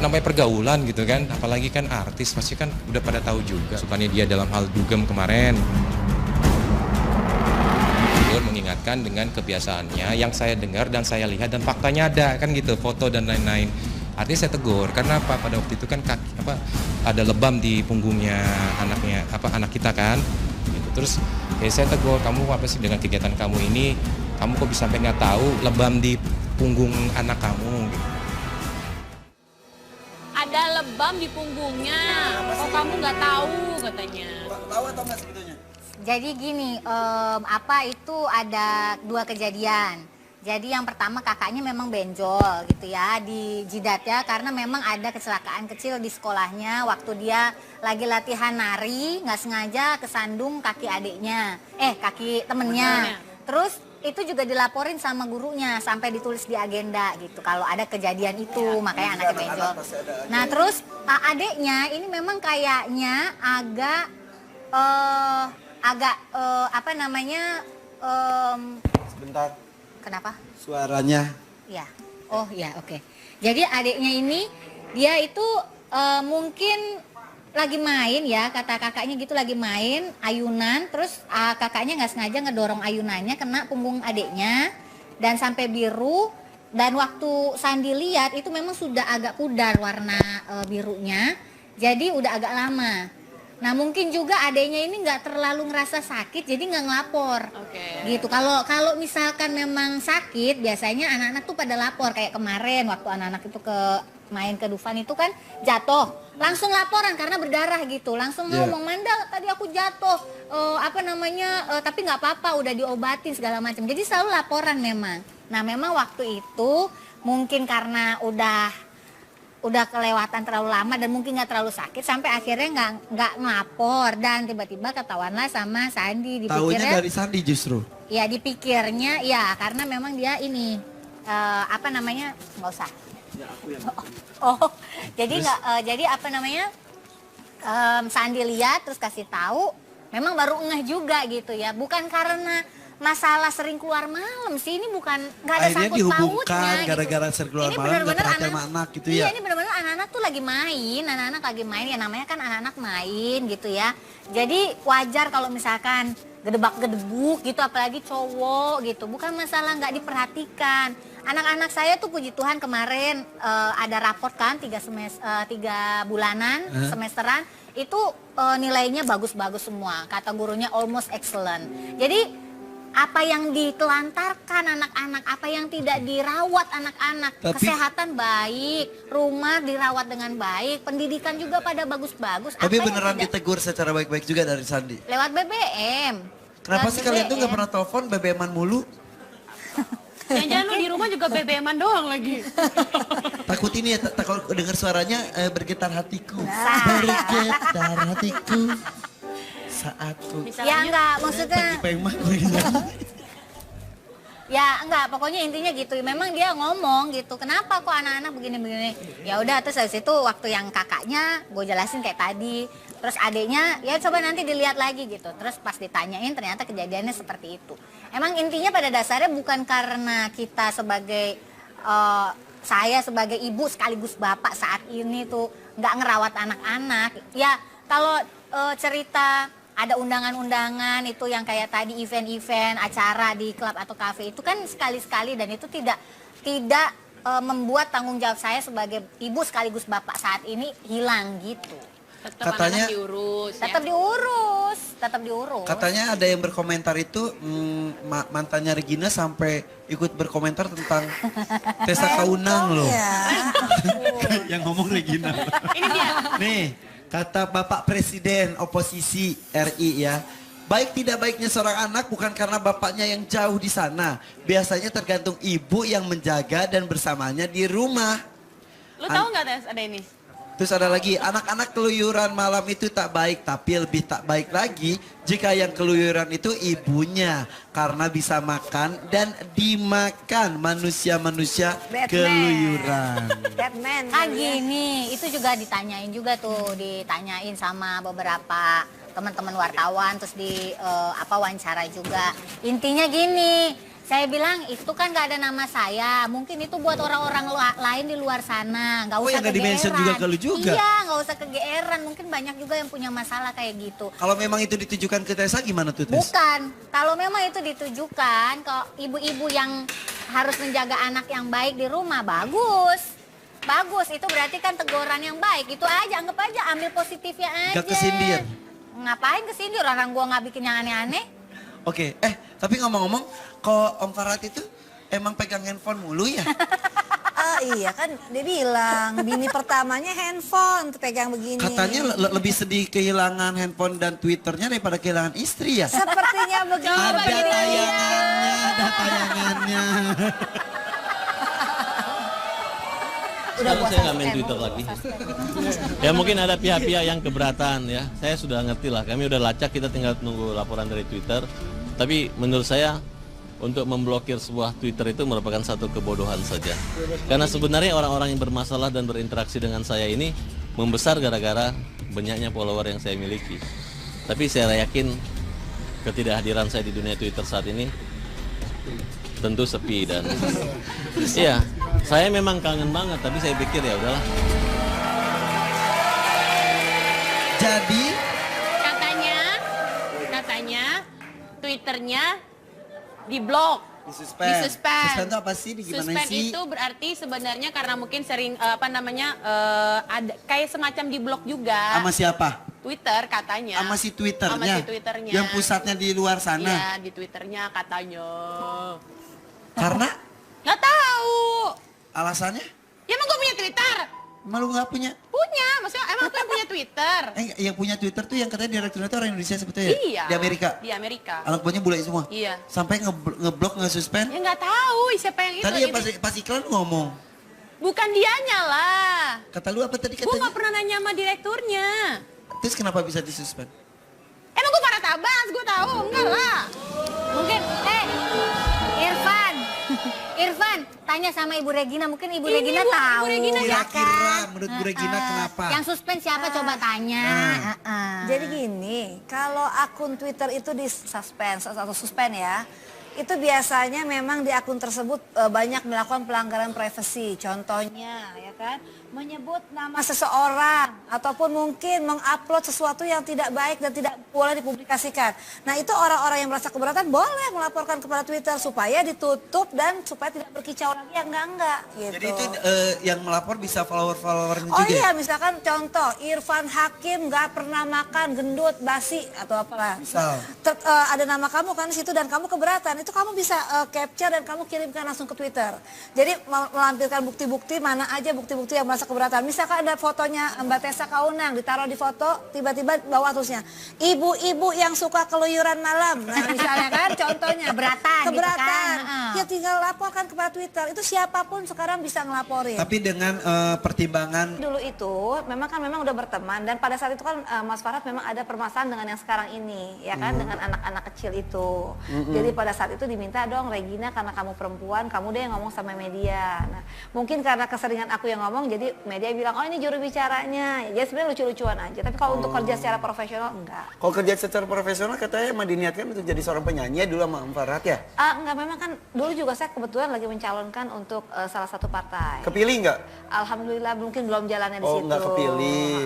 namanya pergaulan gitu kan, apalagi kan artis pasti kan udah pada tahu juga. Sukanya dia dalam hal dugem kemarin. Dia mengingatkan dengan kebiasaannya yang saya dengar dan saya lihat dan faktanya ada kan gitu, foto dan lain-lain. Artinya saya tegur karena apa, pada waktu itu kan ada lebam di punggungnya anak kita kan. Gitu. Terus saya tegur, kamu apa sih dengan kegiatan kamu ini? Kamu kok bisa sampai nggak tahu lebam di punggung anak kamu? Gitu. Ada lebam di punggungnya. Oh kamu nggak tahu katanya. Tahu atau nggak sebetulnya? Jadi gini, itu ada 2 kejadian. Jadi yang pertama kakaknya memang benjol gitu ya di jidatnya karena memang ada kecelakaan kecil di sekolahnya waktu dia lagi latihan nari, nggak sengaja kesandung kaki adiknya, kaki temennya. Terus itu juga dilaporin sama gurunya sampai ditulis di agenda gitu kalau ada kejadian itu, makanya anaknya benjol. Nah terus adiknya ini memang kayaknya agak Sebentar. kenapa? Suaranya. Ya, oh ya oke. Jadi adiknya ini dia itu mungkin lagi main ya, kata kakaknya gitu lagi main ayunan, terus kakaknya nggak sengaja ngedorong ayunannya kena punggung adiknya dan sampai biru. Dan waktu Sandi lihat itu memang sudah agak pudar warna birunya, jadi udah agak lama. Nah mungkin juga adiknya ini nggak terlalu ngerasa sakit, jadi nggak ngelapor. Gitu. Kalau misalkan memang sakit, biasanya anak-anak tuh pada lapor. Kayak kemarin waktu anak-anak itu main ke Dufan itu kan jatuh, langsung laporan karena berdarah gitu. Langsung ngomong, Manda tadi aku jatuh, tapi nggak apa-apa, udah diobatin segala macam. Jadi selalu laporan memang. Nah memang waktu itu mungkin karena udah kelewatan terlalu lama dan mungkin nggak terlalu sakit sampai akhirnya nggak ngelapor dan tiba-tiba ketahuanlah sama Sandi. Tahunya dari Sandi justru. Ya dipikirnya ya karena memang dia ini nggak usah. Ya, aku yang Sandi lihat terus kasih tahu, memang baru ngeh juga gitu ya, bukan karena masalah sering keluar malam sih, ini bukan nggak ada Akhirnya sangkut dihubungkan pautnya gara-gara gitu. sering keluar Ini malam nggak benar-benar perhatian sama anak gitu ya. Iya, ini benar-benar anak-anak tuh lagi main, anak-anak lagi main ya, namanya kan anak-anak main gitu ya. Jadi wajar kalau misalkan gedebak-gedebuk gitu, apalagi cowok gitu, bukan masalah nggak diperhatikan. Anak-anak saya tuh puji Tuhan kemarin ada raport kan 3 bulanan semesteran itu nilainya bagus-bagus semua, kata gurunya almost excellent. Jadi apa yang ditelantarkan anak-anak, apa yang tidak dirawat anak-anak, kesehatan baik, rumah dirawat dengan baik, pendidikan juga pada bagus-bagus. Tapi beneran ditegur secara baik-baik juga dari Sandi. Lewat BBM. Kenapa sih kalian tuh nggak pernah telepon BBM-an mulu? Jangan-jangan lu di rumah juga BBM-an doang lagi. Takut ini ya, takut dengar suaranya bergetar hatiku. Bergetar hatiku saat ku. Ya enggak, maksudnya. Ya enggak, pokoknya intinya gitu. Memang dia ngomong gitu, kenapa kok anak-anak begini-begini. Ya udah, terus dari situ waktu yang kakaknya gue jelasin kayak tadi. Terus adiknya, ya coba nanti dilihat lagi gitu. Terus pas ditanyain ternyata kejadiannya seperti itu. Emang intinya pada dasarnya bukan karena kita sebagai, saya sebagai ibu sekaligus bapak saat ini tuh nggak ngerawat anak-anak. Ya kalau cerita ada undangan-undangan itu yang kayak tadi event-event acara di klub atau kafe itu kan sekali-sekali dan itu tidak membuat tanggung jawab saya sebagai ibu sekaligus bapak saat ini hilang gitu. Tetap Katanya- anak diurus. Tetap diurus, tetap diurus. Katanya ada yang berkomentar itu mantannya Regina sampai ikut berkomentar tentang Tessa Kaunang loh. Yang ngomong Regina. Ini dia. Nih, kata Bapak Presiden oposisi RI ya. Baik tidak baiknya seorang anak bukan karena bapaknya yang jauh di sana. Biasanya tergantung ibu yang menjaga dan bersamanya di rumah. Lu tahu nggak Tes ada ini? Terus ada lagi, anak-anak keluyuran malam itu tak baik, tapi lebih tak baik lagi jika yang keluyuran itu ibunya. Karena bisa makan dan dimakan manusia-manusia Batman. keluyuran. Batman. Ah gini, itu juga ditanyain juga tuh, ditanyain sama beberapa teman-teman wartawan, terus wawancara juga. Intinya gini, saya bilang itu kan nggak ada nama saya, mungkin itu buat orang-orang lain di luar sana, nggak Oh, usah yang nggak kegeeran. di-mention juga ke lu juga? Iya, nggak usah kegeeran, mungkin banyak juga yang punya masalah kayak gitu. Kalau memang itu ditujukan ke Tessa gimana tuh Tes? Bukan, kalau memang itu ditujukan ke ibu-ibu yang harus menjaga anak yang baik di rumah, bagus. Bagus, itu berarti kan teguran yang baik. Itu aja, anggap aja, ambil positifnya aja. Gak kesindir? Ngapain kesindir, orang gua nggak bikin yang aneh-aneh. Oke, tapi ngomong-ngomong, kok Om Farhat itu emang pegang handphone mulu ya? Iya kan dia bilang bini pertamanya handphone pegang begini. Katanya lebih sedih kehilangan handphone dan Twitternya daripada kehilangan istri ya? Sepertinya begitu. Ada tayangannya. Sekarang saya nggak main Twitter lagi. Ya mungkin ada pihak-pihak yang keberatan ya. Saya sudah ngerti lah, kami udah lacak, kita tinggal nunggu laporan dari Twitter. Tapi menurut saya untuk memblokir sebuah Twitter itu merupakan satu kebodohan saja. Karena sebenarnya orang-orang yang bermasalah dan berinteraksi dengan saya ini membesar gara-gara banyaknya follower yang saya miliki. Tapi saya yakin ketidakhadiran saya di dunia Twitter saat ini tentu sepi dan iya, saya memang kangen banget, tapi saya pikir ya udahlah. Jadi katanya Twitternya diblok. Disuspend. Disuspend. Suspend itu apa sih? Gimana Suspend sih? itu berarti sebenarnya karena mungkin sering ada kayak semacam diblok juga. Sama siapa? Twitter katanya. Sama si Twitternya? Sama si Twitternya. Yang pusatnya di luar sana? Iya, di Twitternya katanya. Karena Nggak tahu. alasannya? Ya emang gue punya Twitter? Malu nggak punya? Punya, maksudnya emang aku yang punya Twitter. Yang punya Twitter tuh yang katanya direkturnya itu orang Indonesia sebetulnya? Iya. Di Amerika? Di Amerika. Anak buahnya bule semua? Iya. Sampai ngeblok, nge-suspend? Ya nggak tahu siapa yang itu. Tadi ya pas iklan ngomong. Bukan dianya lah. Kata lu apa tadi Gue katanya? nggak pernah nanya sama direkturnya. Terus kenapa bisa disuspend? Emang gue Farhat Abbas, gue tahu enggak lah. Mungkin, Irfan, tanya sama Ibu Regina, mungkin Ibu Ini Regina Bu, tahu. Ibu Regina ya Kira-kira kan? menurut Bu Regina kenapa? Yang suspend siapa coba tanya. Jadi gini, kalau akun Twitter itu di suspend atau suspend ya, itu biasanya memang di akun tersebut banyak melakukan pelanggaran privasi. Contohnya ya kan, menyebut nama seseorang ataupun mungkin mengupload sesuatu yang tidak baik dan tidak boleh dipublikasikan. Nah itu orang-orang yang merasa keberatan boleh melaporkan kepada Twitter supaya ditutup dan supaya tidak berkicau lagi yang enggak gitu. Jadi itu yang melapor bisa follower-followernya Oh juga ya? iya, misalkan contoh Irfan Hakim nggak pernah makan gendut basi atau apalah. Misal. Ada nama kamu kan di situ dan kamu keberatan, itu kamu bisa capture dan kamu kirimkan langsung ke Twitter. Jadi melampirkan bukti-bukti mana aja bukti-bukti yang merasa keberatan. Misalkan ada fotonya Mbak Tessa Kaunang ditaruh di foto, tiba-tiba bawah tulisnya ibu-ibu yang suka keluyuran malam. Nah, misalnya kan contohnya Keberatan gitu kan. Ya tinggal laporkan kepada Twitter. Itu siapapun sekarang bisa ngelaporin. Tapi dengan pertimbangan Dulu itu memang udah berteman dan pada saat itu kan Mas Farhat memang ada permasalahan dengan yang sekarang ini ya kan dengan anak-anak kecil itu. Jadi pada saat saat itu diminta dong, Regina karena kamu perempuan, kamu deh yang ngomong sama media. Nah, mungkin karena keseringan aku yang ngomong, jadi media bilang, oh ini juru bicaranya. Ya sebenarnya lucu-lucuan aja. Tapi kalau untuk kerja secara profesional, enggak. Kalau kerja secara profesional katanya emang diniatkan untuk jadi seorang penyanyi dulu sama Om Farhat ya? Enggak, memang kan dulu juga saya kebetulan lagi mencalonkan untuk salah satu partai. Kepilih nggak? Alhamdulillah mungkin belum jalannya di situ. Oh nggak kepilih.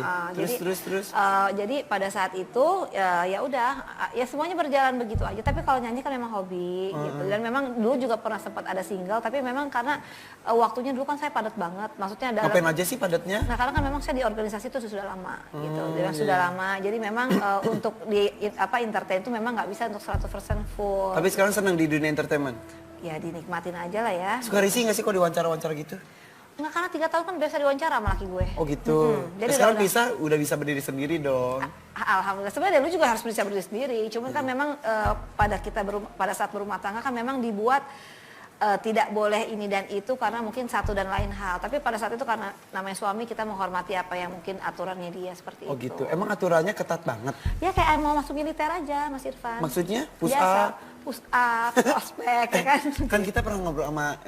Terus. Jadi pada saat itu ya udah, ya semuanya berjalan begitu aja. Tapi kalau nyanyi kan memang hobi gitu. Dan memang dulu juga pernah sempat ada single, tapi memang karena waktunya dulu kan saya padat banget. Maksudnya dalam, ngapain aja sih padatnya? Nah karena kan memang saya di organisasi itu sudah lama gitu. Sudah lama. Jadi memang untuk di entertain itu memang nggak bisa untuk 100% full. Tapi sekarang senang di dunia entertainment? Ya dinikmatin aja lah ya. Suka risih nggak sih kok diwawancara-wawancara gitu? Nggak, karena 3 tahun kan biasa diwawancara sama laki gue. Oh gitu. Jadi sekarang udah bisa berdiri sendiri dong. Alhamdulillah. Sebenarnya lu juga harus bisa berdiri sendiri. Cuman kan memang pada saat berumah tangga kan memang dibuat tidak boleh ini dan itu karena mungkin satu dan lain hal. Tapi pada saat itu karena namanya suami, kita menghormati apa yang mungkin aturannya dia seperti itu. Oh gitu. Emang aturannya ketat banget? Ya kayak mau masuk militer aja, Mas Irfan. Maksudnya? Push Biasa. up? Push up, ospek, ya kan? Kan kita pernah ngobrol sama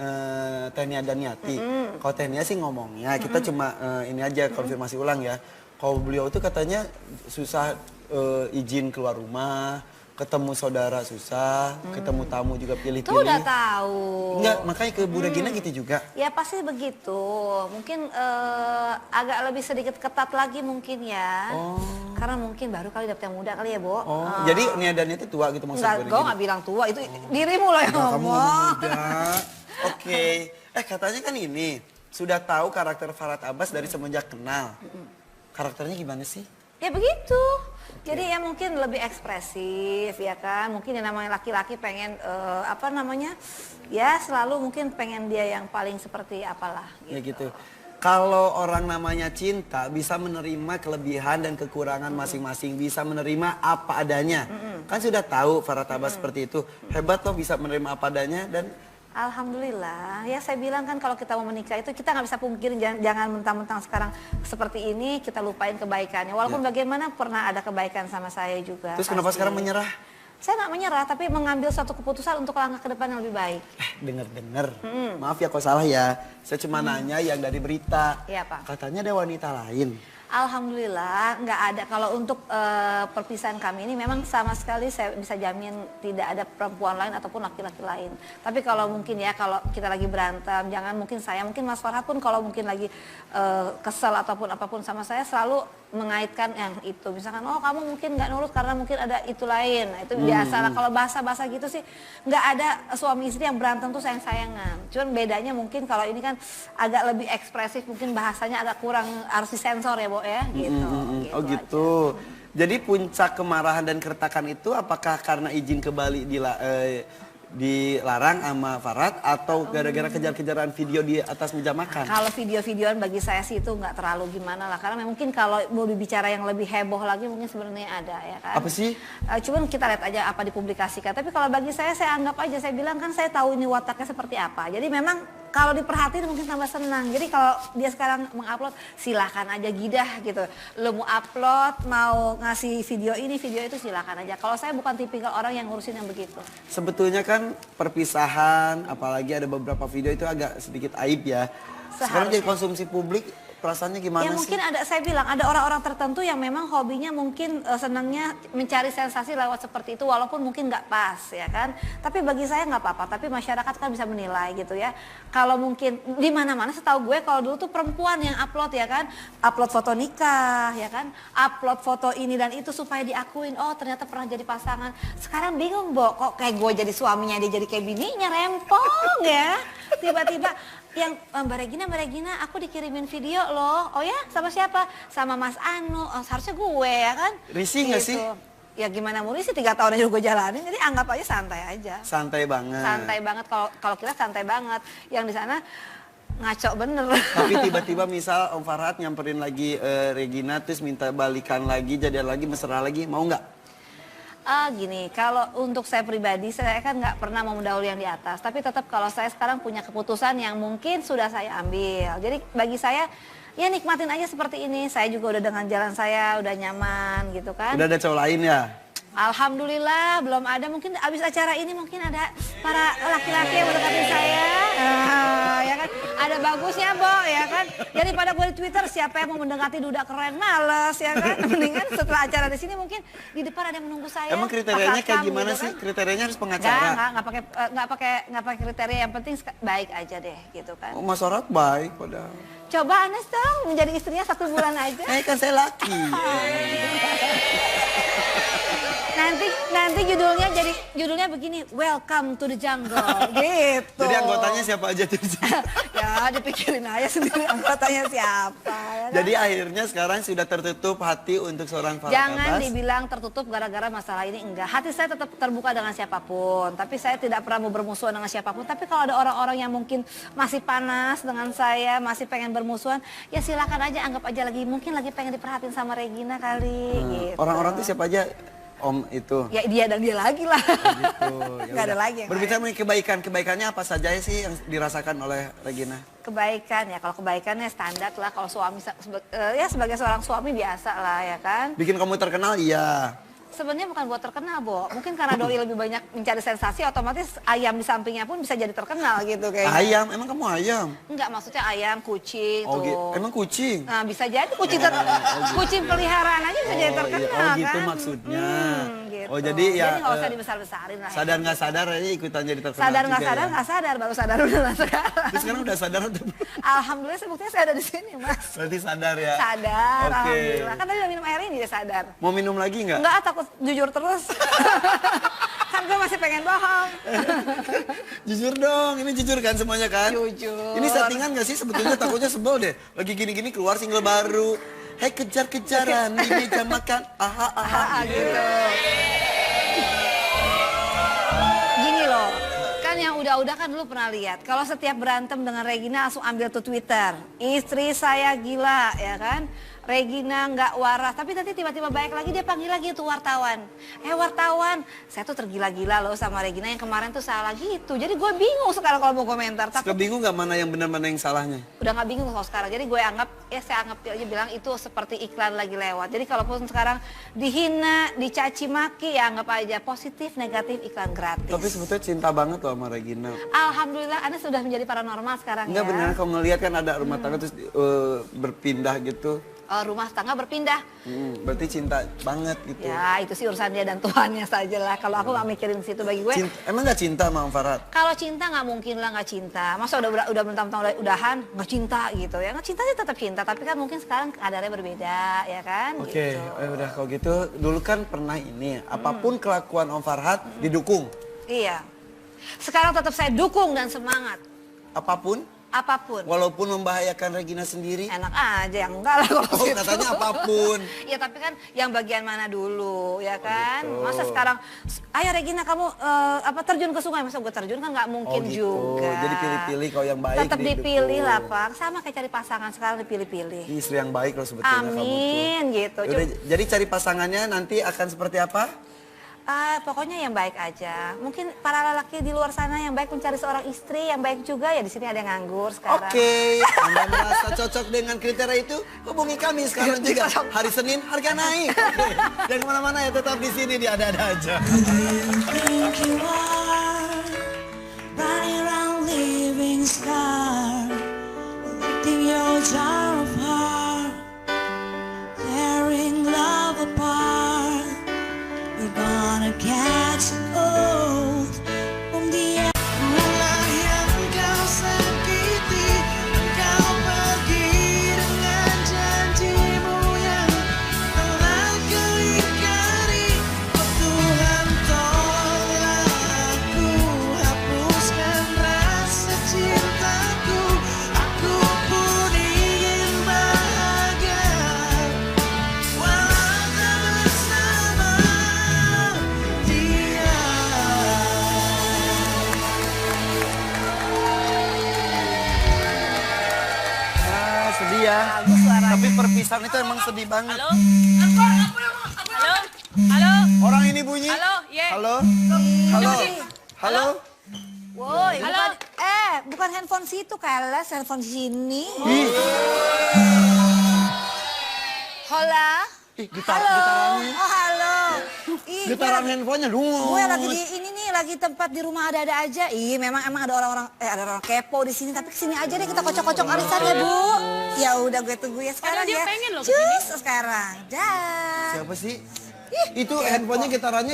Tania Daniati. Kalau Tania sih ngomongnya, kita cuma ini aja konfirmasi ulang ya. Kalau beliau itu katanya susah izin keluar rumah, ketemu saudara susah, ketemu tamu juga pilih-pilih. Itu udah tahu. Enggak, makanya ke Bu Regina gitu juga. Ya pasti begitu. Mungkin agak lebih sedikit ketat lagi mungkin ya. Karena mungkin baru kali dapet yang muda kali ya, Bo. Jadi Nia dan itu tua gitu maksudnya? Enggak, gue gak bilang tua, itu dirimu loh yang ngomong. Kamu ngomong muda. Oke. Katanya kan ini, sudah tahu karakter Farhat Abbas dari semenjak kenal. Karakternya gimana sih? Ya begitu. Jadi ya mungkin lebih ekspresif ya kan. Mungkin yang namanya laki-laki pengen ya selalu mungkin pengen dia yang paling seperti apalah. Gitu. Ya gitu. Kalau orang namanya cinta bisa menerima kelebihan dan kekurangan masing-masing, bisa menerima apa adanya. Kan sudah tahu Farhat Abbas seperti itu. Hebat loh bisa menerima apa adanya dan alhamdulillah, ya saya bilang kan kalau kita mau menikah itu kita nggak bisa pungkirin jangan mentang-mentang sekarang seperti ini kita lupain kebaikannya. Walaupun bagaimana pernah ada kebaikan sama saya juga. Terus kenapa sekarang menyerah? Saya nggak menyerah, tapi mengambil suatu keputusan untuk langkah ke depan yang lebih baik. Dengar. Maaf ya kalau salah ya. Saya cuma nanya yang dari berita. Iya, Pak. Katanya ada wanita lain. Alhamdulillah nggak ada. Kalau untuk perpisahan kami ini memang sama sekali saya bisa jamin tidak ada perempuan lain ataupun laki-laki lain. Tapi kalau mungkin ya kalau kita lagi berantem, jangan mungkin saya, mungkin Mas Farhat pun kalau mungkin lagi kesel ataupun apapun sama saya selalu mengaitkan yang itu. Misalkan oh kamu mungkin nggak nurut karena mungkin ada itu lain. Nah, itu biasa lah. Kalau bahasa-bahasa gitu sih nggak ada suami istri yang berantem tuh sayang-sayangan. Cuman bedanya mungkin kalau ini kan agak lebih ekspresif, mungkin bahasanya agak kurang harus disensor ya, Bo ya gitu. Oh gitu. Jadi puncak kemarahan dan keretakan itu apakah karena izin ke Bali dilarang sama Farhat atau gara-gara kejar-kejaran video di atas meja makan? Kalau video-videoan bagi saya sih itu nggak terlalu gimana lah, karena mungkin kalau mau bicara yang lebih heboh lagi mungkin sebenarnya ada ya kan. Apa sih? Cuman kita lihat aja apa dipublikasikan. Tapi kalau bagi saya anggap aja, saya bilang kan saya tahu ini wataknya seperti apa. Jadi memang kalau diperhatiin mungkin tambah senang. Jadi kalau dia sekarang mengupload silahkan aja gidah gitu. Lo mau upload, mau ngasih video ini, video itu silahkan aja. Kalau saya bukan tipikal orang yang ngurusin yang begitu. Sebetulnya kan perpisahan, apalagi ada beberapa video itu agak sedikit aib ya. Sekarang jadi konsumsi publik, perasaannya gimana ya, sih? mungkin ada, saya bilang ada orang-orang tertentu yang memang hobinya mungkin senangnya mencari sensasi lewat seperti itu walaupun mungkin nggak pas ya kan. Tapi bagi saya nggak apa-apa, tapi masyarakat kan bisa menilai gitu ya. Kalau mungkin di mana-mana setahu gue kalau dulu tuh perempuan yang upload ya kan, upload foto nikah ya kan, upload foto ini dan itu supaya diakuin, oh ternyata pernah jadi pasangan. Sekarang bingung, Bo, kok kayak gue jadi suaminya dia jadi kayak bininya, rempong ya. Tiba-tiba yang Mbak Regina, aku dikirimin video loh. Oh ya, sama siapa? Sama Mas Anu. Oh, seharusnya gue ya kan. Risih nggak sih? Ya gimana mau risih, 3 tahun aja gue jalanin. Jadi anggap aja santai aja. Santai banget. Santai banget. Kalau kita santai banget. Yang di sana ngaco bener. Tapi tiba-tiba misal Om Farhat nyamperin lagi Regina terus minta balikan lagi, jadian lagi, mesra lagi, mau nggak? Gini, kalau untuk saya pribadi, saya kan nggak pernah mau mendahului yang di atas. Tapi tetap kalau saya sekarang punya keputusan yang mungkin sudah saya ambil. Jadi bagi saya, ya nikmatin aja seperti ini. Saya juga udah dengan jalan saya, udah nyaman gitu kan. Udah ada cowok lain ya? Alhamdulillah belum ada, mungkin abis acara ini mungkin ada para laki-laki yang mendekati saya. Ya kan, ada bagusnya Bo, ya kan. Daripada gue di Twitter siapa yang mau mendekati duda keren, males ya kan. Mendingan setelah acara di sini mungkin di depan ada yang menunggu saya. Emang kriterianya kayak gimana gitu sih? kan. Kriterianya harus pengacara? Nggak pakai kriteria, yang penting baik aja deh gitu kan. Oh, Mas Orat baik padahal. Coba Anes dong menjadi istrinya 1 bulan aja. Kan saya laki. Nanti judulnya begini, Welcome to the Jungle, gitu. Jadi anggotanya siapa aja tuh? Ya dipikirin aja sendiri anggotanya siapa. Ya kan? Jadi akhirnya sekarang sudah tertutup hati untuk seorang Farhat Jangan Abbas. dibilang tertutup gara-gara masalah ini, enggak. Hati saya tetap terbuka dengan siapapun. Tapi saya tidak pernah mau bermusuhan dengan siapapun. Tapi kalau ada orang-orang yang mungkin masih panas dengan saya, masih pengen bermusuhan, ya silakan aja, anggap aja mungkin lagi pengen diperhatiin sama Regina kali. Gitu. Orang-orang tuh siapa aja? Om itu. Ya dia dan dia lagi lah. Gitu. Ya Gak ada udah. lagi yang Berbicara mengenai kebaikannya apa saja sih yang dirasakan oleh Regina? Kebaikan ya, kalau kebaikannya standar lah, kalau suami ya sebagai seorang suami biasa lah ya kan. Bikin kamu terkenal, iya. Sebenarnya bukan buat terkenal, Bo. Mungkin karena doi lebih banyak mencari sensasi, otomatis ayam di sampingnya pun bisa jadi terkenal gitu kayaknya. Ayam? Emang kamu ayam? Enggak, maksudnya ayam, kucing Oh, tuh. emang kucing? Nah, bisa jadi kucing peliharaan aja bisa jadi terkenal iya. Oh gitu kan. maksudnya. Gitu. Oh jadi ya nggak usah dibesar-besarin lah. sadar nggak sadar ini ikutan jadi terkenal Sadar nggak juga sadar, ya. nggak sadar, baru sadar udah lah sekarang. Terus sekarang udah sadar atau belum? Alhamdulillah sebuktinya saya ada di sini, Mas. Berarti sadar ya? Sadar, Oke. alhamdulillah. Kan tadi udah minum air ini dia sadar. Mau minum lagi nggak? Enggak, takut jujur terus. Kan gue masih pengen bohong. Jujur dong, ini jujur kan semuanya kan? Jujur. Ini settingan gak sih sebetulnya, takutnya sebel deh. Lagi gini-gini keluar single baru. Hei kejar-kejaran di meja makan, aha. Gitu. Gini loh, kan yang udah-udah kan dulu pernah lihat. Kalau setiap berantem dengan Regina langsung ambil tuh Twitter. Istri saya gila, ya kan? Regina nggak waras, tapi nanti tiba-tiba baik lagi dia panggil lagi tuh wartawan. Wartawan, saya tuh tergila-gila loh sama Regina yang kemarin tuh salah gitu. Jadi gue bingung sekarang kalau mau komentar. Suka bingung gak mana yang benar mana yang salahnya? Udah nggak bingung kalau sekarang. Jadi gue anggap, ya saya anggap aja bilang itu seperti iklan lagi lewat. Jadi kalaupun sekarang dihina, dicaci maki, ya anggap aja positif, negatif, iklan gratis. Tapi sebetulnya cinta banget loh sama Regina. Alhamdulillah, Anda sudah menjadi paranormal sekarang. Enggak ya. benar, kalau ngelihat kan ada rumah tangga terus berpindah gitu. Rumah tangga berpindah. Berarti cinta banget gitu. Ya itu sih urusan dia dan Tuhannya saja lah. Kalau aku nggak mikirin situ, bagi gue. Emang nggak cinta sama Om Farhat? Kalau cinta nggak mungkin lah nggak cinta. Masa udah bertahun-tahun udahan nggak cinta gitu ya? Nggak cinta sih tetap cinta. Tapi kan mungkin sekarang kadarnya berbeda ya kan? Oke, Gitu. udah kalau gitu dulu kan pernah ini apapun kelakuan Om Farhat didukung. Iya. Sekarang tetap saya dukung dan semangat. Apapun? Apapun. Walaupun membahayakan Regina sendiri? Enak aja, enggak lah kalau Oh, gitu. katanya apapun. Ya tapi kan yang bagian mana dulu, ya kan? gitu. Masa sekarang, ayo Regina kamu terjun ke sungai, masa gue terjun kan nggak mungkin gitu. juga. Jadi pilih-pilih kalau yang baik Tetap didukung. dipilih lah Pak, sama kayak cari pasangan sekarang dipilih-pilih. Istri yang baik loh sebetulnya kamu tuh. Amin gitu. Yaudah, jadi cari pasangannya nanti akan seperti apa? Pokoknya yang baik aja. Mungkin para lelaki di luar sana yang baik mencari seorang istri yang baik juga, ya di sini ada yang nganggur sekarang. Oke, Anda merasa cocok dengan kriteria itu? Hubungi kami sekarang juga. Hari Senin harga naik. Oke. Jangan kemana-mana ya, tetap di sini di Ada-Ada Aja. Think you are running around leaving scar, lifting your jar of heart, tearing love apart. You're gonna catch a cold from the mulai yang kau sakiti, kau pergi dengan janjimu yang telah kau ingkari. Oh Tuhan, tolong aku hapuskan rasa cintaku. Aku pun ingin bahagia walau tak bersama dia. Sedih ya. Bagus suaranya. Tapi perpisahan itu emang sedih banget. Halo? Halo? Halo? Orang ini bunyi. Halo? Ye. Halo? Halo? Halo? Woi, Halo? bukan handphone situ, Kales, handphone sini. Ih, Hola. ih, gitar, Halo. gitarannya. Oh, halo. Ih, Getaran handphonenya dulu. gue lagi di ini nih, lagi tempat di rumah ada-ada aja. Ih, memang ada orang kepo di sini, tapi kesini aja deh kita kocok-kocok arisan ya, Bu. Ya udah gue tunggu ya sekarang Padahal dia ya. pengen loh Cus sekarang. Dah. Siapa sih? Itu handphonenya getarannya